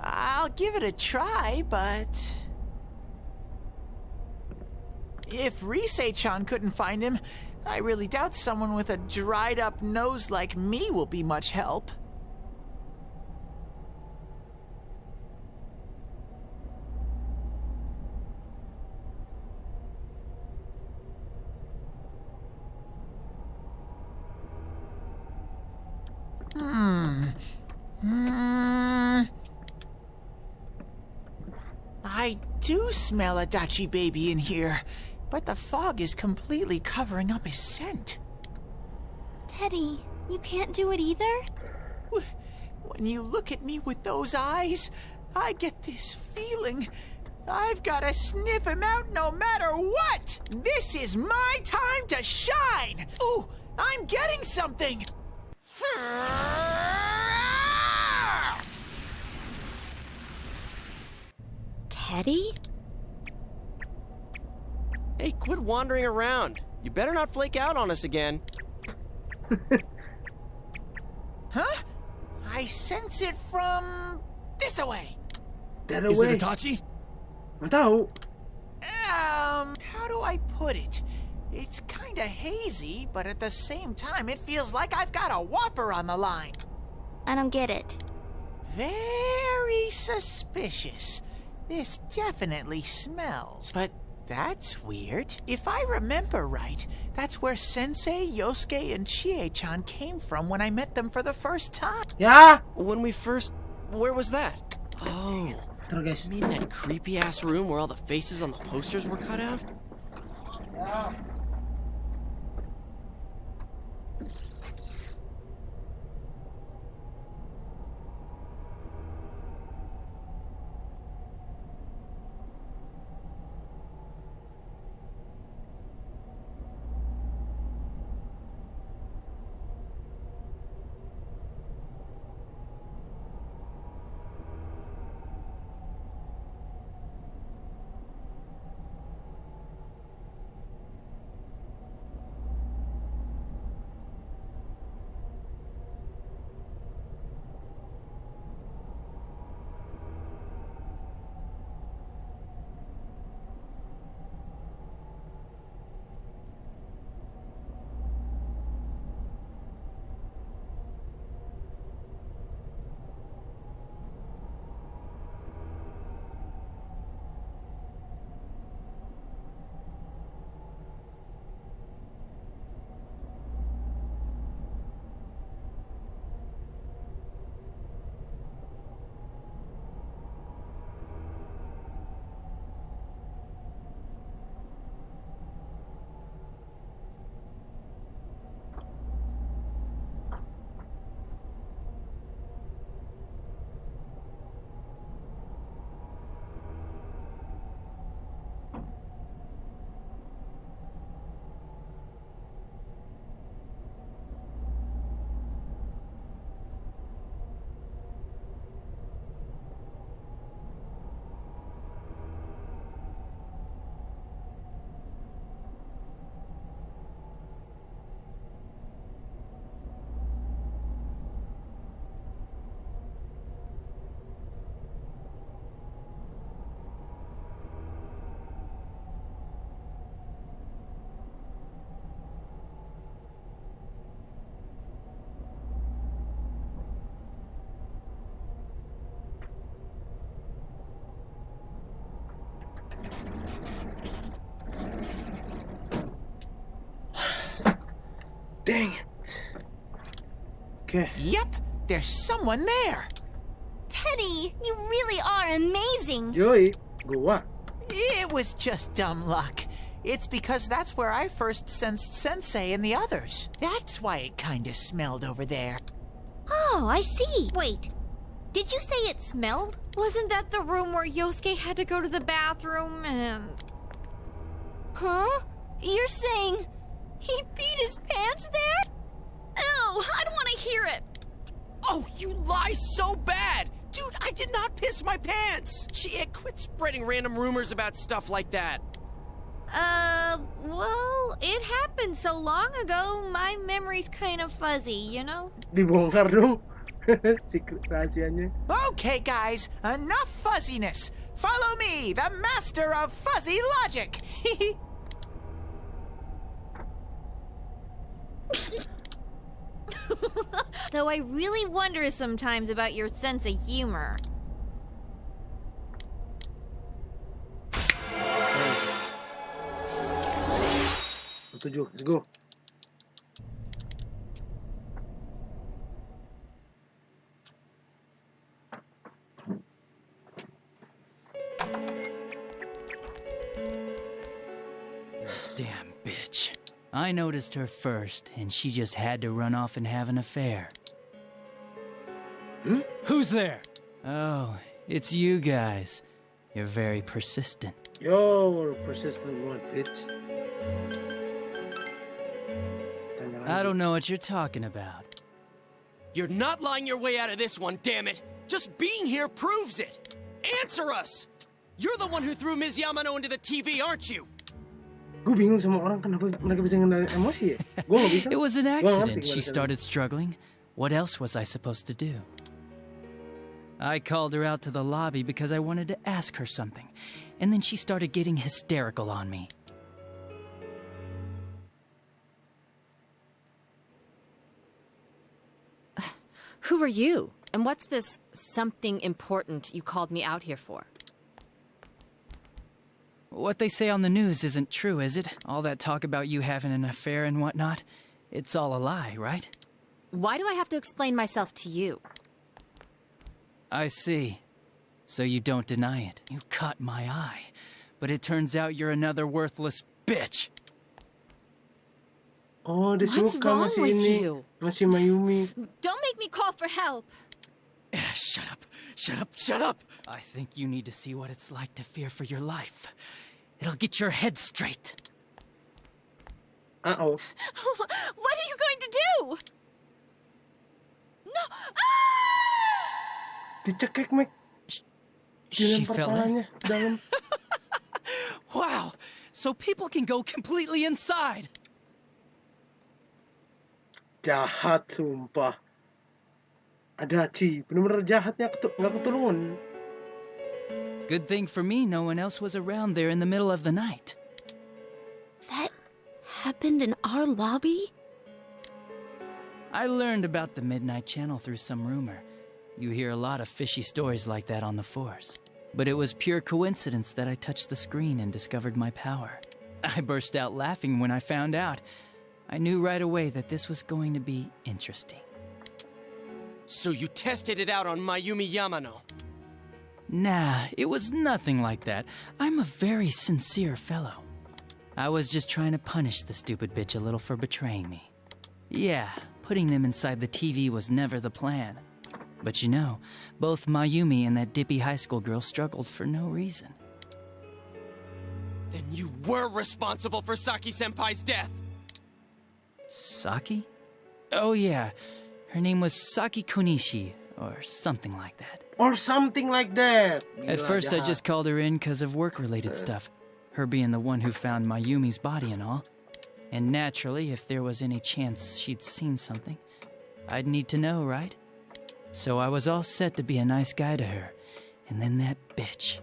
I'll give it a try, but... If Risei-chan couldn't find him, I really doubt someone with a dried-up nose like me will be much help. I do smell a Dachi baby in here, but the fog is completely covering up his scent. Teddy, you can't do it either? When you look at me with those eyes, I get this feeling. I've got to sniff him out no matter what! This is my time to shine! Ooh, I'm getting something! Teddy? Hey, quit wandering around. You better not flake out on us again. Huh? I sense it from this away. That Is away. it Itachi? Nggak tahu. How do I put it? It's kinda hazy, but at the same time, it feels like I've got a whopper on the line. I don't get it. Very suspicious. This definitely smells, but that's weird. If I remember right, that's where Sensei, Yosuke, and Chie-chan came from when I met them for the first time. Yeah. When we first... Where was that? Oh. Ntar guys. You mean that creepy-ass room where all the faces on the posters were cut out? Dang it. Okay. Yep, there's someone there. Teddy, you really are amazing. Yoi. Gua. It was just dumb luck. It's because that's where I first sensed Sensei and the others. That's why it kinda smelled over there. Oh, I see. Wait, did you say it smelled? Wasn't that the room where Yosuke had to go to the bathroom and... Huh? You're saying he peed his pants there? Ew, I don't want to hear it. Oh, you lie so bad! Dude, I did not piss my pants! Quit spreading random rumors about stuff like that. Well, it happened so long ago, my memory's kind of fuzzy, you know? Dibongkar dong. Secret rahasianya. Okay, guys, enough fuzziness. Follow me, the master of fuzzy logic. Though I really wonder sometimes about your sense of humor. Setuju, let's go. Damn bitch. I noticed her first, and she just had to run off and have an affair. Who's there? Oh, it's you guys. You're very persistent. Yo, persistent one, bitch. I don't know what you're talking about. You're not lying your way out of this one, damn it! Just being here proves it! Answer us! You're the one who threw Ms. Yamano into the TV, aren't you? Gue bingung sama orang kenapa mereka bisa ngendaliin emosi ya. Gue nggak bisa. It was an accident. She started struggling. What else was I supposed to do? I called her out to the lobby because I wanted to ask her something, and then she started getting hysterical on me. Who are you? And what's this something important you called me out here for? What they say on the news isn't true, is it? All that talk about you having an affair and whatnot? It's all a lie, right? Why do I have to explain myself to you? I see. So you don't deny it. You caught my eye. But it turns out you're another worthless bitch. Oh, what's wrong with you? Masih Mayumi. Don't make me call for help. Shut up. Shut up. Shut up. I think you need to see what it's like to fear for your life. It'll get your head straight. Uh-oh. What are you going to do? No! Dicekek, Mek. She fell in. Dalam. Wow. So people can go completely inside. Jahat, sumpah. Adachi, bener-bener jahatnya nggak ketulungan. Good thing for me, no one else was around there in the middle of the night. That happened in our lobby? I learned about the Midnight Channel through some rumor. You hear a lot of fishy stories like that on the force. But it was pure coincidence that I touched the screen and discovered my power. I burst out laughing when I found out. I knew right away that this was going to be interesting. So you tested it out on Mayumi Yamano? Nah, it was nothing like that. I'm a very sincere fellow. I was just trying to punish the stupid bitch a little for betraying me. Yeah, putting them inside the TV was never the plan. But you know, both Mayumi and that dippy high school girl struggled for no reason. Then you were responsible for Saki-senpai's death! Saki? Oh yeah, her name was Saki Konishi, or something like that. Or something like that. At first I just called her in because of work-related stuff. Her being the one who found Mayumi's body and all. And naturally, if there was any chance she'd seen something, I'd need to know, right? So I was all set to be a nice guy to her. And then that bitch.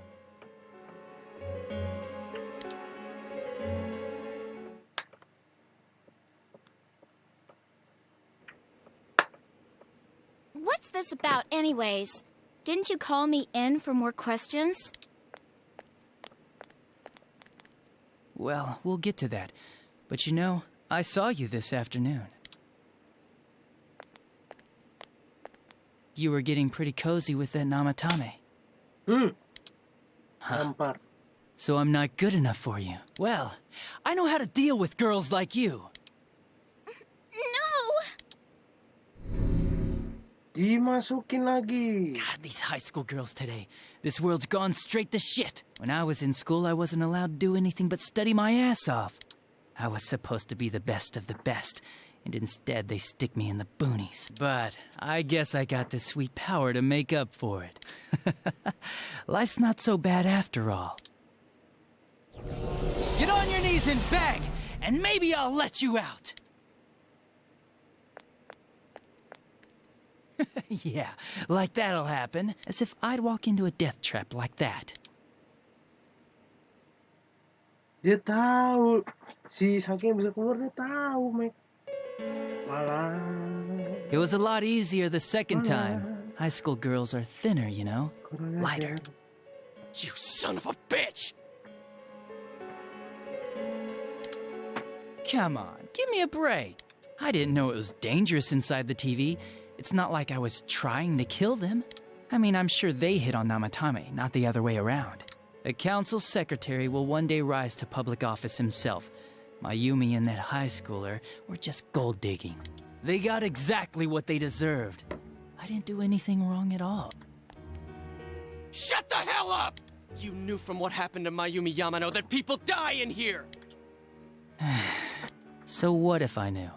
What's this about anyways? Didn't you call me in for more questions? Well, we'll get to that. But you know, I saw you this afternoon. You were getting pretty cozy with that namatame. Huh. So I'm not good enough for you. Well, I know how to deal with girls like you. Dimasukin lagi. God, these high school girls today. This world's gone straight to shit. When I was in school, I wasn't allowed to do anything but study my ass off. I was supposed to be the best of the best, and instead they stick me in the boonies. But I guess I got the sweet power to make up for it. Life's not so bad after all. Get on your knees and beg, and maybe I'll let you out. Yeah, like that'll happen. As if I'd walk into a death trap like that. Dia tahu. Si Saki bisa keluar, dia tahu, Mek. Malah. It was a lot easier the second time. High school girls are thinner, you know? Lighter. You son of a bitch! Come on, give me a break. I didn't know it was dangerous inside the TV. It's not like I was trying to kill them. I mean, I'm sure they hit on Namatame, not the other way around. A council secretary will one day rise to public office himself. Mayumi and that high schooler were just gold digging. They got exactly what they deserved. I didn't do anything wrong at all. Shut the hell up! You knew from what happened to Mayumi Yamano that people die in here! So what if I knew?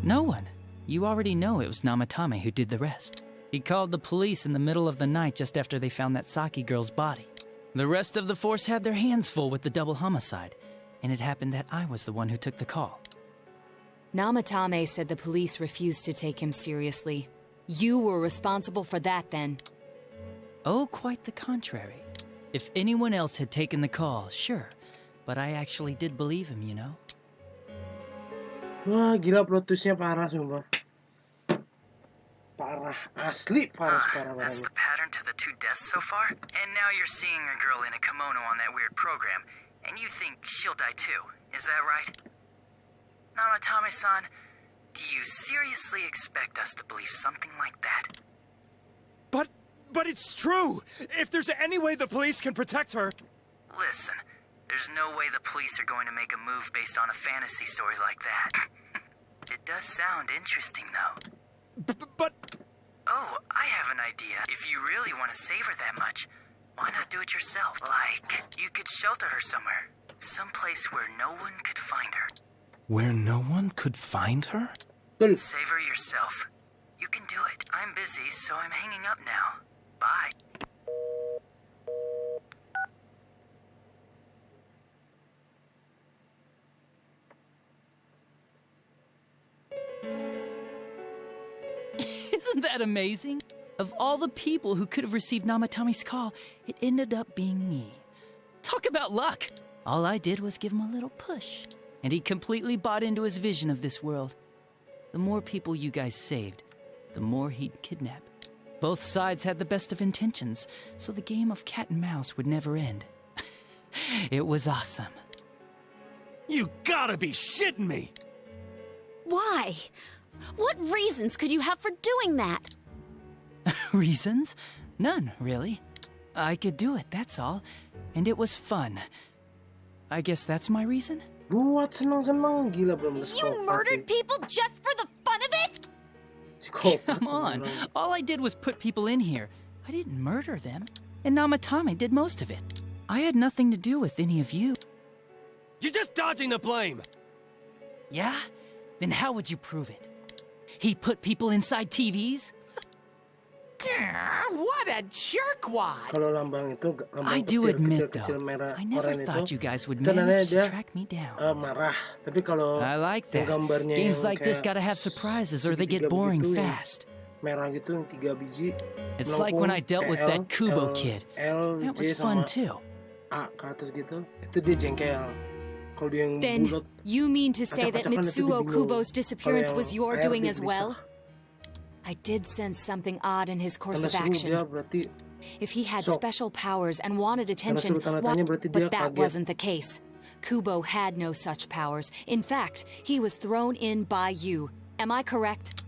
No one. You already know it was Namatame who did the rest. He called the police in the middle of the night just after they found that Saki girl's body. The rest of the force had their hands full with the double homicide, and it happened that I was the one who took the call. Namatame said the police refused to take him seriously. You were responsible for that then. Oh, quite the contrary. If anyone else had taken the call, sure. But I actually did believe him, you know? Wah, gila plot twistnya parah sumpah. Parah, asli parah parah That's the pattern to the 2 deaths so far? And now you're seeing a girl in a kimono on that weird program, and you think she'll die too, is that right? Namatame-san, do you seriously expect us to believe something like that? But it's true! If there's any way the police can protect her... Listen, there's no way the police are going to make a move based on a fantasy story like that. It does sound interesting, though. But... Oh, I have an idea. If you really want to save her that much, why not do it yourself? Like, you could shelter her somewhere. Someplace where no one could find her. Where no one could find her? Save her yourself. You can do it. I'm busy, so I'm hanging up now. Bye. Isn't that amazing? Of all the people who could have received Namatame's call, it ended up being me. Talk about luck! All I did was give him a little push, and he completely bought into his vision of this world. The more people you guys saved, the more he'd kidnap. Both sides had the best of intentions, so the game of cat and mouse would never end. It was awesome. You gotta be shitting me! Why? What reasons could you have for doing that? Reasons? None, really. I could do it, that's all. And it was fun. I guess that's my reason? Buat senang-senang, gila belum You murdered people just for the fun of it? Come on. All I did was put people in here. I didn't murder them. And Namatame did most of it. I had nothing to do with any of you. You're just dodging the blame! Yeah? Then how would you prove it? He put people inside TVs? What a jerkwad! Kalau lambang itu, lambang I do admit, kecil though, merah I never oranye thought itu, you guys would tandanya manage to dia, track me down. marah. Tapi kalau I like that. yang gambarnya Games yang like this kayak gotta have surprises or they segitiga get boring begitu, yang fast. merah gitu yang 3 biji. It's like when I dealt with that Kubo kid. That was fun too. A ke atas gitu, itu dia jengkel. Kalau dia yang Then, bulat, you mean to say that acak-acakan itu dia Mitsuo bingung. Kubo's disappearance Kalau was yang your air doing dia as gelisah. well? I did sense something odd in his course Tanda of suruh action. dia berarti If he had Sok. special powers and wanted attention, suruh tanda tanya berarti dia but that kaget. wasn't the case. Kubo had no such powers. In fact, he was thrown in by you. Am I correct?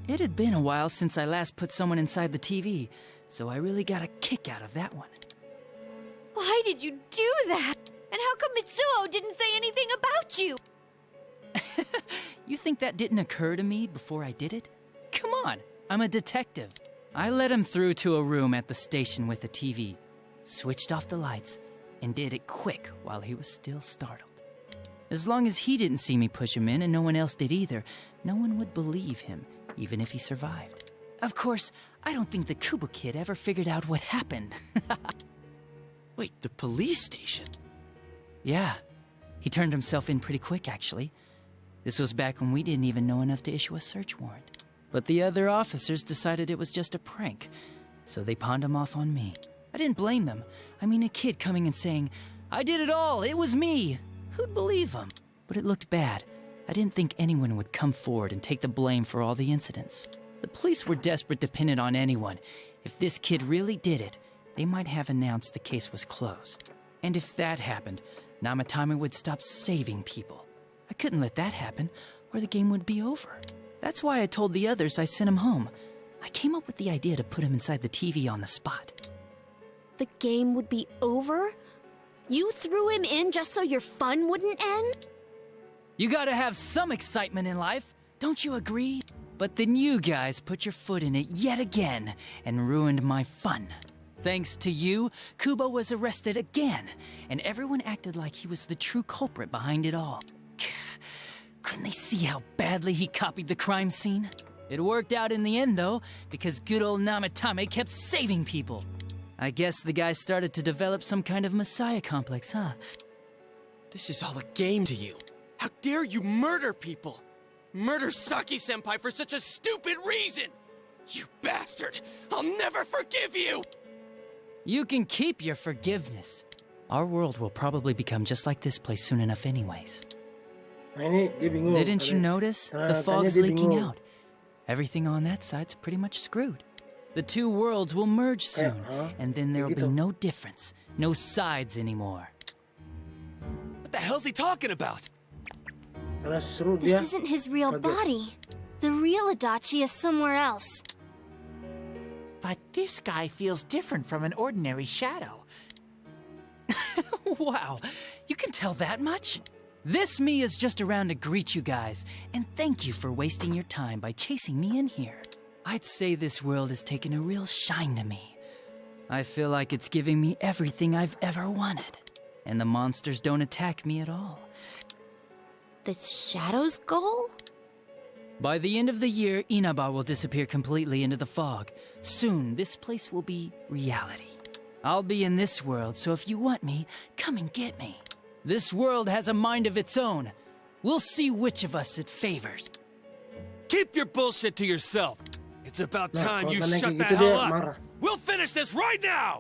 It had been a while since I last put someone inside the TV, so I really got a kick out of that one. Why did you do that? And how come Mitsuo didn't say anything about you? You think that didn't occur to me before I did it? Come on, I'm a detective. I let him through to a room at the station with a TV, switched off the lights, and did it quick while he was still startled. As long as he didn't see me push him in and no one else did either, no one would believe him, even if he survived. Of course, I don't think the Kubo kid ever figured out what happened. Wait, the police station? Yeah, he turned himself in pretty quick, actually. This was back when we didn't even know enough to issue a search warrant. But the other officers decided it was just a prank, so they pawned him off on me. I didn't blame them. I mean, a kid coming and saying, "I did it all, it was me." Who'd believe him? But it looked bad. I didn't think anyone would come forward and take the blame for all the incidents. The police were desperate to pin it on anyone. If this kid really did it, they might have announced the case was closed. And if that happened, Namatame would stop saving people. I couldn't let that happen, or the game would be over. That's why I told the others I sent him home. I came up with the idea to put him inside the TV on the spot. the game would be over? You threw him in just so your fun wouldn't end? You gotta have some excitement in life, don't you agree? But then you guys put your foot in it yet again and ruined my fun. Thanks to you, Kubo was arrested again, and everyone acted like he was the true culprit behind it all. Couldn't they see how badly he copied the crime scene? It worked out in the end, though, because good old Namatame kept saving people. I guess the guy started to develop some kind of messiah complex, huh? This is all a game to you. How dare you murder people? Murder Saki-senpai for such a stupid reason! You bastard! I'll never forgive you! You can keep your forgiveness. Our world will probably become just like this place soon enough anyways. Nah, ini dia bingung. Didn't you notice? The fog's leaking out. Everything on that side's pretty much screwed. The two worlds will merge soon, and then there'll be no difference, no sides anymore. What the hell's he talking about? This isn't his real body. The real Adachi is somewhere else. But this guy feels different from an ordinary shadow. Wow, you can tell that much? This me is just around to greet you guys, and thank you for wasting your time by chasing me in here. I'd say this world has taken a real shine to me. I feel like it's giving me everything I've ever wanted, and the monsters don't attack me at all. The Shadow's goal? By the end of the year, Inaba will disappear completely into the fog. Soon, this place will be reality. I'll be in this world, so if you want me, come and get me. This world has a mind of its own. We'll see which of us it favors. Keep your bullshit to yourself. It's about time you shut the hell up. We'll finish this right now!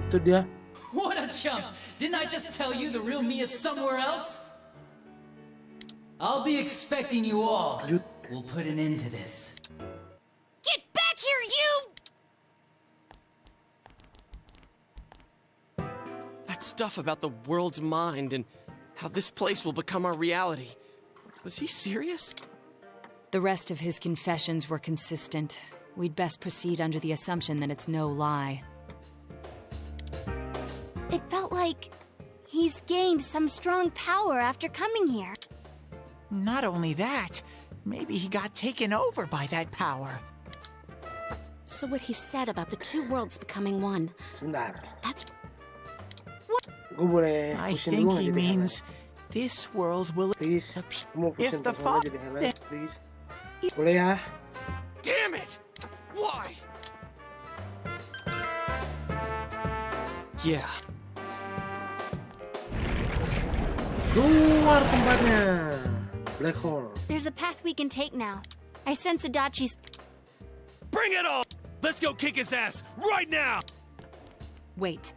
Itu dia. What a chump! Didn't I just tell you the real me is somewhere else? I'll be expecting you all. We'll put an end to this. Get back here, you! That stuff about the world's mind and how this place will become our reality. Was he serious? The rest of his confessions were consistent. We'd best proceed under the assumption that it's no lie. It felt like he's gained some strong power after coming here. Not only that, maybe he got taken over by that power. So what he said about the two worlds becoming one. Sebentar. That's... Gue boleh I pusing think dulu he nggak jadi means this world will please. Mau if pusing the persona fog jadi highlight, please. Boleh ya? Damn it! Why? Yeah. Keluar tempatnya. Black hole. There's a path we can take now. I sense Adachi's... Bring it on! Let's go kick his ass right now! Wait.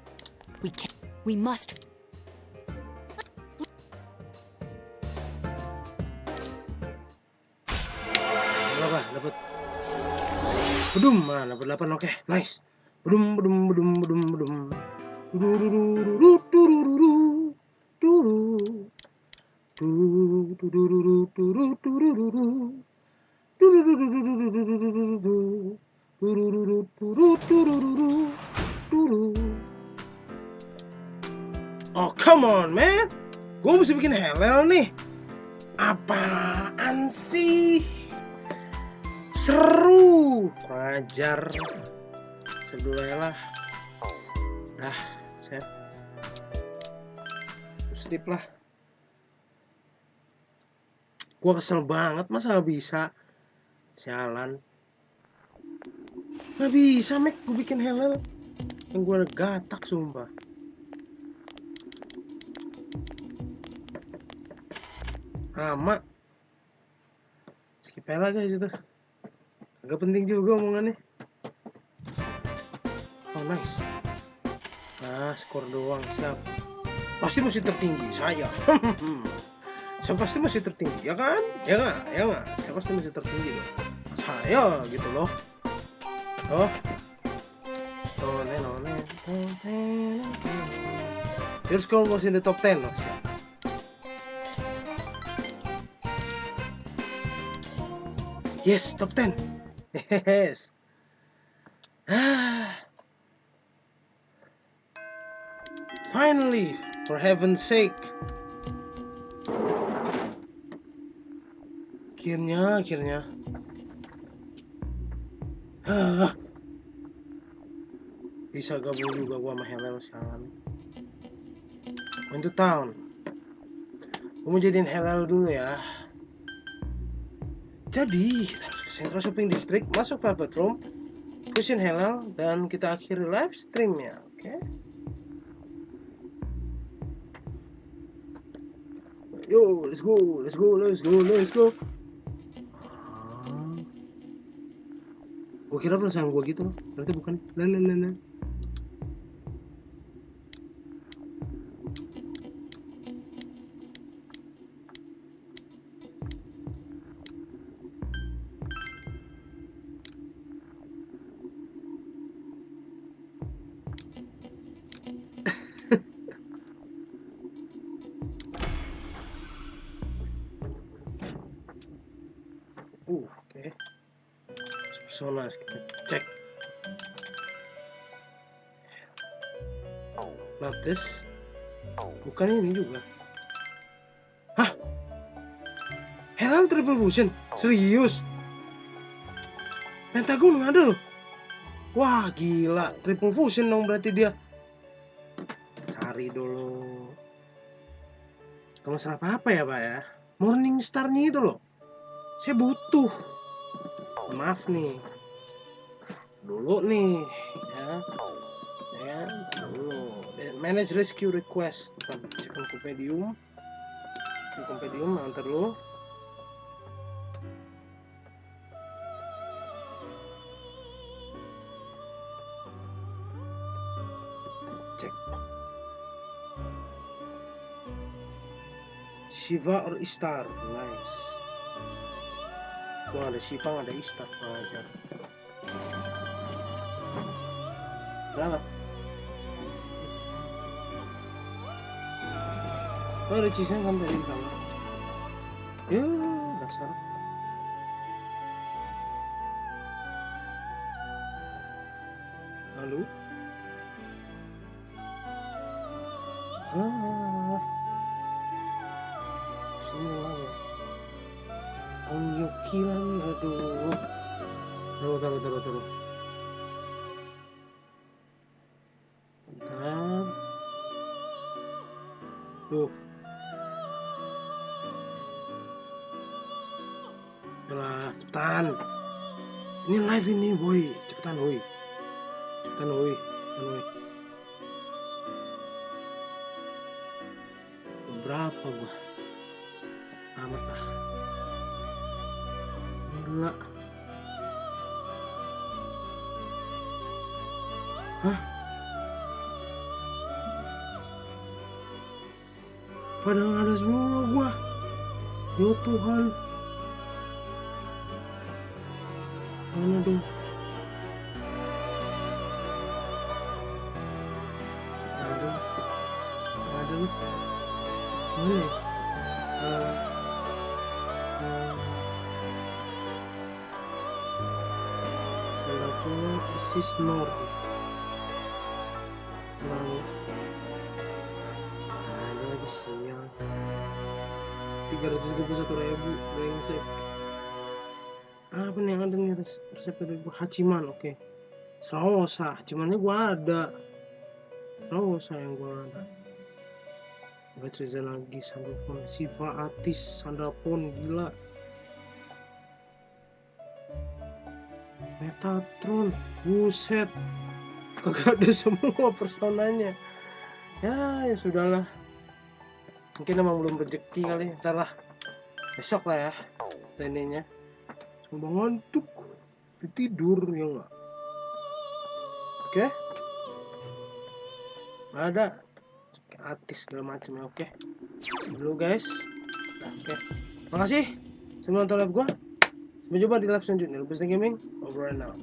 We can't. We must. Berapa? Dapat. Bedum, dapat 8. Oke, nice. Bedum, bedum, bedum, bedum, bedum. Durururu, durururu, duru. Durururu, durururu. Durururu, durururu, durururu, duru. Oh, come on, man. Gue mesti bikin helel nih. Apaan sih? Seru. Kurang ajar. Seru lah. Dah, set. Skip lah. Gue kesel banget, masa gak bisa? Sialan. Gak bisa, Mek. Gue bikin helel. Yang gue gatak, sumpah. Ama. Skip aja guys itu. Agak penting juga omongannya. Oh nice. Nah skor doang siap. Pasti masih tertinggi saya. Saya pasti masih tertinggi ya kan? Ya nggak? Ya nggak? Saya pasti masih tertinggi loh. Saya gitu loh. Oh. Here's Cole was in the top 10 loh. Siap. Yes, top 10. Yes. Finally, for heaven's sake. Akhirnya. Bisa gabung juga gua sama Helel sekarang. Into town. Gua mau jadiin Helel dulu ya. Jadi, kita harus ke Central Shopping District, masuk Velvet Room, pusing Helel, dan kita akhiri live streamnya, oke? Yo, let's go. Gua kira perasaan gua gitu loh, ternyata bukan. Lalalala. Oke. Personas kita cek. Notice. Bukan ini juga. Hah? Hello Triple Fusion? Serius? Pentagon nggak ada loh. Wah gila, Triple Fusion dong berarti dia. Cari dulu. Kamu salah apa ya Pak ya? Morning Star-nya itu loh. Saya butuh. Maaf nih. Dulu nih ya dulu. Manage rescue request. Cek Kompendium. Antar dulu. Cek. Shiva or Istar. Nice. Wah, ada Shiva, ada Istar. Ajar. Berapa? Oh, ada Cisen sampai di kamar. Ya, dasar. Halo? Sini lagi. Om Yuki lagi, aduh. Taruh. Bentar. Tuh. Yalah, cepetan. Ini live ini, boy. Cepetan, boy. Berapa gua? Amat ah. Gila. Hah? Pada nggak ada semua gua. Ya Tuhan. Mana dong? Ada. Mana ya? Assist Nord. Lalu ada lagi siang 331.000 brengsek. Apa nih yang ada nih resep dari gua? Hachiman, oke. Sraosa, Hachimannya gua ada. Sraosa yang gua ada. Baca lagi Sandalphon, Shiva Atis, Sandalphon gila. Metatron, buset, kagak ada semua personanya. Ya sudahlah. Mungkin emang belum rezeki kali, ntar lah. Besok lah ya, teninya. Coba ngantuk, tidur ya nggak? Oke? Ada artis segala macam ya, oke? Dulu guys. Oke. Makasih. Semua nonton live gua. Sampai jumpa di live selanjutnya. Lebih Gaming, over and out.